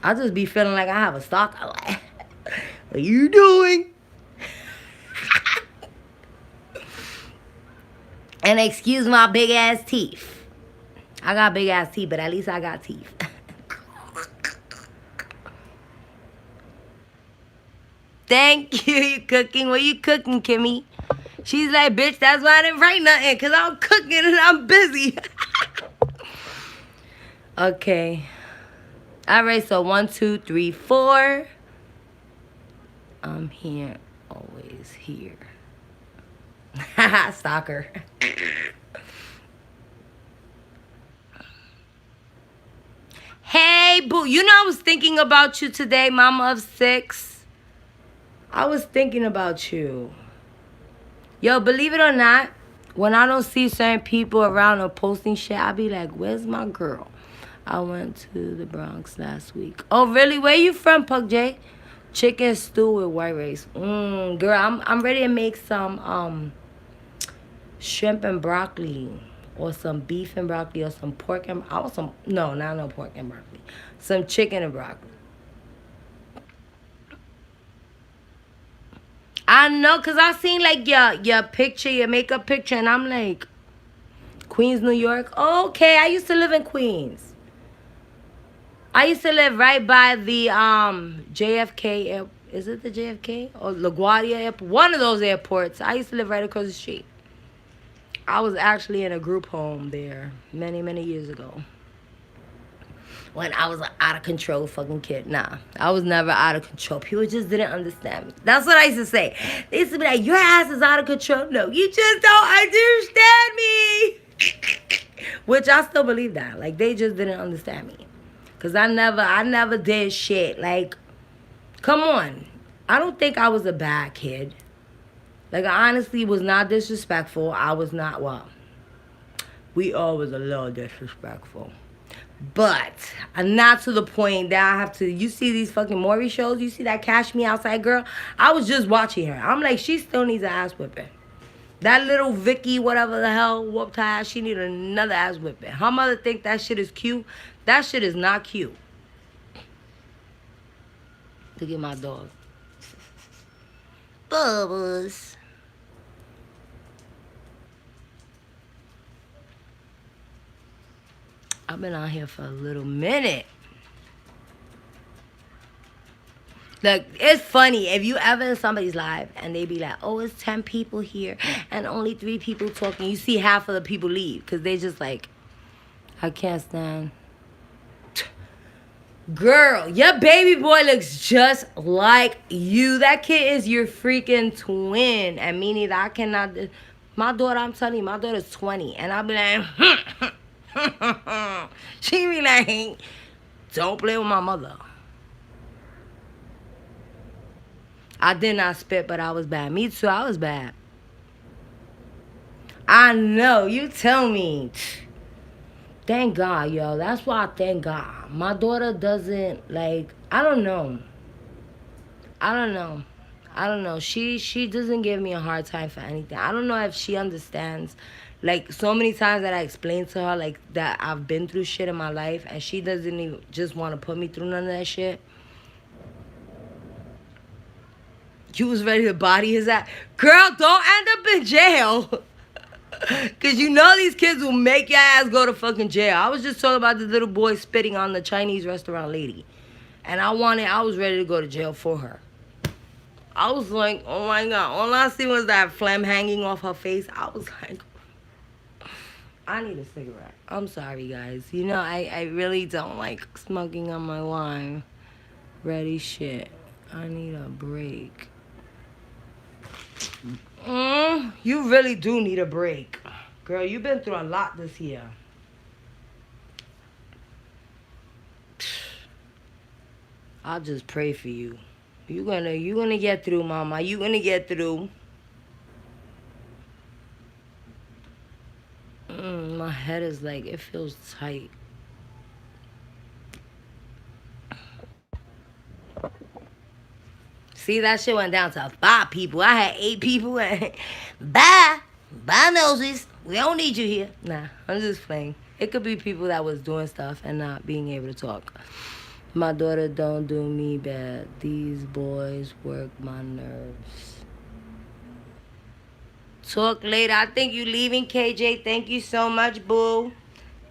I just be feeling like I have a stalker. Like, what you doing? And excuse my big ass teeth. I got big ass teeth, but at least I got teeth. Thank you, you cooking. What you cooking, Kimmy? She's like, bitch, that's why I didn't write nothing, because I'm cooking and I'm busy. Okay. All right, so 1, 2, 3, 4. I'm here, always here. Stalker. Hey, boo. You know I was thinking about you today, mama of 6. I was thinking about you. Yo, believe it or not, when I don't see certain people around or posting shit, I be like, where's my girl? I went to the Bronx last week. Oh, really? Where you from, Pug J? Chicken stew with white rice. Girl, I'm ready to make some shrimp and broccoli. Or some beef and broccoli or some pork and... no pork and broccoli. Some chicken and broccoli. I know, because I seen, like, your picture, your makeup picture, and I'm like, Queens, New York? Okay, I used to live in Queens. I used to live right by the JFK, is it the JFK? Or LaGuardia Airport? One of those airports. I used to live right across the street. I was actually in a group home there many, many years ago. When I was an out of control fucking kid. Nah, I was never out of control. People just didn't understand me. That's what I used to say. They used to be like, your ass is out of control. No, you just don't understand me. Which I still believe that. Like, they just didn't understand me. Because I never did shit. Like, come on. I don't think I was a bad kid. Like, I honestly was not disrespectful. I was not, well, we all was a little disrespectful. But not to the point that I have to... You see these fucking Maury shows? You see that Cash Me Outside girl? I was just watching her. I'm like, she still needs an ass whipping. That little Vicky, whatever the hell, whooped her ass. She needed another ass whipping. Her mother think that shit is cute. That shit is not cute. Look at my dog. Bubbles. I've been out here for a little minute. Look, it's funny. If you ever in somebody's live and they be like, oh, it's 10 people here and only 3 people talking, you see half of the people leave because they just like, I can't stand. Girl, your baby boy looks just like you. That kid is your freaking twin. And me neither. I cannot. My daughter, I'm telling you, my daughter's 20. And I'll be like, she be like, don't play with my mother. I did not spit, but I was bad. Me too, I was bad. I know, you tell me. Thank God, yo. That's why I thank God. My daughter doesn't, like, I don't know. She doesn't give me a hard time for anything. I don't know if she understands. Like, so many times that I explain to her, like, that I've been through shit in my life, and she doesn't even just want to put me through none of that shit. You was ready to body his ass. Girl, don't end up in jail. Because you know these kids will make your ass go to fucking jail. I was just talking about the little boy spitting on the Chinese restaurant lady. And I was ready to go to jail for her. I was like, oh my God. All I see was that phlegm hanging off her face. I was like, I need a cigarette. I'm sorry, guys. You know, I really don't like smoking on my wine. Ready shit. I need a break. You really do need a break. Girl, you've been through a lot this year. I'll just pray for you. You gonna get through, mama. You gonna get through. My head is like, it feels tight. See, that shit went down to 5 people. I had 8 people. Bye. Bye, noses. We don't need you here. Nah, I'm just playing. It could be people that was doing stuff and not being able to talk. My daughter don't do me bad. These boys work my nerves. Talk later. I think you leaving, KJ. Thank you so much, boo.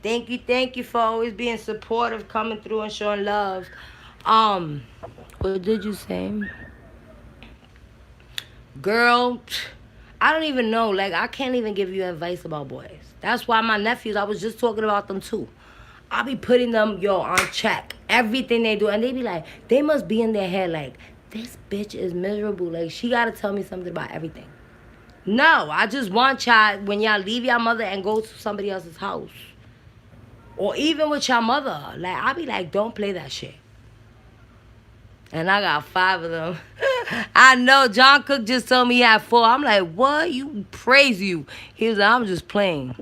Thank you for always being supportive, coming through and showing love. What did you say? Girl, I don't even know. Like, I can't even give you advice about boys. That's why my nephews, I was just talking about them too. I be putting them, on check. Everything they do. And they be like, they must be in their head like, this bitch is miserable. Like, she got to tell me something about everything. No, I just want y'all, when y'all leave y'all mother and go to somebody else's house. Or even with your mother. Like, I be like, don't play that shit. And I got 5 of them. I know John Cook just told me he had 4. I'm like, what? You praise you. He was like, I'm just playing.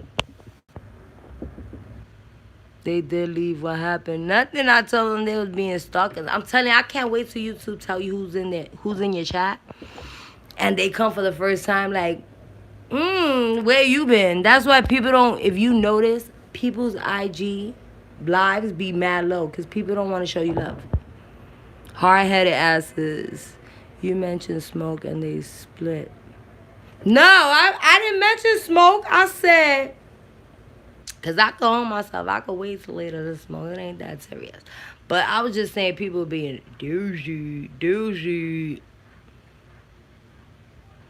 They did leave. What happened? Nothing. I told them they was being stalkers. I'm telling you, I can't wait till YouTube tell you who's in there, who's in your chat. And they come for the first time like, where you been? That's why people don't, if you notice, people's IG lives be mad low because people don't want to show you love. Hard-headed asses. You mentioned Smoke and they split. No, I didn't mention Smoke. I said, because I told myself I could wait till later to smoke. It ain't that serious. But I was just saying people being douchey.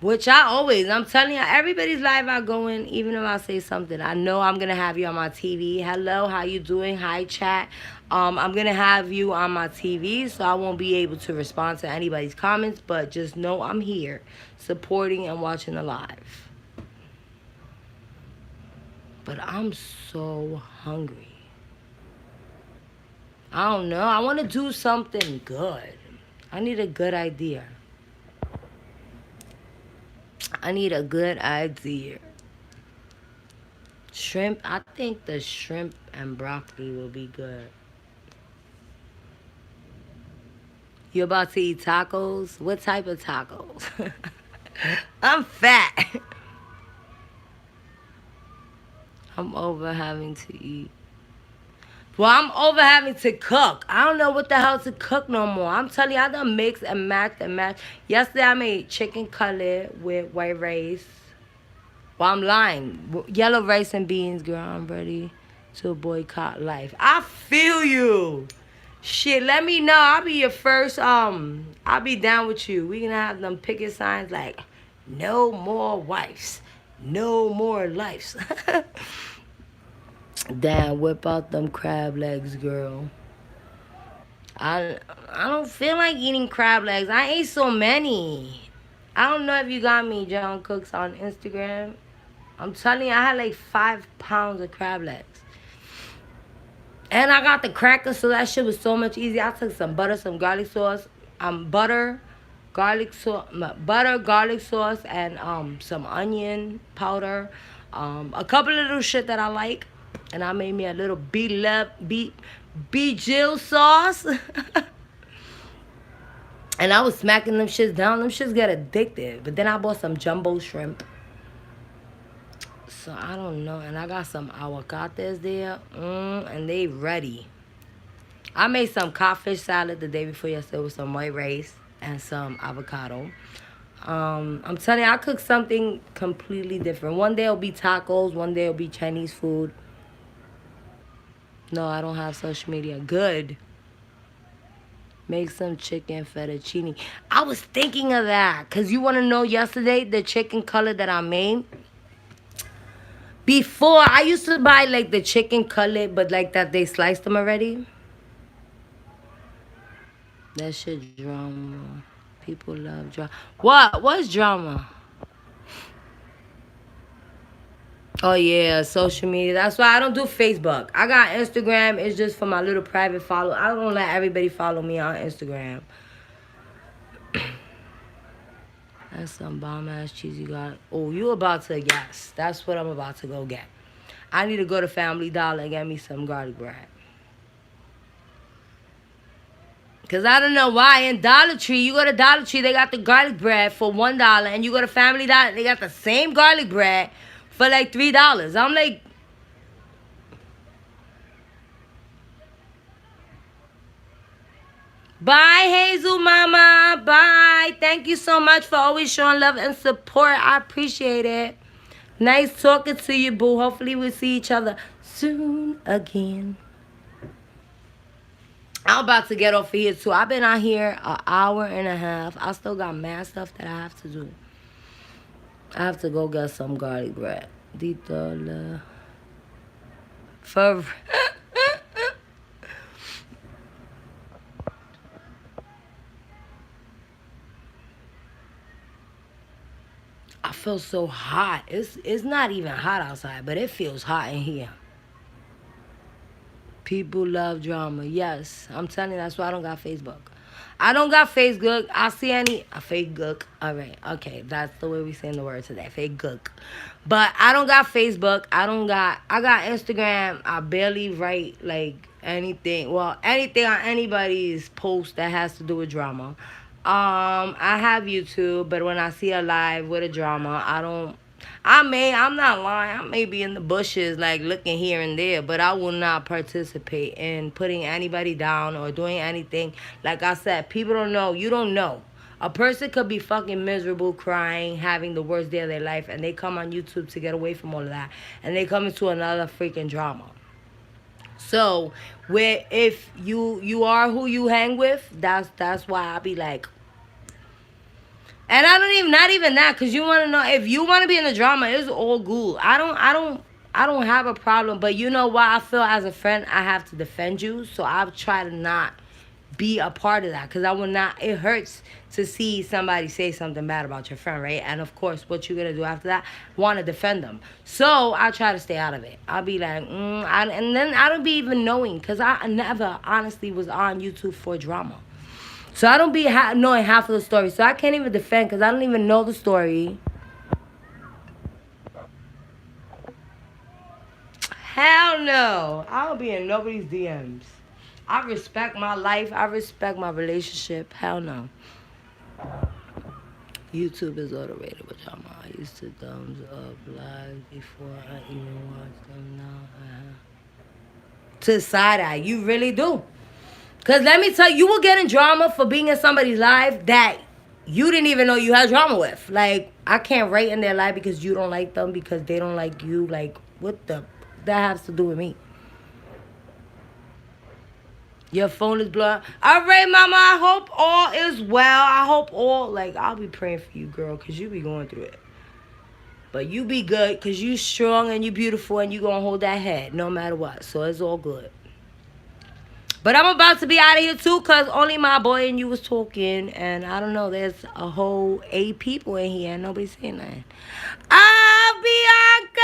Which I'm telling you, everybody's live I go in, even if I say something. I know I'm going to have you on my TV. Hello, how you doing? Hi, chat. I'm going to have you on my TV, so I won't be able to respond to anybody's comments. But just know I'm here, supporting and watching the live. But I'm so hungry. I don't know. I want to do something good. I need a good idea. Shrimp. I think the shrimp and broccoli will be good. You about to eat tacos? What type of tacos? I'm fat. I'm over having to eat. Well, I'm over having to cook. I don't know what the hell to cook no more. I'm telling you, I done mix and match. Yesterday, I made chicken cutlet with white rice. Well, I'm lying. Yellow rice and beans, girl. I'm ready to boycott life. I feel you. Shit, let me know. I'll be your first, I'll be down with you. We gonna have them picket signs like, no more wives. No more lives. Damn, whip out them crab legs, girl. I don't feel like eating crab legs. I ate so many. I don't know if you got me, John Cooks, on Instagram. I'm telling you, I had like 5 pounds of crab legs. And I got the crackers, so that shit was so much easier. I took some butter, some garlic sauce, garlic sauce, and some onion powder, a couple of little shit that I like, and I made me a little Jill sauce. And I was smacking them shits down. Them shits get addictive. But then I bought some jumbo shrimp. So I don't know. And I got some aguacates there. And they ready. I made some codfish salad the day before yesterday with some white rice and some avocado. I'm telling you, I cook something completely different. One day it'll be tacos. One day it'll be Chinese food. No, I don't have social media. Good. Make some chicken fettuccine. I was thinking of that. Because you want to know yesterday, the chicken cutlet that I made? Before, I used to buy like the chicken cutlet, but like that they sliced them already. That shit drama. People love drama. What? What's drama? Oh yeah, social media. That's why I don't do Facebook. I got Instagram. It's just for my little private follow. I don't let everybody follow me on Instagram. That's some bomb ass cheese you got. Oh, you about to guess. That's what I'm about to go get. I need to go to Family Dollar and get me some garlic bread. Cause I don't know why in Dollar Tree, you go to Dollar Tree, they got the garlic bread for $1, and you go to Family Dollar, they got the same garlic bread for like $3. I'm like, bye, Hazel Mama. Bye. Thank you so much for always showing love and support. I appreciate it. Nice talking to you, boo. Hopefully we'll see each other soon again. I'm about to get off of here too. I've been out here an hour and a half. I still got mad stuff that I have to do. I have to go get some garlic bread. Dito for I feel so hot. It's not even hot outside, but it feels hot in here. People love drama. Yes, I'm telling you, that's why I don't got Facebook. I don't got Facebook. I see any Facebook. All right, okay, that's the way we saying the word today. Facebook. But I don't got Facebook. I got Instagram. I barely write like anything. Well, anything on anybody's post that has to do with drama. I have YouTube, but when I see a live with a drama, I don't. I'm not lying. I may be in the bushes, like looking here and there, but I will not participate in putting anybody down or doing anything. Like I said, people don't know. You don't know. A person could be fucking miserable, crying, having the worst day of their life, and they come on YouTube to get away from all of that, and they come into another freaking drama. So, where if you are who you hang with, that's why I be like, and I don't even not even that, cause you want to know if you want to be in the drama, it's all good. I don't have a problem, but you know why I feel as a friend I have to defend you, so I try to not be a part of that, cause I will not. It hurts to see somebody say something bad about your friend, right? And of course, what you're gonna do after that? Want to defend them. So I try to stay out of it. I'll be like, and then I don't be even knowing, cause I never honestly was on YouTube for drama. So I don't be knowing half of the story. So I can't even defend because I don't even know the story. Hell no. I don't be in nobody's DMs. I respect my life. I respect my relationship. Hell no. YouTube is overrated with y'all. I used to thumbs up live before I even watched them now. To side eye. You really do. Because let me tell you, you will get in drama for being in somebody's life that you didn't even know you had drama with. Like, I can't write in their life because you don't like them, because they don't like you. Like, what the? That has to do with me. Your phone is blowing. All right, mama, I hope all is well. I hope all, like, I'll be praying for you, girl, because you be going through it. But you be good because you strong and you beautiful and you going to hold that head no matter what. So it's all good. But I'm about to be out of here too, because only my boy and you was talking. And I don't know, there's a whole 8 people in here and nobody's saying nothing. Bianca!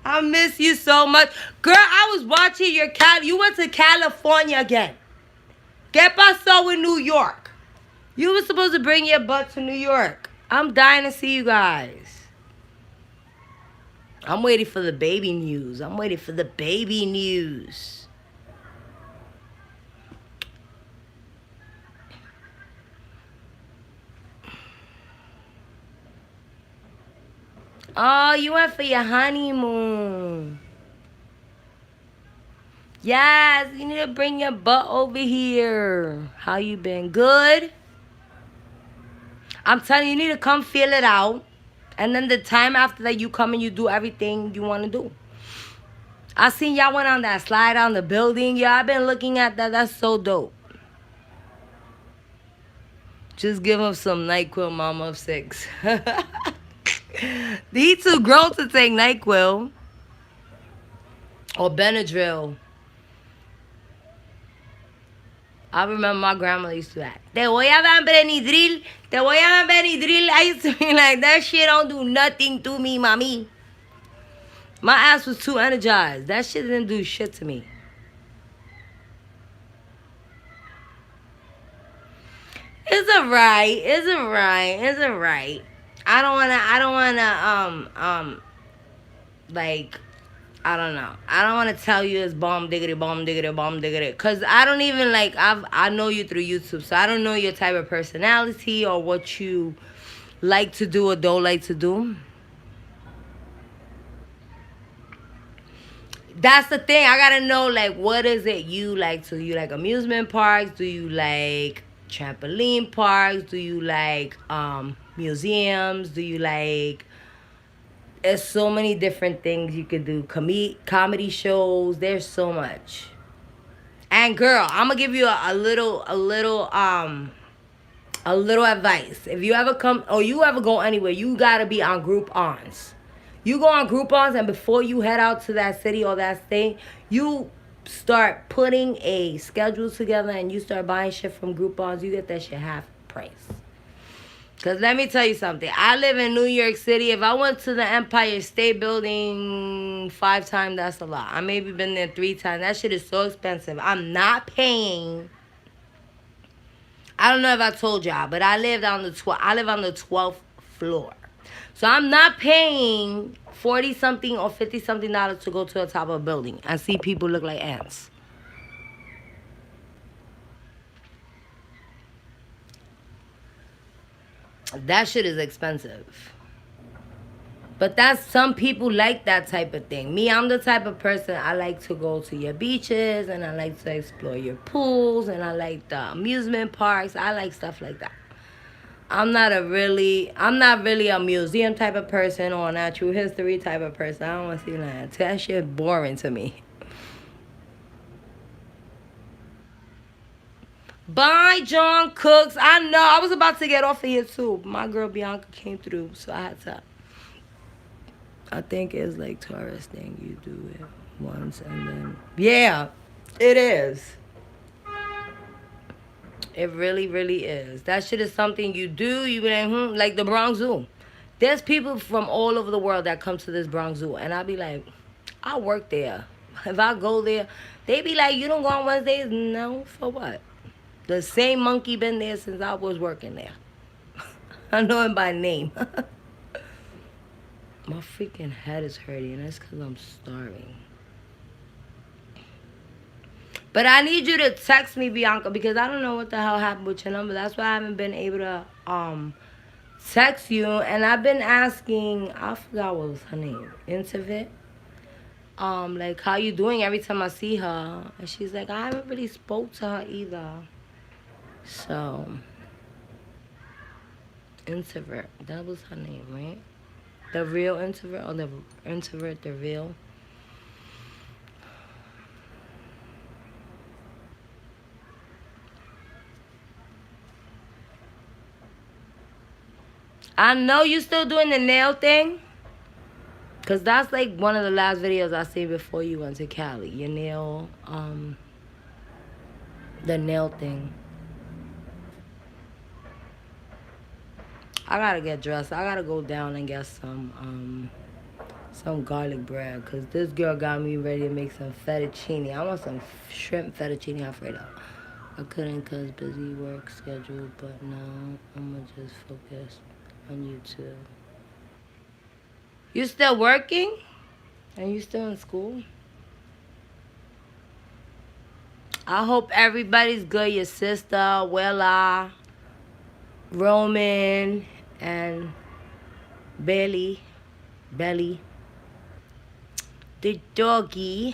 I miss you so much. Girl, I was watching your you went to California again. ¿Qué pasó in New York? You were supposed to bring your butt to New York. I'm dying to see you guys. I'm waiting for the baby news. I'm waiting for the baby news. Oh, you went for your honeymoon. Yes, you need to bring your butt over here. How you been? Good? I'm telling you, you need to come feel it out. And then the time after that, you come and you do everything you want to do. I seen y'all went on that slide on the building. Yeah, I've been looking at that. That's so dope. Just give him some NyQuil, mama of 6. He too grown to take NyQuil. Or Benadryl. I remember my grandma used to that. Te voy a dar Benadryl. Te voy a dar Benadryl. I used to be like, that shit don't do nothing to me, mommy. My ass was too energized. That shit didn't do shit to me. It's alright. It's alright. It's alright. I don't wanna like I don't know. I don't want to tell you it's bomb diggity, bomb diggity, bomb diggity. Because I don't even, like, I know you through YouTube. So I don't know your type of personality or what you like to do or don't like to do. That's the thing. I got to know, like, what is it you like to do? You like amusement parks? Do you like trampoline parks? Do you like museums? Do you like... There's so many different things you could do. Comedy shows. There's so much. And girl, I'm gonna give you a little advice. If you ever come or you ever go anywhere, you gotta be on Groupons. You go on Groupons, and before you head out to that city or that state, you start putting a schedule together and you start buying shit from Groupons. You get that shit half price. Because let me tell you something. I live in New York City. If I went to the Empire State Building 5 times, that's a lot. I maybe been there 3 times. That shit is so expensive. I'm not paying. I don't know if I told y'all, but I live on the 12th floor. So I'm not paying 40 something or 50 something dollars to go to the top of a building and see people look like ants. That shit is expensive. But that's some people like that type of thing. Me, I'm the type of person, I like to go to your beaches and I like to explore your pools and I like the amusement parks. I like stuff like that. I'm not really a museum type of person or a natural history type of person. I don't want to see that. That shit boring to me. Bye, John Cooks. I know. I was about to get off of here too. My girl Bianca came through, so I had to. I think it's like tourist thing. You do it once and then. Yeah, it is. It really, really is. That shit is something you do. You be like the Bronx Zoo. There's people from all over the world that come to this Bronx Zoo, and I be like, I work there. If I go there, they be like, you don't go on Wednesdays? No, for what? The same monkey been there since I was working there. I know him by name. My freaking head is hurting, and that's because I'm starving. But I need you to text me, Bianca, because I don't know what the hell happened with your number. That's why I haven't been able to text you. And I've been asking, I forgot what was her name, Intervit. Like, how you doing every time I see her? And she's like, I haven't really spoke to her either. So, Introvert, that was her name, right? The real introvert or the introvert, the real? I know you still doing the nail thing. Because that's like one of the last videos I seen before you went to Cali. Your nail, the nail thing. I gotta get dressed. I gotta go down and get some garlic bread. Because this girl got me ready to make some fettuccine. I want some shrimp fettuccine Alfredo. I couldn't because busy work schedule. But now I'm going to just focus on YouTube. You still working? And you still in school? I hope everybody's good. Your sister, Willa, Roman, and Belly, the doggy.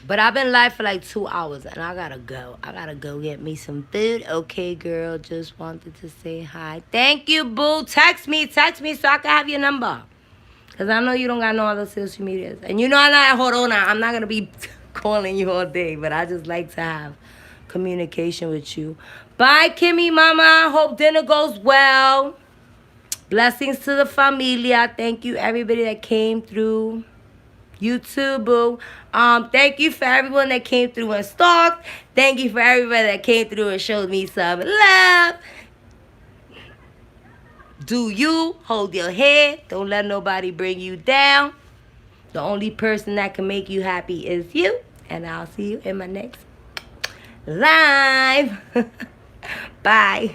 But I've been live for like 2 hours and I gotta go. I gotta go get me some food. Okay, girl, just wanted to say hi. Thank you, boo. Text me so I can have your number. Because I know you don't got no other social medias. And you know I'm not, hold on now, I'm not gonna be calling you all day, but I just like to have communication with you. Bye, Kimmy Mama. Hope dinner goes well. Blessings to the familia. Thank you, everybody that came through. You too, boo. Thank you for everyone that came through and stalked. Thank you for everybody that came through and showed me some love. Do you. Hold your head. Don't let nobody bring you down. The only person that can make you happy is you. And I'll see you in my next live. Bye.